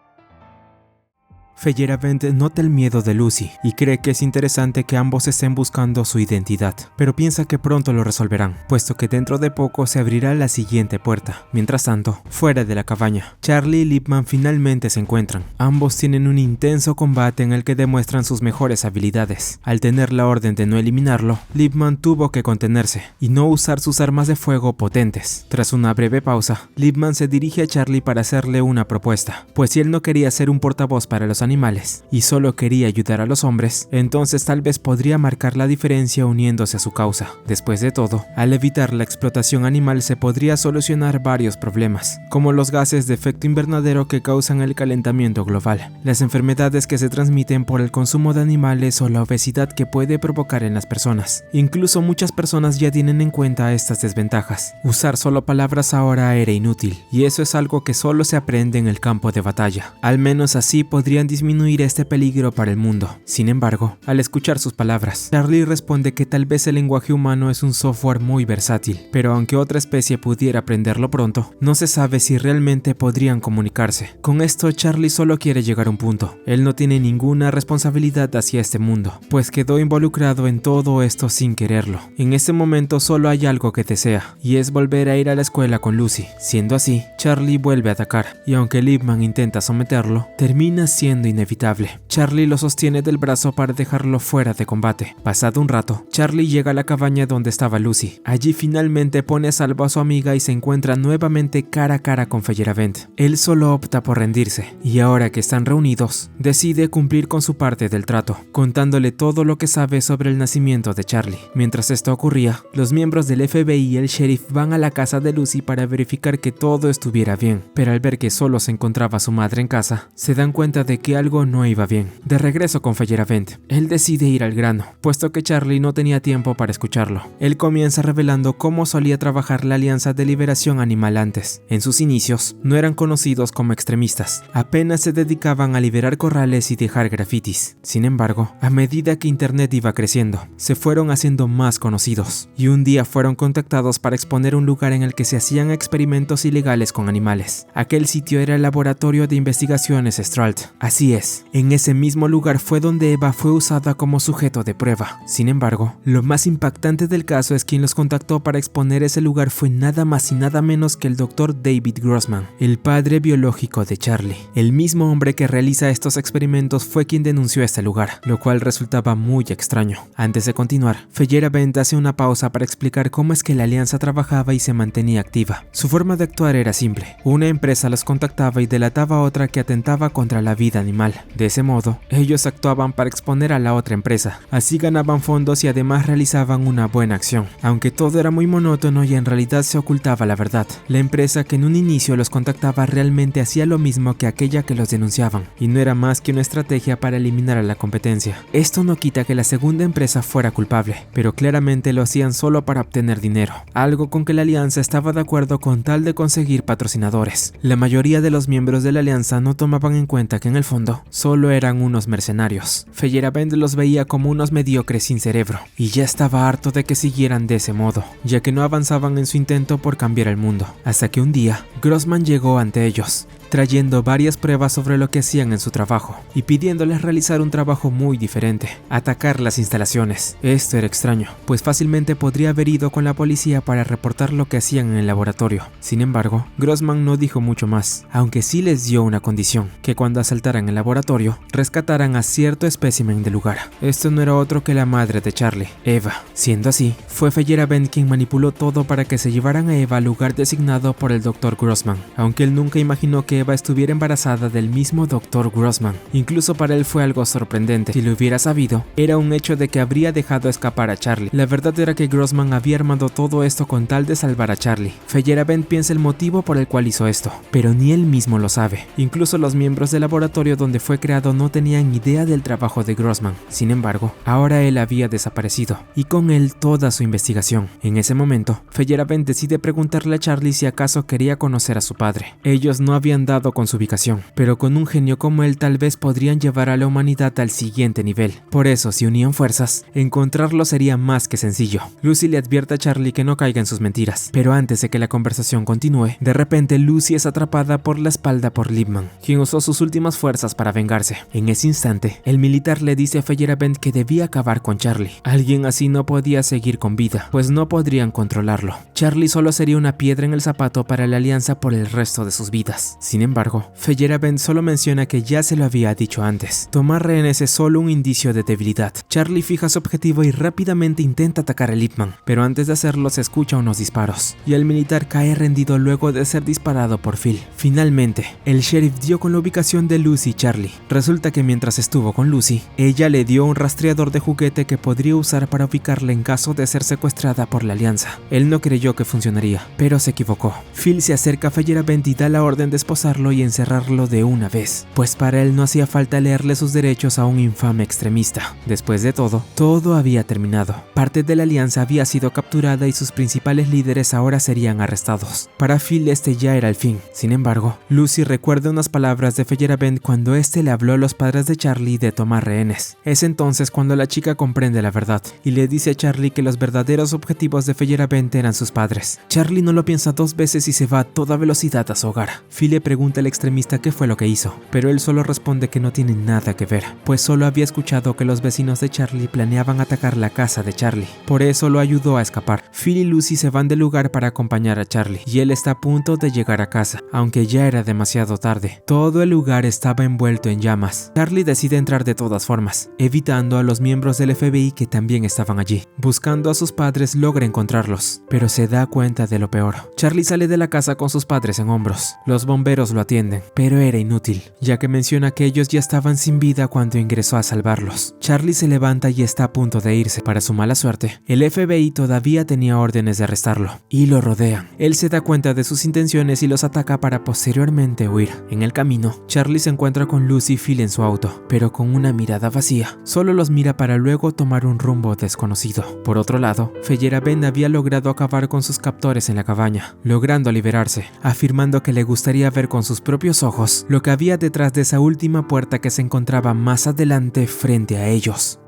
Feyerabend nota el miedo de Lucy y cree que es interesante que ambos estén buscando su identidad, pero piensa que pronto lo resolverán, puesto que dentro de poco se abrirá la siguiente puerta. Mientras tanto, fuera de la cabaña, Charlie y Lipman finalmente se encuentran. Ambos tienen un intenso combate en el que demuestran sus mejores habilidades. Al tener la orden de no eliminarlo, Lipman tuvo que contenerse y no usar sus armas de fuego potentes. Tras una breve pausa, Lipman se dirige a Charlie para hacerle una propuesta, pues si él no quería ser un portavoz para los animales y solo quería ayudar a los hombres, entonces tal vez podría marcar la diferencia uniéndose a su causa. Después de todo, al evitar la explotación animal se podría solucionar varios problemas, como los gases de efecto invernadero que causan el calentamiento global, las enfermedades que se transmiten por el consumo de animales o la obesidad que puede provocar en las personas. Incluso muchas personas ya tienen en cuenta estas desventajas. Usar solo palabras ahora era inútil, y eso es algo que solo se aprende en el campo de batalla. Al menos así podrían disminuir este peligro para el mundo. Sin embargo, al escuchar sus palabras, Charlie responde que tal vez el lenguaje humano es un software muy versátil, pero aunque otra especie pudiera aprenderlo pronto, no se sabe si realmente podrían comunicarse. Con esto, Charlie solo quiere llegar a un punto. Él no tiene ninguna responsabilidad hacia este mundo, pues quedó involucrado en todo esto sin quererlo. En ese momento solo hay algo que desea, y es volver a ir a la escuela con Lucy. Siendo así, Charlie vuelve a atacar, y aunque Lipman intenta someterlo, termina siendo inevitable. Charlie lo sostiene del brazo para dejarlo fuera de combate. Pasado un rato, Charlie llega a la cabaña donde estaba Lucy. Allí finalmente pone a salvo a su amiga y se encuentra nuevamente cara a cara con Feyerabend. Él solo opta por rendirse, y ahora que están reunidos, decide cumplir con su parte del trato, contándole todo lo que sabe sobre el nacimiento de Charlie. Mientras esto ocurría, los miembros del FBI y el sheriff van a la casa de Lucy para verificar que todo estuviera bien, pero al ver que solo se encontraba su madre en casa, se dan cuenta de que algo no iba bien. De regreso con Feyerabend, él decide ir al grano, puesto que Charlie no tenía tiempo para escucharlo. Él comienza revelando cómo solía trabajar la Alianza de Liberación Animal antes. En sus inicios, no eran conocidos como extremistas, apenas se dedicaban a liberar corrales y dejar grafitis. Sin embargo, a medida que Internet iba creciendo, se fueron haciendo más conocidos, y un día fueron contactados para exponer un lugar en el que se hacían experimentos ilegales con animales. Aquel sitio era el Laboratorio de Investigaciones Stralt. Así es, en ese mismo lugar fue donde Eva fue usada como sujeto de prueba. Sin embargo, lo más impactante del caso es quien los contactó para exponer ese lugar fue nada más y nada menos que el Dr. David Grossman, el padre biológico de Charlie. El mismo hombre que realiza estos experimentos fue quien denunció este lugar, lo cual resultaba muy extraño. Antes de continuar, Feyerabend hace una pausa para explicar cómo es que la alianza trabajaba y se mantenía activa. Su forma de actuar era simple. Una empresa los contactaba y delataba a otra que atentaba contra la vida animal. De ese modo, ellos actuaban para exponer a la otra empresa. Así ganaban fondos y además realizaban una buena acción. Aunque todo era muy monótono y en realidad se ocultaba la verdad. La empresa que en un inicio los contactaba realmente hacía lo mismo que aquella que los denunciaban, y no era más que una estrategia para eliminar a la competencia. Esto no quita que la segunda empresa fuera culpable, pero claramente lo hacían solo para obtener dinero, algo con que la alianza estaba de acuerdo con tal de conseguir patrocinadores. La mayoría de los miembros de la alianza no tomaban en cuenta que en el fondo solo eran unos mercenarios. Feyerabend los veía como unos mediocres sin cerebro, y ya estaba harto de que siguieran de ese modo, ya que no avanzaban en su intento por cambiar el mundo, hasta que un día Grossman llegó ante ellos, trayendo varias pruebas sobre lo que hacían en su trabajo y pidiéndoles realizar un trabajo muy diferente: atacar las instalaciones. Esto era extraño, pues fácilmente podría haber ido con la policía para reportar lo que hacían en el laboratorio. Sin embargo, Grossman no dijo mucho más, aunque sí les dio una condición: que cuando asaltaran el laboratorio, rescataran a cierto espécimen del lugar. Esto no era otro que la madre de Charlie, Eva. Siendo así, fue Feyerabend quien manipuló todo para que se llevaran a Eva al lugar designado por el Dr. Grossman, aunque él nunca imaginó que Eva estuviera embarazada del mismo Dr. Grossman. Incluso para él fue algo sorprendente. Si lo hubiera sabido, era un hecho de que habría dejado escapar a Charlie. La verdad era que Grossman había armado todo esto con tal de salvar a Charlie. Feyerabend piensa el motivo por el cual hizo esto, pero ni él mismo lo sabe. Incluso los miembros del laboratorio donde fue creado no tenían idea del trabajo de Grossman. Sin embargo, ahora él había desaparecido, y con él toda su investigación. En ese momento, Feyerabend decide preguntarle a Charlie si acaso quería conocer a su padre. Ellos no habían dado con su ubicación, pero con un genio como él tal vez podrían llevar a la humanidad al siguiente nivel. Por eso, si unían fuerzas, encontrarlo sería más que sencillo. Lucy le advierte a Charlie que no caiga en sus mentiras, pero antes de que la conversación continúe, de repente Lucy es atrapada por la espalda por Lipman, quien usó sus últimas fuerzas para vengarse. En ese instante, el militar le dice a Feyerabend que debía acabar con Charlie. Alguien así no podía seguir con vida, pues no podrían controlarlo. Charlie solo sería una piedra en el zapato para la alianza por el resto de sus vidas. Sin Sin embargo, Feyerabend solo menciona que ya se lo había dicho antes. Tomar rehenes es solo un indicio de debilidad. Charlie fija su objetivo y rápidamente intenta atacar a Ip Man, pero antes de hacerlo se escucha unos disparos, y el militar cae rendido luego de ser disparado por Phil. Finalmente, el sheriff dio con la ubicación de Lucy y Charlie. Resulta que mientras estuvo con Lucy, ella le dio un rastreador de juguete que podría usar para ubicarla en caso de ser secuestrada por la Alianza. Él no creyó que funcionaría, pero se equivocó. Phil se acerca a Feyerabend y da la orden de esposarlo y encerrarlo de una vez, pues para él no hacía falta leerle sus derechos a un infame extremista. Después de todo había terminado. Parte de la Alianza había sido capturada y sus principales líderes ahora serían arrestados. Para Phil este ya era el fin. Sin embargo, Lucy recuerda unas palabras de Feyerabend cuando este le habló a los padres de Charlie de tomar rehenes. Es entonces cuando la chica comprende la verdad y le dice a Charlie que los verdaderos objetivos de Feyerabend eran sus padres. Charlie no lo piensa dos veces y se va a toda velocidad a su hogar. Phil le pregunta al extremista qué fue lo que hizo, pero él solo responde que no tiene nada que ver, pues solo había escuchado que los vecinos de Charlie planeaban atacar la casa de Charlie. Por eso lo ayudó a escapar. Phil y Lucy se van del lugar para acompañar a Charlie, y él está a punto de llegar a casa, aunque ya era demasiado tarde. Todo el lugar estaba envuelto en llamas. Charlie decide entrar de todas formas, evitando a los miembros del FBI que también estaban allí. Buscando a sus padres logra encontrarlos, pero se da cuenta de lo peor. Charlie sale de la casa con sus padres en hombros. Los bomberos lo atienden, pero era inútil, ya que menciona que ellos ya estaban sin vida cuando ingresó a salvarlos. Charlie se levanta y está a punto de irse. Para su mala suerte, el FBI todavía tenía órdenes de arrestarlo, y lo rodean. Él se da cuenta de sus intenciones y los ataca para posteriormente huir. En el camino, Charlie se encuentra con Lucy y Phil en su auto, pero con una mirada vacía. Solo los mira para luego tomar un rumbo desconocido. Por otro lado, Feyerabend había logrado acabar con sus captores en la cabaña, logrando liberarse, afirmando que le gustaría ver con sus propios ojos lo que había detrás de esa última puerta que se encontraba más adelante frente a ellos.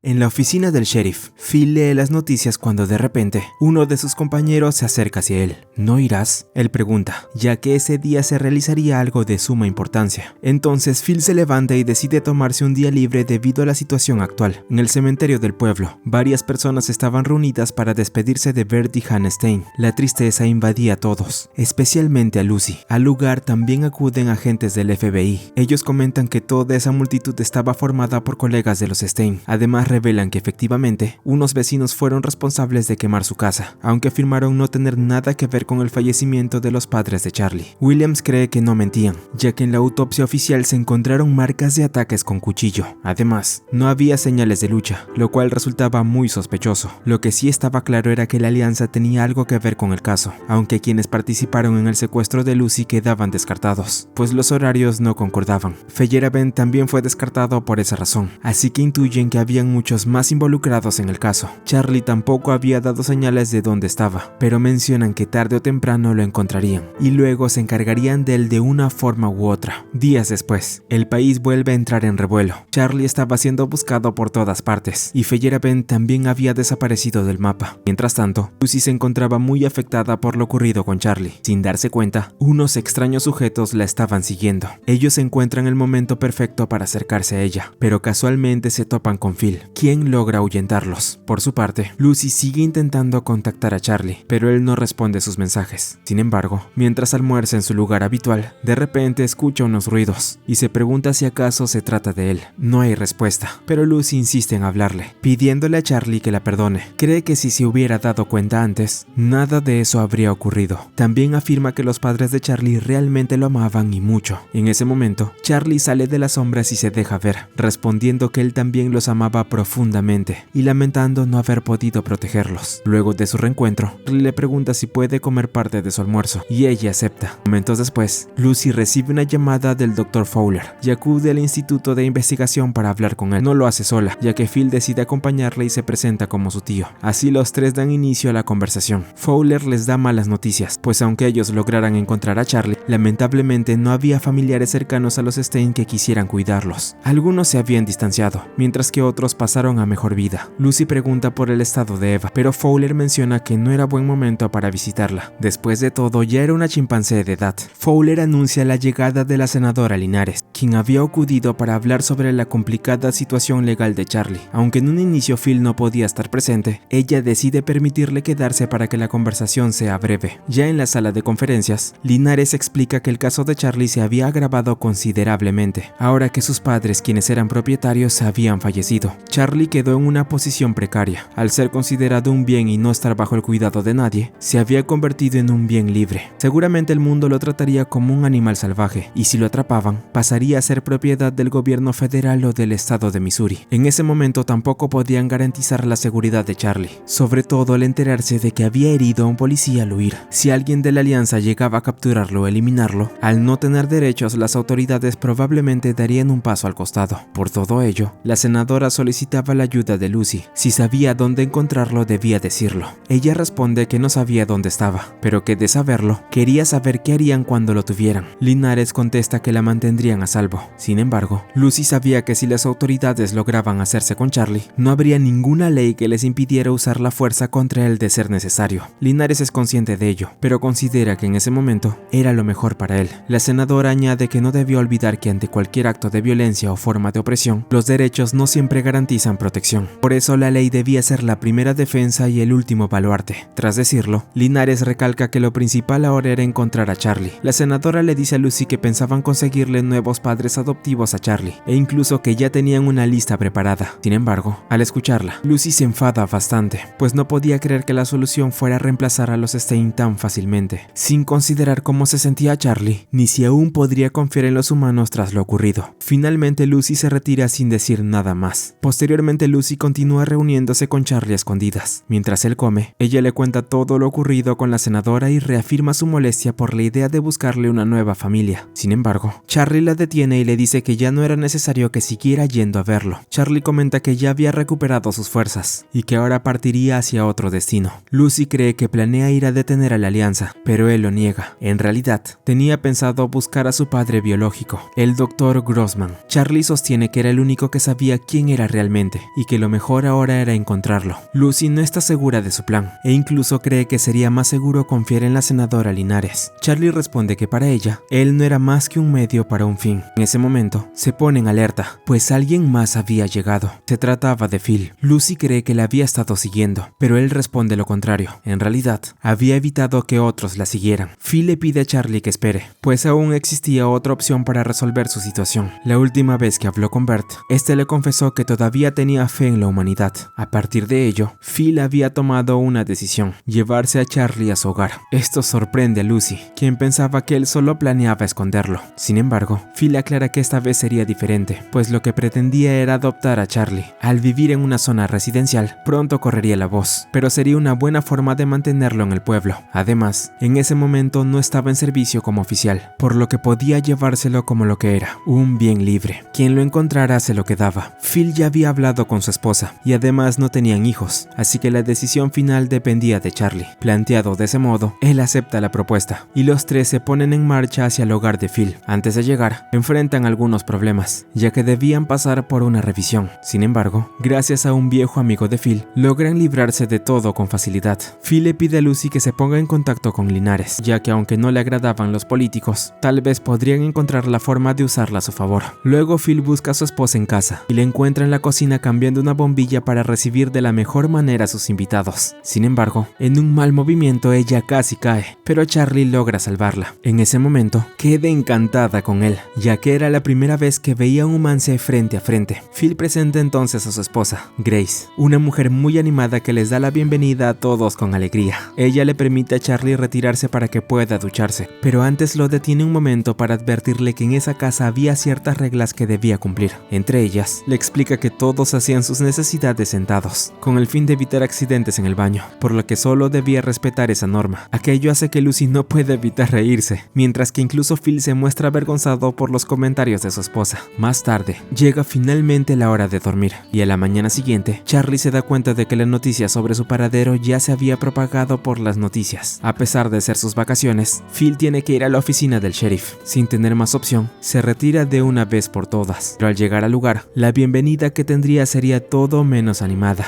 En la oficina del sheriff, Phil lee las noticias cuando de repente uno de sus compañeros se acerca hacia él. ¿No irás?, él pregunta, ya que ese día se realizaría algo de suma importancia. Entonces Phil se levanta y decide tomarse un día libre debido a la situación actual. En el cementerio del pueblo, varias personas estaban reunidas para despedirse de Bert y Hannah Stein. La tristeza invadía a todos, especialmente a Lucy. Al lugar también acuden agentes del FBI. Ellos comentan que toda esa multitud estaba formada por colegas de los Stein. Además, revelan que efectivamente unos vecinos fueron responsables de quemar su casa, aunque afirmaron no tener nada que ver con el fallecimiento de los padres de Charlie. Williams cree que no mentían, ya que en la autopsia oficial se encontraron marcas de ataques con cuchillo. Además, no había señales de lucha, lo cual resultaba muy sospechoso. Lo que sí estaba claro era que la Alianza tenía algo que ver con el caso, aunque quienes participaron en el secuestro de Lucy quedaban descartados, pues los horarios no concordaban. Feyerabend también fue descartado por esa razón, así que intuyen que habían muchos más involucrados en el caso. Charlie tampoco había dado señales de dónde estaba, pero mencionan que tarde o temprano lo encontrarían, y luego se encargarían de él de una forma u otra. Días después, el país vuelve a entrar en revuelo. Charlie estaba siendo buscado por todas partes, y Feyerabend también había desaparecido del mapa. Mientras tanto, Lucy se encontraba muy afectada por lo ocurrido con Charlie. Sin darse cuenta, unos extraños sujetos la estaban siguiendo. Ellos encuentran el momento perfecto para acercarse a ella, pero casualmente se topan con Phil, quien logra ahuyentarlos. Por su parte, Lucy sigue intentando contactar a Charlie, pero él no responde sus mensajes. Sin embargo, mientras almuerza en su lugar habitual, de repente escucha unos ruidos y se pregunta si acaso se trata de él. No hay respuesta, pero Lucy insiste en hablarle, pidiéndole a Charlie que la perdone. Cree que si se hubiera dado cuenta antes, nada de eso habría ocurrido. También afirma que los padres de Charlie realmente lo amaban y mucho. En ese momento, Charlie sale de las sombras y se deja ver, respondiendo que él también los amaba profundamente y lamentando no haber podido protegerlos. Luego de su reencuentro, le pregunta si puede comer parte de su almuerzo y ella acepta. Momentos después, Lucy recibe una llamada del Dr. Fowler y acude al instituto de investigación para hablar con él. No lo hace sola, ya que Phil decide acompañarle y se presenta como su tío. Así los tres dan inicio a la conversación. Fowler les da malas noticias, pues aunque ellos lograran encontrar a Charlie, lamentablemente no había familiares cercanos a los Stein que quisieran cuidarlos. Algunos se habían distanciado, mientras que otros pasaban pasaron a mejor vida. Lucy pregunta por el estado de Eva, pero Fowler menciona que no era buen momento para visitarla. Después de todo, ya era una chimpancé de edad. Fowler anuncia la llegada de la senadora Linares, quien había acudido para hablar sobre la complicada situación legal de Charlie. Aunque en un inicio Phil no podía estar presente, ella decide permitirle quedarse para que la conversación sea breve. Ya en la sala de conferencias, Linares explica que el caso de Charlie se había agravado considerablemente, ahora que sus padres, quienes eran propietarios, habían fallecido. Charlie quedó en una posición precaria. Al ser considerado un bien y no estar bajo el cuidado de nadie, se había convertido en un bien libre. Seguramente el mundo lo trataría como un animal salvaje, y si lo atrapaban, pasaría a ser propiedad del gobierno federal o del estado de Missouri. En ese momento tampoco podían garantizar la seguridad de Charlie, sobre todo al enterarse de que había herido a un policía al huir. Si alguien de la alianza llegaba a capturarlo o eliminarlo, al no tener derechos, las autoridades probablemente darían un paso al costado. Por todo ello, la senadora solicitaba la ayuda de Lucy. Si sabía dónde encontrarlo, debía decirlo. Ella responde que no sabía dónde estaba, pero que de saberlo, quería saber qué harían cuando lo tuvieran. Linares contesta que la mantendrían a salvo. Sin embargo, Lucy sabía que si las autoridades lograban hacerse con Charlie, no habría ninguna ley que les impidiera usar la fuerza contra él de ser necesario. Linares es consciente de ello, pero considera que en ese momento era lo mejor para él. La senadora añade que no debió olvidar que ante cualquier acto de violencia o forma de opresión, los derechos no siempre garantizan protección. Por eso la ley debía ser la primera defensa y el último baluarte. Tras decirlo, Linares recalca que lo principal ahora era encontrar a Charlie. La senadora le dice a Lucy que pensaban conseguirle nuevos padres adoptivos a Charlie, e incluso que ya tenían una lista preparada. Sin embargo, al escucharla, Lucy se enfada bastante, pues no podía creer que la solución fuera reemplazar a los Stein tan fácilmente, sin considerar cómo se sentía Charlie, ni si aún podría confiar en los humanos tras lo ocurrido. Finalmente Lucy se retira sin decir nada más. Posteriormente Lucy continúa reuniéndose con Charlie a escondidas. Mientras él come, ella le cuenta todo lo ocurrido con la senadora y reafirma su molestia por la idea de buscarle una nueva familia. Sin embargo, Charlie la detiene y le dice que ya no era necesario que siguiera yendo a verlo. Charlie comenta que ya había recuperado sus fuerzas y que ahora partiría hacia otro destino. Lucy cree que planea ir a detener a la alianza, pero él lo niega. En realidad, tenía pensado buscar a su padre biológico, el Dr. Grossman. Charlie sostiene que era el único que sabía quién era realmente y que lo mejor ahora era encontrarlo. Lucy no está segura de su plan e incluso cree que sería más seguro confiar en la senadora Linares. Charlie responde que para ella, él no era más que un medio para un fin. En ese momento, se pone en alerta, pues alguien más había llegado. Se trataba de Phil. Lucy cree que la había estado siguiendo, pero él responde lo contrario. En realidad, había evitado que otros la siguieran. Phil le pide a Charlie que espere, pues aún existía otra opción para resolver su situación. La última vez que habló con Bert, este le confesó que todavía tenía fe en la humanidad. A partir de ello, Phil había tomado una decisión: llevarse a Charlie a su hogar. Esto sorprende a Lucy, quien pensaba que él solo planeaba esconderlo. Sin embargo, Phil aclara que esta vez sería diferente, pues lo que pretendía era adoptar a Charlie. Al vivir en una zona residencial, pronto correría la voz, pero sería una buena forma de mantenerlo en el pueblo. Además, en ese momento no estaba en servicio como oficial, por lo que podía llevárselo como lo que era, un bien libre. Quien lo encontrara se lo quedaba. Phil ya había hablado con su esposa y además no tenían hijos, así que la decisión final dependía de Charlie. Planteado de ese modo, él acepta la propuesta y los tres se ponen en marcha hacia el hogar de Phil. Antes de llegar, enfrentan algunos problemas, ya que debían pasar por una revisión. Sin embargo, gracias a un viejo amigo de Phil, logran librarse de todo con facilidad. Phil le pide a Lucy que se ponga en contacto con Linares, ya que aunque no le agradaban los políticos, tal vez podrían encontrar la forma de usarla a su favor. Luego Phil busca a su esposa en casa y la encuentra en la cocina cambiando una bombilla para recibir de la mejor manera a sus invitados. Sin embargo, en un mal movimiento ella casi cae, pero Charlie logra salvarla. En ese momento, queda encantada con él, ya que era la primera vez que veía a un humance frente a frente. Phil presenta entonces a su esposa, Grace, una mujer muy animada que les da la bienvenida a todos con alegría. Ella le permite a Charlie retirarse para que pueda ducharse, pero antes lo detiene un momento para advertirle que en esa casa había ciertas reglas que debía cumplir. Entre ellas, le explica que todos hacían sus necesidades sentados, con el fin de evitar accidentes en el baño, por lo que solo debía respetar esa norma. Aquello hace que Lucy no pueda evitar reírse, mientras que incluso Phil se muestra avergonzado por los comentarios de su esposa. Más tarde, llega finalmente la hora de dormir, y a la mañana siguiente, Charlie se da cuenta de que la noticia sobre su paradero ya se había propagado por las noticias. A pesar de ser sus vacaciones, Phil tiene que ir a la oficina del sheriff. Sin tener más opción, se retira de una vez por todas, pero al llegar al lugar, la bienvenida que tendrá tendría sería todo menos animada.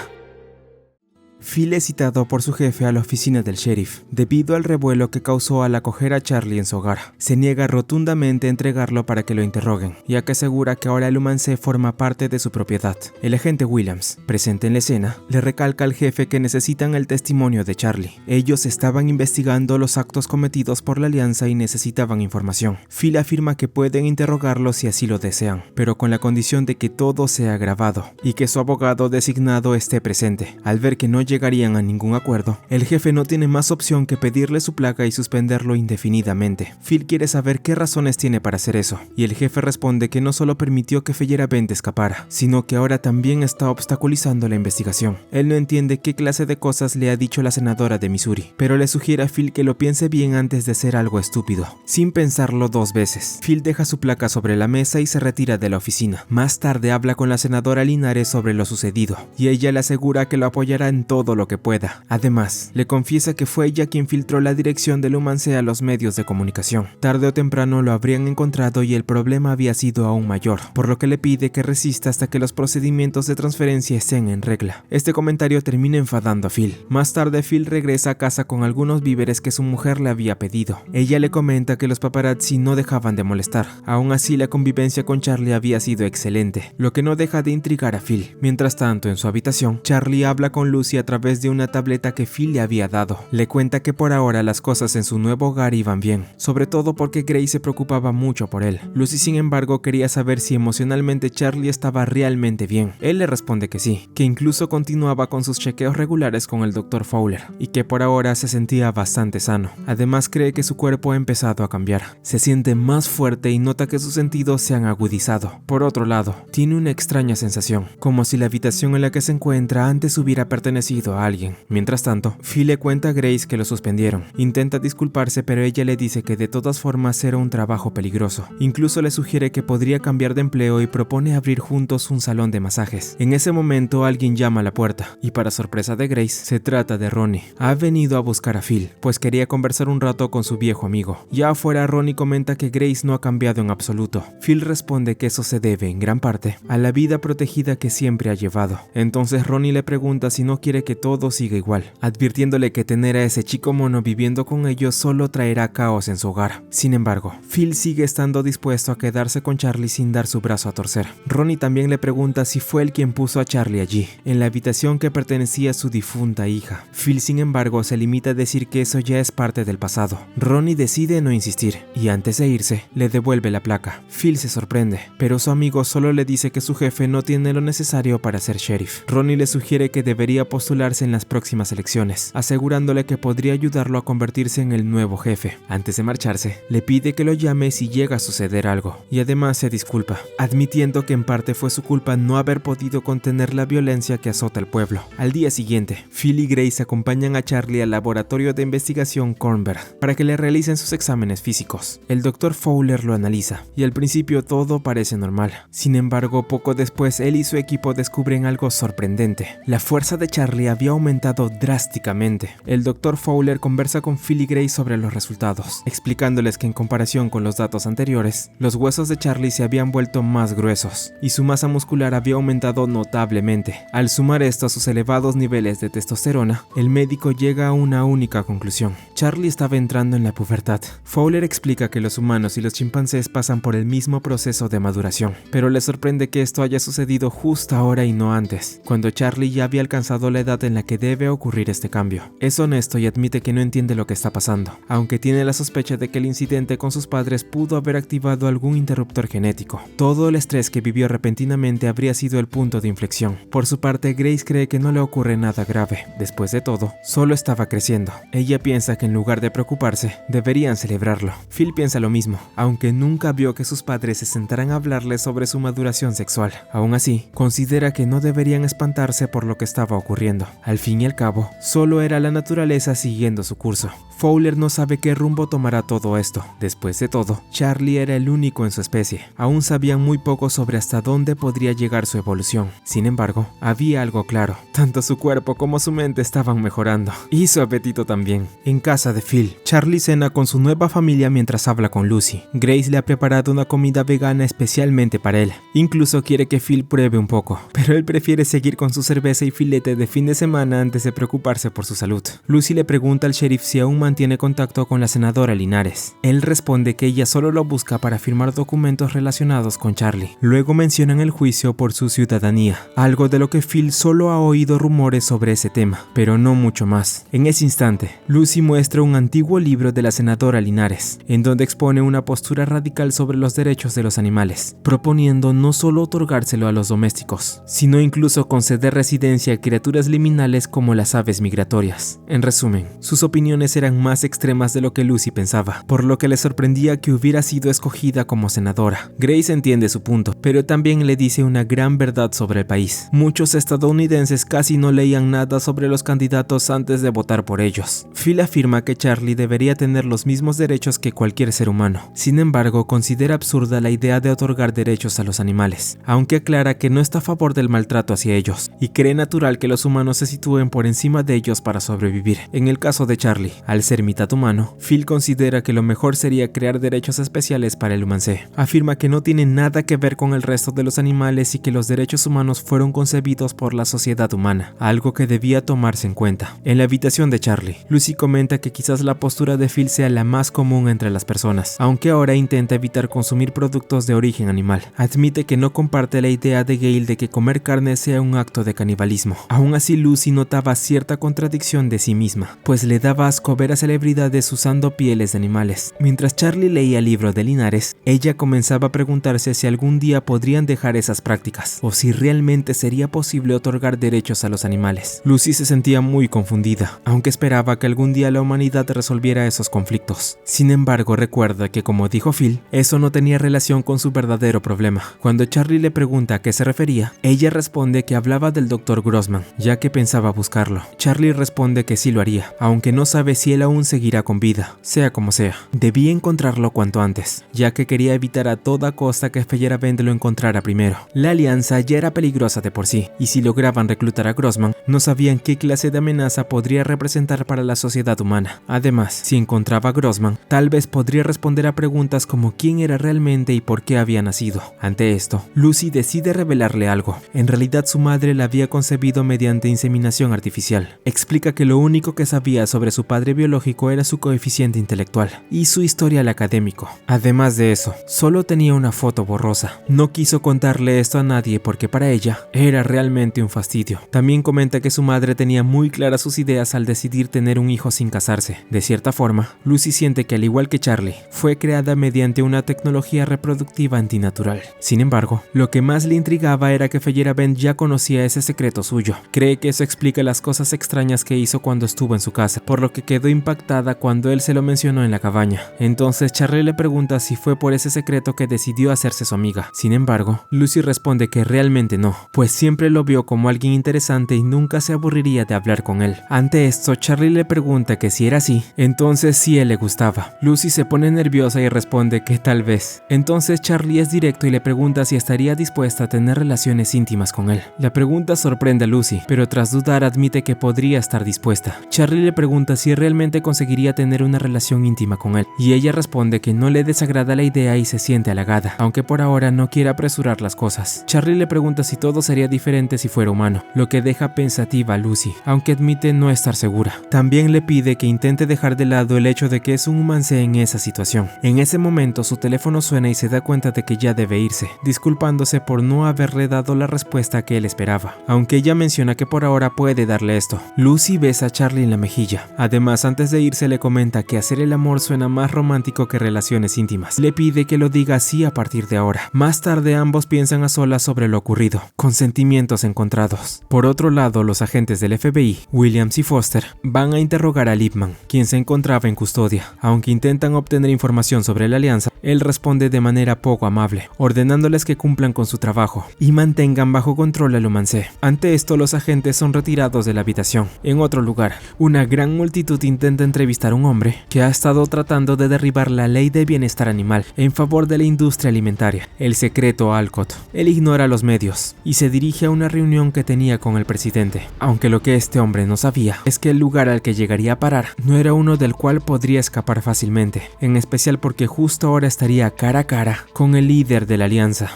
Phil es citado por su jefe a la oficina del sheriff, debido al revuelo que causó al acoger a Charlie en su hogar. Se niega rotundamente a entregarlo para que lo interroguen, ya que asegura que ahora el Umance forma parte de su propiedad. El agente Williams, presente en la escena, le recalca al jefe que necesitan el testimonio de Charlie. Ellos estaban investigando los actos cometidos por la alianza y necesitaban información. Phil afirma que pueden interrogarlo si así lo desean, pero con la condición de que todo sea grabado y que su abogado designado esté presente. Al ver que no llegarían a ningún acuerdo, el jefe no tiene más opción que pedirle su placa y suspenderlo indefinidamente. Phil quiere saber qué razones tiene para hacer eso, y el jefe responde que no solo permitió que Feyerabend escapara, sino que ahora también está obstaculizando la investigación. Él no entiende qué clase de cosas le ha dicho la senadora de Missouri, pero le sugiere a Phil que lo piense bien antes de hacer algo estúpido. Sin pensarlo dos veces, Phil deja su placa sobre la mesa y se retira de la oficina. Más tarde habla con la senadora Linares sobre lo sucedido, y ella le asegura que lo apoyará en todo lo que pueda. Además, le confiesa que fue ella quien filtró la dirección del Umance a los medios de comunicación. Tarde o temprano lo habrían encontrado y el problema había sido aún mayor, por lo que le pide que resista hasta que los procedimientos de transferencia estén en regla. Este comentario termina enfadando a Phil. Más tarde, Phil regresa a casa con algunos víveres que su mujer le había pedido. Ella le comenta que los paparazzi no dejaban de molestar. Aún así, la convivencia con Charlie había sido excelente, lo que no deja de intrigar a Phil. Mientras tanto, en su habitación, Charlie habla con Lucy a través de una tableta que Phil le había dado. Le cuenta que por ahora las cosas en su nuevo hogar iban bien, sobre todo porque Grace se preocupaba mucho por él. Lucy, sin embargo, quería saber si emocionalmente Charlie estaba realmente bien. Él le responde que sí, que incluso continuaba con sus chequeos regulares con el Dr. Fowler, y que por ahora se sentía bastante sano. Además, cree que su cuerpo ha empezado a cambiar. Se siente más fuerte y nota que sus sentidos se han agudizado. Por otro lado, tiene una extraña sensación, como si la habitación en la que se encuentra antes hubiera pertenecido a alguien. Mientras tanto, Phil le cuenta a Grace que lo suspendieron. Intenta disculparse, pero ella le dice que de todas formas era un trabajo peligroso. Incluso le sugiere que podría cambiar de empleo y propone abrir juntos un salón de masajes. En ese momento alguien llama a la puerta, y para sorpresa de Grace, se trata de Ronnie. Ha venido a buscar a Phil, pues quería conversar un rato con su viejo amigo. Ya afuera, Ronnie comenta que Grace no ha cambiado en absoluto. Phil responde que eso se debe, en gran parte, a la vida protegida que siempre ha llevado. Entonces Ronnie le pregunta si no quiere que todo siga igual, advirtiéndole que tener a ese chico mono viviendo con ellos solo traerá caos en su hogar. Sin embargo, Phil sigue estando dispuesto a quedarse con Charlie sin dar su brazo a torcer. Ronnie también le pregunta si fue él quien puso a Charlie allí, en la habitación que pertenecía a su difunta hija. Phil, sin embargo, se limita a decir que eso ya es parte del pasado. Ronnie decide no insistir, y antes de irse, le devuelve la placa. Phil se sorprende, pero su amigo solo le dice que su jefe no tiene lo necesario para ser sheriff. Ronnie le sugiere que debería postularse en las próximas elecciones, asegurándole que podría ayudarlo a convertirse en el nuevo jefe. Antes de marcharse, le pide que lo llame si llega a suceder algo, y además se disculpa, admitiendo que en parte fue su culpa no haber podido contener la violencia que azota el pueblo. Al día siguiente, Phil y Grace acompañan a Charlie al laboratorio de investigación Kornberg para que le realicen sus exámenes físicos. El Dr. Fowler lo analiza, y al principio todo parece normal. Sin embargo, poco después él y su equipo descubren algo sorprendente. La fuerza de Charlie había aumentado drásticamente. El Dr. Fowler conversa con Phil y Grace sobre los resultados, explicándoles que en comparación con los datos anteriores, los huesos de Charlie se habían vuelto más gruesos y su masa muscular había aumentado notablemente. Al sumar esto a sus elevados niveles de testosterona, el médico llega a una única conclusión: Charlie estaba entrando en la pubertad. Fowler explica que los humanos y los chimpancés pasan por el mismo proceso de maduración, pero le sorprende que esto haya sucedido justo ahora y no antes, cuando Charlie ya había alcanzado la edad en la que debe ocurrir este cambio. Es honesto y admite que no entiende lo que está pasando, aunque tiene la sospecha de que el incidente con sus padres pudo haber activado algún interruptor genético. Todo el estrés que vivió repentinamente habría sido el punto de inflexión. Por su parte, Grace cree que no le ocurre nada grave. Después de todo, solo estaba creciendo. Ella piensa que en lugar de preocuparse, deberían celebrarlo. Phil piensa lo mismo, aunque nunca vio que sus padres se sentaran a hablarle sobre su maduración sexual. Aún así, considera que no deberían espantarse por lo que estaba ocurriendo. Al fin y al cabo, solo era la naturaleza siguiendo su curso. Fowler no sabe qué rumbo tomará todo esto. Después de todo, Charlie era el único en su especie. Aún sabían muy poco sobre hasta dónde podría llegar su evolución. Sin embargo, había algo claro. Tanto su cuerpo como su mente estaban mejorando. Y su apetito también. En caso casa de Phil, Charlie cena con su nueva familia mientras habla con Lucy. Grace le ha preparado una comida vegana especialmente para él. Incluso quiere que Phil pruebe un poco, pero él prefiere seguir con su cerveza y filete de fin de semana antes de preocuparse por su salud. Lucy le pregunta al sheriff si aún mantiene contacto con la senadora Linares. Él responde que ella solo lo busca para firmar documentos relacionados con Charlie. Luego mencionan el juicio por su ciudadanía, algo de lo que Phil solo ha oído rumores sobre ese tema, pero no mucho más. En ese instante, Lucy muestra un antiguo libro de la senadora Linares, en donde expone una postura radical sobre los derechos de los animales, proponiendo no solo otorgárselo a los domésticos, sino incluso conceder residencia a criaturas liminales como las aves migratorias. En resumen, sus opiniones eran más extremas de lo que Lucy pensaba, por lo que le sorprendía que hubiera sido escogida como senadora. Grace entiende su punto, pero también le dice una gran verdad sobre el país. Muchos estadounidenses casi no leían nada sobre los candidatos antes de votar por ellos. Phil afirma que Charlie debería tener los mismos derechos que cualquier ser humano. Sin embargo, considera absurda la idea de otorgar derechos a los animales, aunque aclara que no está a favor del maltrato hacia ellos, y cree natural que los humanos se sitúen por encima de ellos para sobrevivir. En el caso de Charlie, al ser mitad humano, Phil considera que lo mejor sería crear derechos especiales para el humancé. Afirma que no tiene nada que ver con el resto de los animales y que los derechos humanos fueron concebidos por la sociedad humana, algo que debía tomarse en cuenta. En la habitación de Charlie, Lucy comenta que quizás la postura de Phil sea la más común entre las personas, aunque ahora intenta evitar consumir productos de origen animal. Admite que no comparte la idea de Gale de que comer carne sea un acto de canibalismo. Aún así, Lucy notaba cierta contradicción de sí misma, pues le daba asco ver a celebridades usando pieles de animales. Mientras Charlie leía el libro de Linares, ella comenzaba a preguntarse si algún día podrían dejar esas prácticas, o si realmente sería posible otorgar derechos a los animales. Lucy se sentía muy confundida, aunque esperaba que algún día la humanidad resolviera esos conflictos. Sin embargo, recuerda que, como dijo Phil, eso no tenía relación con su verdadero problema. Cuando Charlie le pregunta a qué se refería, ella responde que hablaba del Dr. Grossman, ya que pensaba buscarlo. Charlie responde que sí lo haría, aunque no sabe si él aún seguirá con vida. Sea como sea, debía encontrarlo cuanto antes, ya que quería evitar a toda costa que Feyerabend lo encontrara primero. La alianza ya era peligrosa de por sí, y si lograban reclutar a Grossman, no sabían qué clase de amenaza podría representar para la sociedad humana. Además, si encontraba a Grossman, tal vez podría responder a preguntas como quién era realmente y por qué había nacido. Ante esto, Lucy decide revelarle algo. En realidad, su madre la había concebido mediante inseminación artificial. Explica que lo único que sabía sobre su padre biológico era su coeficiente intelectual y su historial académico. Además de eso, solo tenía una foto borrosa. No quiso contarle esto a nadie porque para ella era realmente un fastidio. También comenta que su madre tenía muy claras sus ideas al decidir tener un hijo sin casarse. De cierta forma, Lucy siente que al igual que Charlie, fue creada mediante una tecnología reproductiva antinatural. Sin embargo, lo que más le intrigaba era que Feyerabend ya conocía ese secreto suyo. Cree que eso explica las cosas extrañas que hizo cuando estuvo en su casa, por lo que quedó impactada cuando él se lo mencionó en la cabaña. Entonces Charlie le pregunta si fue por ese secreto que decidió hacerse su amiga. Sin embargo, Lucy responde que realmente no, pues siempre lo vio como alguien interesante y nunca se aburriría de hablar con él. Ante esto, Charlie le pregunta que si era así, entonces sí él le gustaba. Lucy se pone nerviosa y responde que tal vez. Entonces Charlie es directo y le pregunta si estaría dispuesta a tener relaciones íntimas con él. La pregunta sorprende a Lucy, pero tras dudar admite que podría estar dispuesta. Charlie le pregunta si realmente conseguiría tener una relación íntima con él, y ella responde que no le desagrada la idea y se siente halagada, aunque por ahora no quiere apresurar las cosas. Charlie le pregunta si todo sería diferente si fuera humano, lo que deja pensativa a Lucy, aunque admite no estar segura. También le pide que intente dejar de lado el hecho de que es un humancé en esa situación. En ese momento su teléfono suena y se da cuenta de que ya debe irse, disculpándose por no haberle dado la respuesta que él esperaba, aunque ella menciona que por ahora puede darle esto. Lucy besa a Charlie en la mejilla. Además, antes de irse le comenta que hacer el amor suena más romántico que relaciones íntimas. Le pide que lo diga así a partir de ahora. Más tarde ambos piensan a solas sobre lo ocurrido, con sentimientos encontrados. Por otro lado, los agentes del FBI, Williams y Foster, van a interrogar a Lipman, quien se encontraba en custodia. Aunque intentan obtener información sobre la alianza, él responde de manera poco amable, ordenándoles que cumplan con su trabajo y mantengan bajo control al humancé. Ante esto, los agentes son retirados de la habitación. En otro lugar, una gran multitud intenta entrevistar a un hombre que ha estado tratando de derribar la ley de bienestar animal en favor de la industria alimentaria, el secreto Alcott. Él ignora a los medios y se dirige a una reunión que tenía con el presidente, aunque lo que este hombre no sabía es que el lugar al que llegaría a parar Sara. No era uno del cual podría escapar fácilmente, en especial porque justo ahora estaría cara a cara con el líder de la Alianza.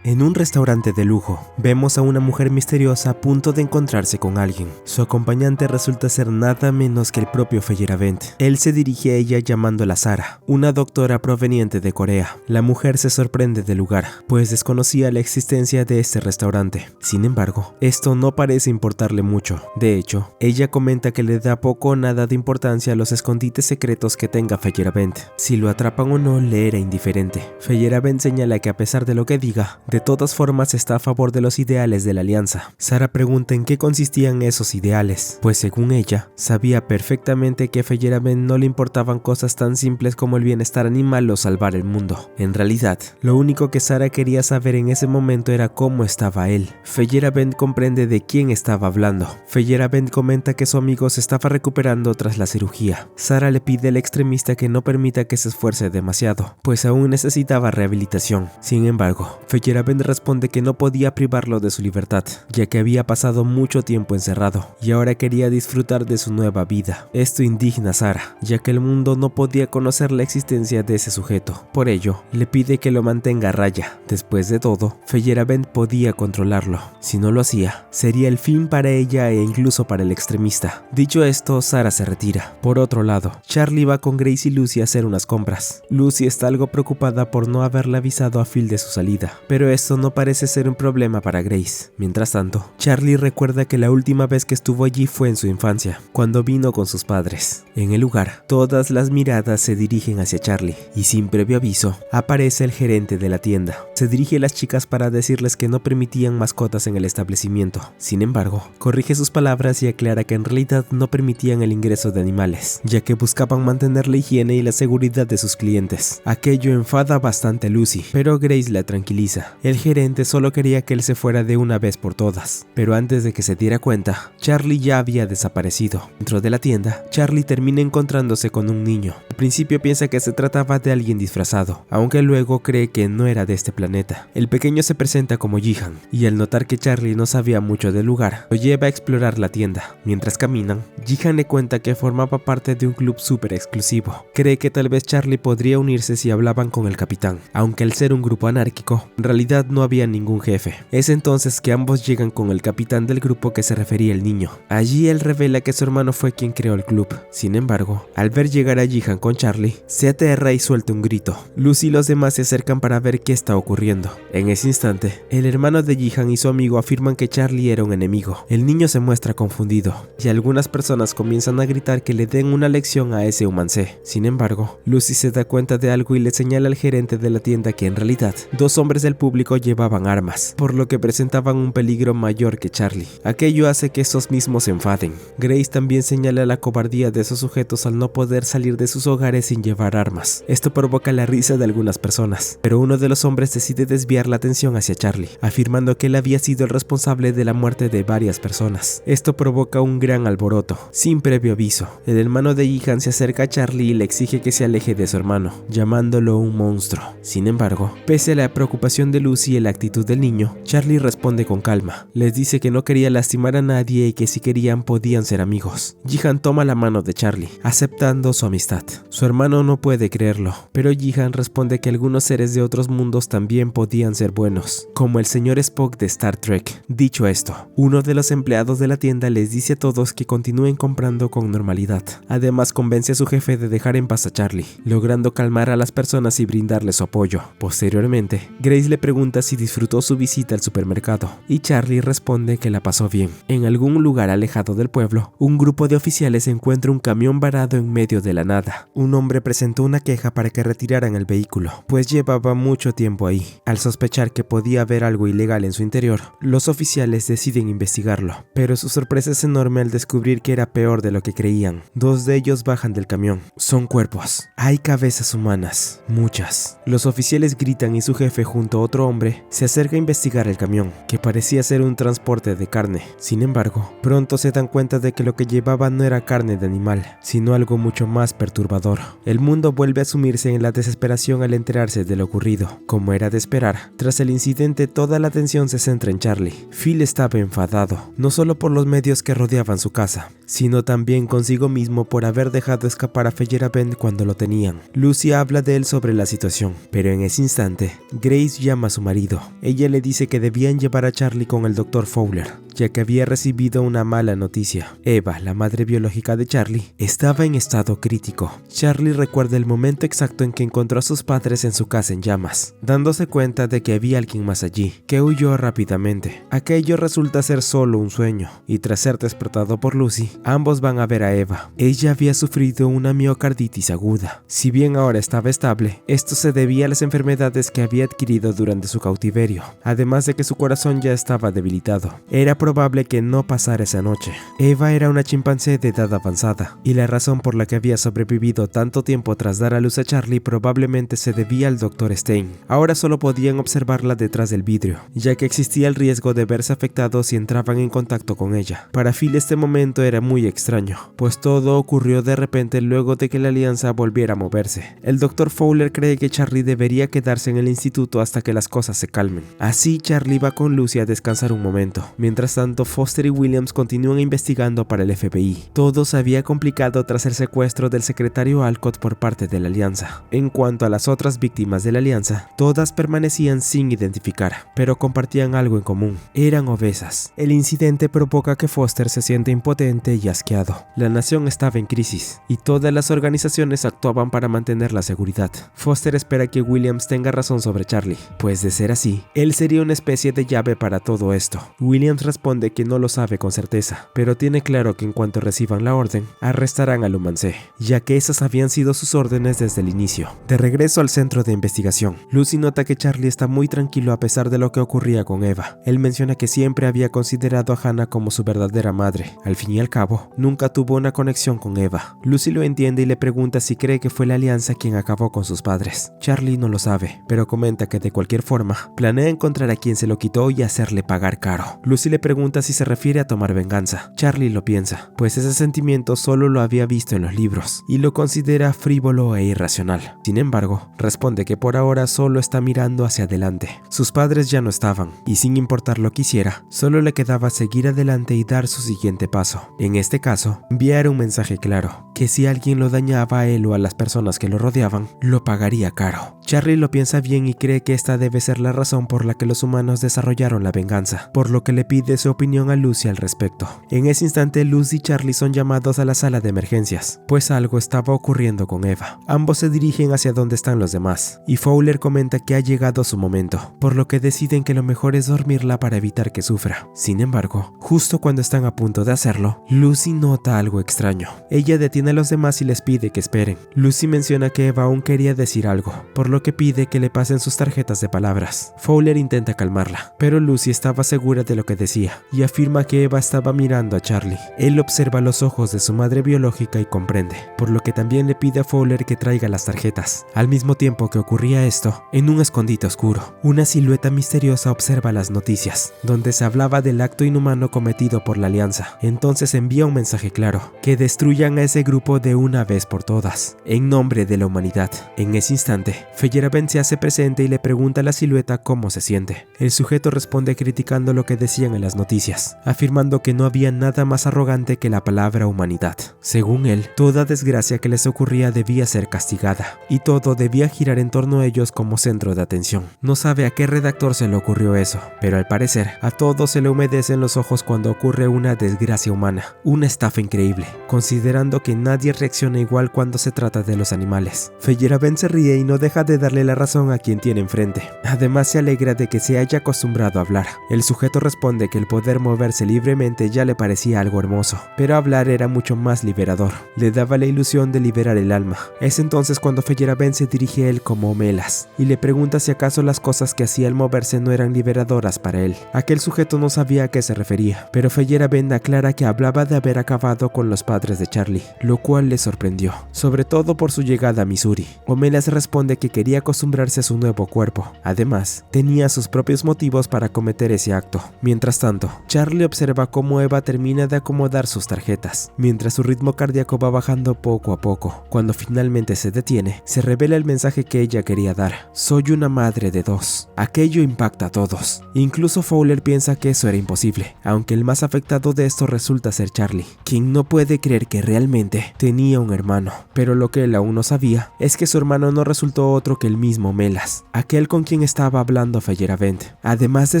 En un restaurante de lujo, vemos a una mujer misteriosa a punto de encontrarse con alguien. Su acompañante resulta ser nada menos que el propio Feyerabend. Él se dirige a ella llamándola Sara, una doctora proveniente de Corea. La mujer se sorprende del lugar, pues desconocía la existencia de este restaurante. Sin embargo, esto no parece importarle mucho. De hecho, ella comenta que le da poco o nada de importancia a los escondites secretos que tenga Feyerabend. Si lo atrapan o no, le era indiferente. Feyerabend señala que a pesar de lo que diga, de todas formas está a favor de los ideales de la Alianza. Sara pregunta en qué consistían esos ideales, pues según ella, sabía perfectamente que a Feyerabend no le importaban cosas tan simples como el bienestar animal o salvar el mundo. En realidad, lo único que Sara quería saber en ese momento era cómo estaba él. Feyerabend comprende de quién estaba hablando. Feyerabend comenta que su amigo se estaba recuperando tras la cirugía. Sara le pide al extremista que no permita que se esfuerce demasiado, pues aún necesitaba rehabilitación. Sin embargo, Feyerabend responde que no podía privarlo de su libertad, ya que había pasado mucho tiempo encerrado y ahora quería disfrutar de su nueva vida. Esto indigna a Sara, ya que el mundo no podía conocer la existencia de ese sujeto. Por ello, le pide que lo mantenga a raya. Después de todo, Feyerabend podía controlarlo. Si no lo hacía, sería el fin para ella e incluso para el extremista. Dicho esto, Sara se retira. Por otro lado, Charlie va con Grace y Lucy a hacer unas compras. Lucy está algo preocupada por no haberle avisado a Phil de su salida, pero esto no parece ser un problema para Grace. Mientras tanto, Charlie recuerda que la última vez que estuvo allí fue en su infancia, cuando vino con sus padres. En el lugar, todas las miradas se dirigen hacia Charlie, y sin previo aviso, aparece el gerente de la tienda. Se dirige a las chicas para decirles que no permitían mascotas en el establecimiento. Sin embargo, corrige sus palabras y aclara que en realidad no permitían el ingreso de animales, ya que buscaban mantener la higiene y la seguridad de sus clientes. Aquello enfada bastante a Lucy, pero Grace la tranquiliza. El gerente solo quería que él se fuera de una vez por todas, pero antes de que se diera cuenta, Charlie ya había desaparecido. Dentro de la tienda, Charlie termina encontrándose con un niño. Al principio piensa que se trataba de alguien disfrazado, aunque luego cree que no era de este planeta. El pequeño se presenta como Jihan, y al notar que Charlie no sabía mucho del lugar, lo lleva a explorar la tienda. Mientras caminan, Jihan le cuenta que formaba parte de un club súper exclusivo. Cree que tal vez Charlie podría unirse si hablaban con el capitán, aunque al ser un grupo anárquico, en realidad no había ningún jefe. Es entonces que ambos llegan con el capitán del grupo que se refería el niño. Allí él revela que su hermano fue quien creó el club. Sin embargo, al ver llegar a Jihan con Charlie, se aterra y suelta un grito. Lucy y los demás se acercan para ver qué está ocurriendo. En ese instante, el hermano de Jihan y su amigo afirman que Charlie era un enemigo. El niño se muestra confundido, y algunas personas comienzan a gritar que le den una lección a ese humancé. Sin embargo, Lucy se da cuenta de algo y le señala al gerente de la tienda que en realidad, dos hombres del público llevaban armas, por lo que presentaban un peligro mayor que Charlie. Aquello hace que esos mismos se enfaden. Grace también señala la cobardía de esos sujetos al no poder salir de sus hogares sin llevar armas. Esto provoca la risa de algunas personas, pero uno de los hombres decide desviar la atención hacia Charlie, afirmando que él había sido el responsable de la muerte de varias personas. Esto provoca un gran alboroto. Sin previo aviso, el hermano de Jihan se acerca a Charlie y le exige que se aleje de su hermano, llamándolo un monstruo. Sin embargo, pese a la preocupación de Lucy y la actitud del niño, Charlie responde con calma. Les dice que no quería lastimar a nadie y que si querían podían ser amigos. Jihan toma la mano de Charlie, aceptando su amistad. Su hermano no puede creerlo, pero Jihan responde que algunos seres de otros mundos también podían ser buenos, como el señor Spock de Star Trek. Dicho esto, uno de los empleados de la tienda les dice a todos que continúen comprando con normalidad. Además, convence a su jefe de dejar en paz a Charlie, logrando calmar a las personas y brindarles su apoyo. Posteriormente, Grace le pregunta si disfrutó su visita al supermercado, y Charlie responde que la pasó bien. En algún lugar alejado del pueblo, un grupo de oficiales encuentra un camión varado en medio de la nada. Un hombre presentó una queja para que retiraran el vehículo, pues llevaba mucho tiempo ahí. Al sospechar que podía haber algo ilegal en su interior, los oficiales deciden investigarlo, pero su sorpresa es enorme al descubrir que era peor de lo que creían. Dos de ellos bajan del camión. Son cuerpos. Hay cabezas humanas, muchas. Los oficiales gritan y su jefe junto a otro otro hombre se acerca a investigar el camión, que parecía ser un transporte de carne. Sin embargo, pronto se dan cuenta de que lo que llevaba no era carne de animal, sino algo mucho más perturbador. El mundo vuelve a sumirse en la desesperación al enterarse de lo ocurrido. Como era de esperar, tras el incidente toda la atención se centra en Charlie. Phil estaba enfadado, no solo por los medios que rodeaban su casa, sino también consigo mismo por haber dejado escapar a Fjällräven cuando lo tenían. Lucy habla de él sobre la situación, pero en ese instante, Grace llama a su marido. Ella le dice que debían llevar a Charlie con el Dr. Fowler, ya que había recibido una mala noticia. Eva, la madre biológica de Charlie, estaba en estado crítico. Charlie recuerda el momento exacto en que encontró a sus padres en su casa en llamas, dándose cuenta de que había alguien más allí, que huyó rápidamente. Aquello resulta ser solo un sueño, y tras ser despertado por Lucy, ambos van a ver a Eva. Ella había sufrido una miocarditis aguda. Si bien ahora estaba estable, esto se debía a las enfermedades que había adquirido durante su cautiverio, además de que su corazón ya estaba debilitado. Era probable que no pasara esa noche. Eva era una chimpancé de edad avanzada, y la razón por la que había sobrevivido tanto tiempo tras dar a luz a Charlie probablemente se debía al Dr. Stein. Ahora solo podían observarla detrás del vidrio, ya que existía el riesgo de verse afectados si entraban en contacto con ella. Para Phil este momento era muy extraño, pues todo ocurrió de repente luego de que la alianza volviera a moverse. El Dr. Fowler cree que Charlie debería quedarse en el instituto hasta que las cosas se calmen. Así Charlie va con Lucy a descansar un momento. Mientras tanto, Foster y Williams continúan investigando para el FBI. Todo se había complicado tras el secuestro del secretario Alcott por parte de la alianza. En cuanto a las otras víctimas de la alianza, todas permanecían sin identificar, pero compartían algo en común: eran obesas. El incidente provoca que Foster se siente impotente y asqueado. La nación estaba en crisis, y todas las organizaciones actuaban para mantener la seguridad. Foster espera que Williams tenga razón sobre Charlie, pues de ser así, él sería una especie de llave para todo esto. Williams responde que no lo sabe con certeza, pero tiene claro que en cuanto reciban la orden, arrestarán a Lumancé, ya que esas habían sido sus órdenes desde el inicio. De regreso al centro de investigación, Lucy nota que Charlie está muy tranquilo a pesar de lo que ocurría con Eva. Él menciona que siempre había considerado a Hannah como su verdadera madre. Al fin y al cabo, nunca tuvo una conexión con Eva. Lucy lo entiende y le pregunta si cree que fue la alianza quien acabó con sus padres. Charlie no lo sabe, pero comenta que de cualquier forma, planea encontrar a quien se lo quitó y hacerle pagar caro. Lucy le pregunta si se refiere a tomar venganza. Charlie lo piensa, pues ese sentimiento solo lo había visto en los libros, y lo considera frívolo e irracional. Sin embargo, responde que por ahora solo está mirando hacia adelante. Sus padres ya no estaban, y sin importar lo que hiciera, solo le quedaba seguir adelante y dar su siguiente paso. En este caso, enviar un mensaje claro, que si alguien lo dañaba a él o a las personas que lo rodeaban, lo pagaría caro. Charlie lo piensa bien y cree que esta debe ser la razón por la que los humanos desarrollaron la venganza, por lo que le pide su opinión a Lucy al respecto. En ese instante, Lucy y Charlie son llamados a la sala de emergencias, pues algo estaba ocurriendo con Eva. Ambos se dirigen hacia donde están los demás, y Fowler comenta que ha llegado su momento, por lo que deciden que lo mejor es dormirla para evitar que sufra. Sin embargo, justo cuando están a punto de hacerlo, Lucy nota algo extraño. Ella detiene a los demás y les pide que esperen. Lucy menciona que Eva aún quería decir algo, por lo que pide que le pasen sus tarjetas de palabras. Fowler intenta calmarla, pero Lucy estaba segura de lo que decía, y afirma que Eva estaba mirando a Charlie. Él observa los ojos de su madre biológica y comprende, por lo que también le pide a Fowler que traiga las tarjetas. Al mismo tiempo que ocurría esto, en un escondite oscuro, una silueta misteriosa observa las noticias, donde se hablaba del acto inhumano cometido por la alianza. Entonces envía un mensaje claro: que destruyan a ese grupo de una vez por todas, en nombre de la humanidad. En ese instante, Fjällräven se hace presente y le pregunta a la silueta cómo se siente. El sujeto responde criticando lo que decían en las noticias, afirmando que no había nada más arrogante que la palabra humanidad. Según él, toda desgracia que les ocurría debía ser castigada, y todo debía girar en torno a ellos como centro de atención. No sabe a qué redactor se le ocurrió eso, pero al parecer, a todos se le humedecen los ojos cuando ocurre una desgracia humana, una estafa increíble, considerando que nadie reacciona igual cuando se trata de los animales. Fjällräven se ríe y no deja de darle la razón a quien tiene enfrente. Además se alegra de que se haya acostumbrado a hablar. El sujeto responde que el poder moverse libremente ya le parecía algo hermoso, pero hablar era mucho más liberador. Le daba la ilusión de liberar el alma. Es entonces cuando Fjällräven se dirige a él como Melas, y le pregunta si acaso las cosas que hacía al moverse no eran liberadoras para él. Aquel sujeto no sabía a qué se refería, pero Fjällräven aclara que hablaba de haber acabado con los padres de Charlie, lo cual le sorprendió, sobre todo por su llegada a Missouri. Omelas responde que quería quería acostumbrarse a su nuevo cuerpo. Además, tenía sus propios motivos para cometer ese acto. Mientras tanto, Charlie observa cómo Eva termina de acomodar sus tarjetas, mientras su ritmo cardíaco va bajando poco a poco. Cuando finalmente se detiene, se revela el mensaje que ella quería dar: soy una madre de 2. Aquello impacta a todos. Incluso Fowler piensa que eso era imposible, aunque el más afectado de esto resulta ser Charlie, quien no puede creer que realmente tenía un hermano. Pero lo que él aún no sabía es que su hermano no resultó otro que el mismo Melas, aquel con quien estaba hablando Feyerabend, además de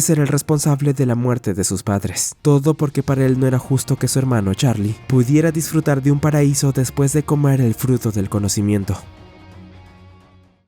ser el responsable de la muerte de sus padres. Todo porque para él no era justo que su hermano Charlie pudiera disfrutar de un paraíso después de comer el fruto del conocimiento.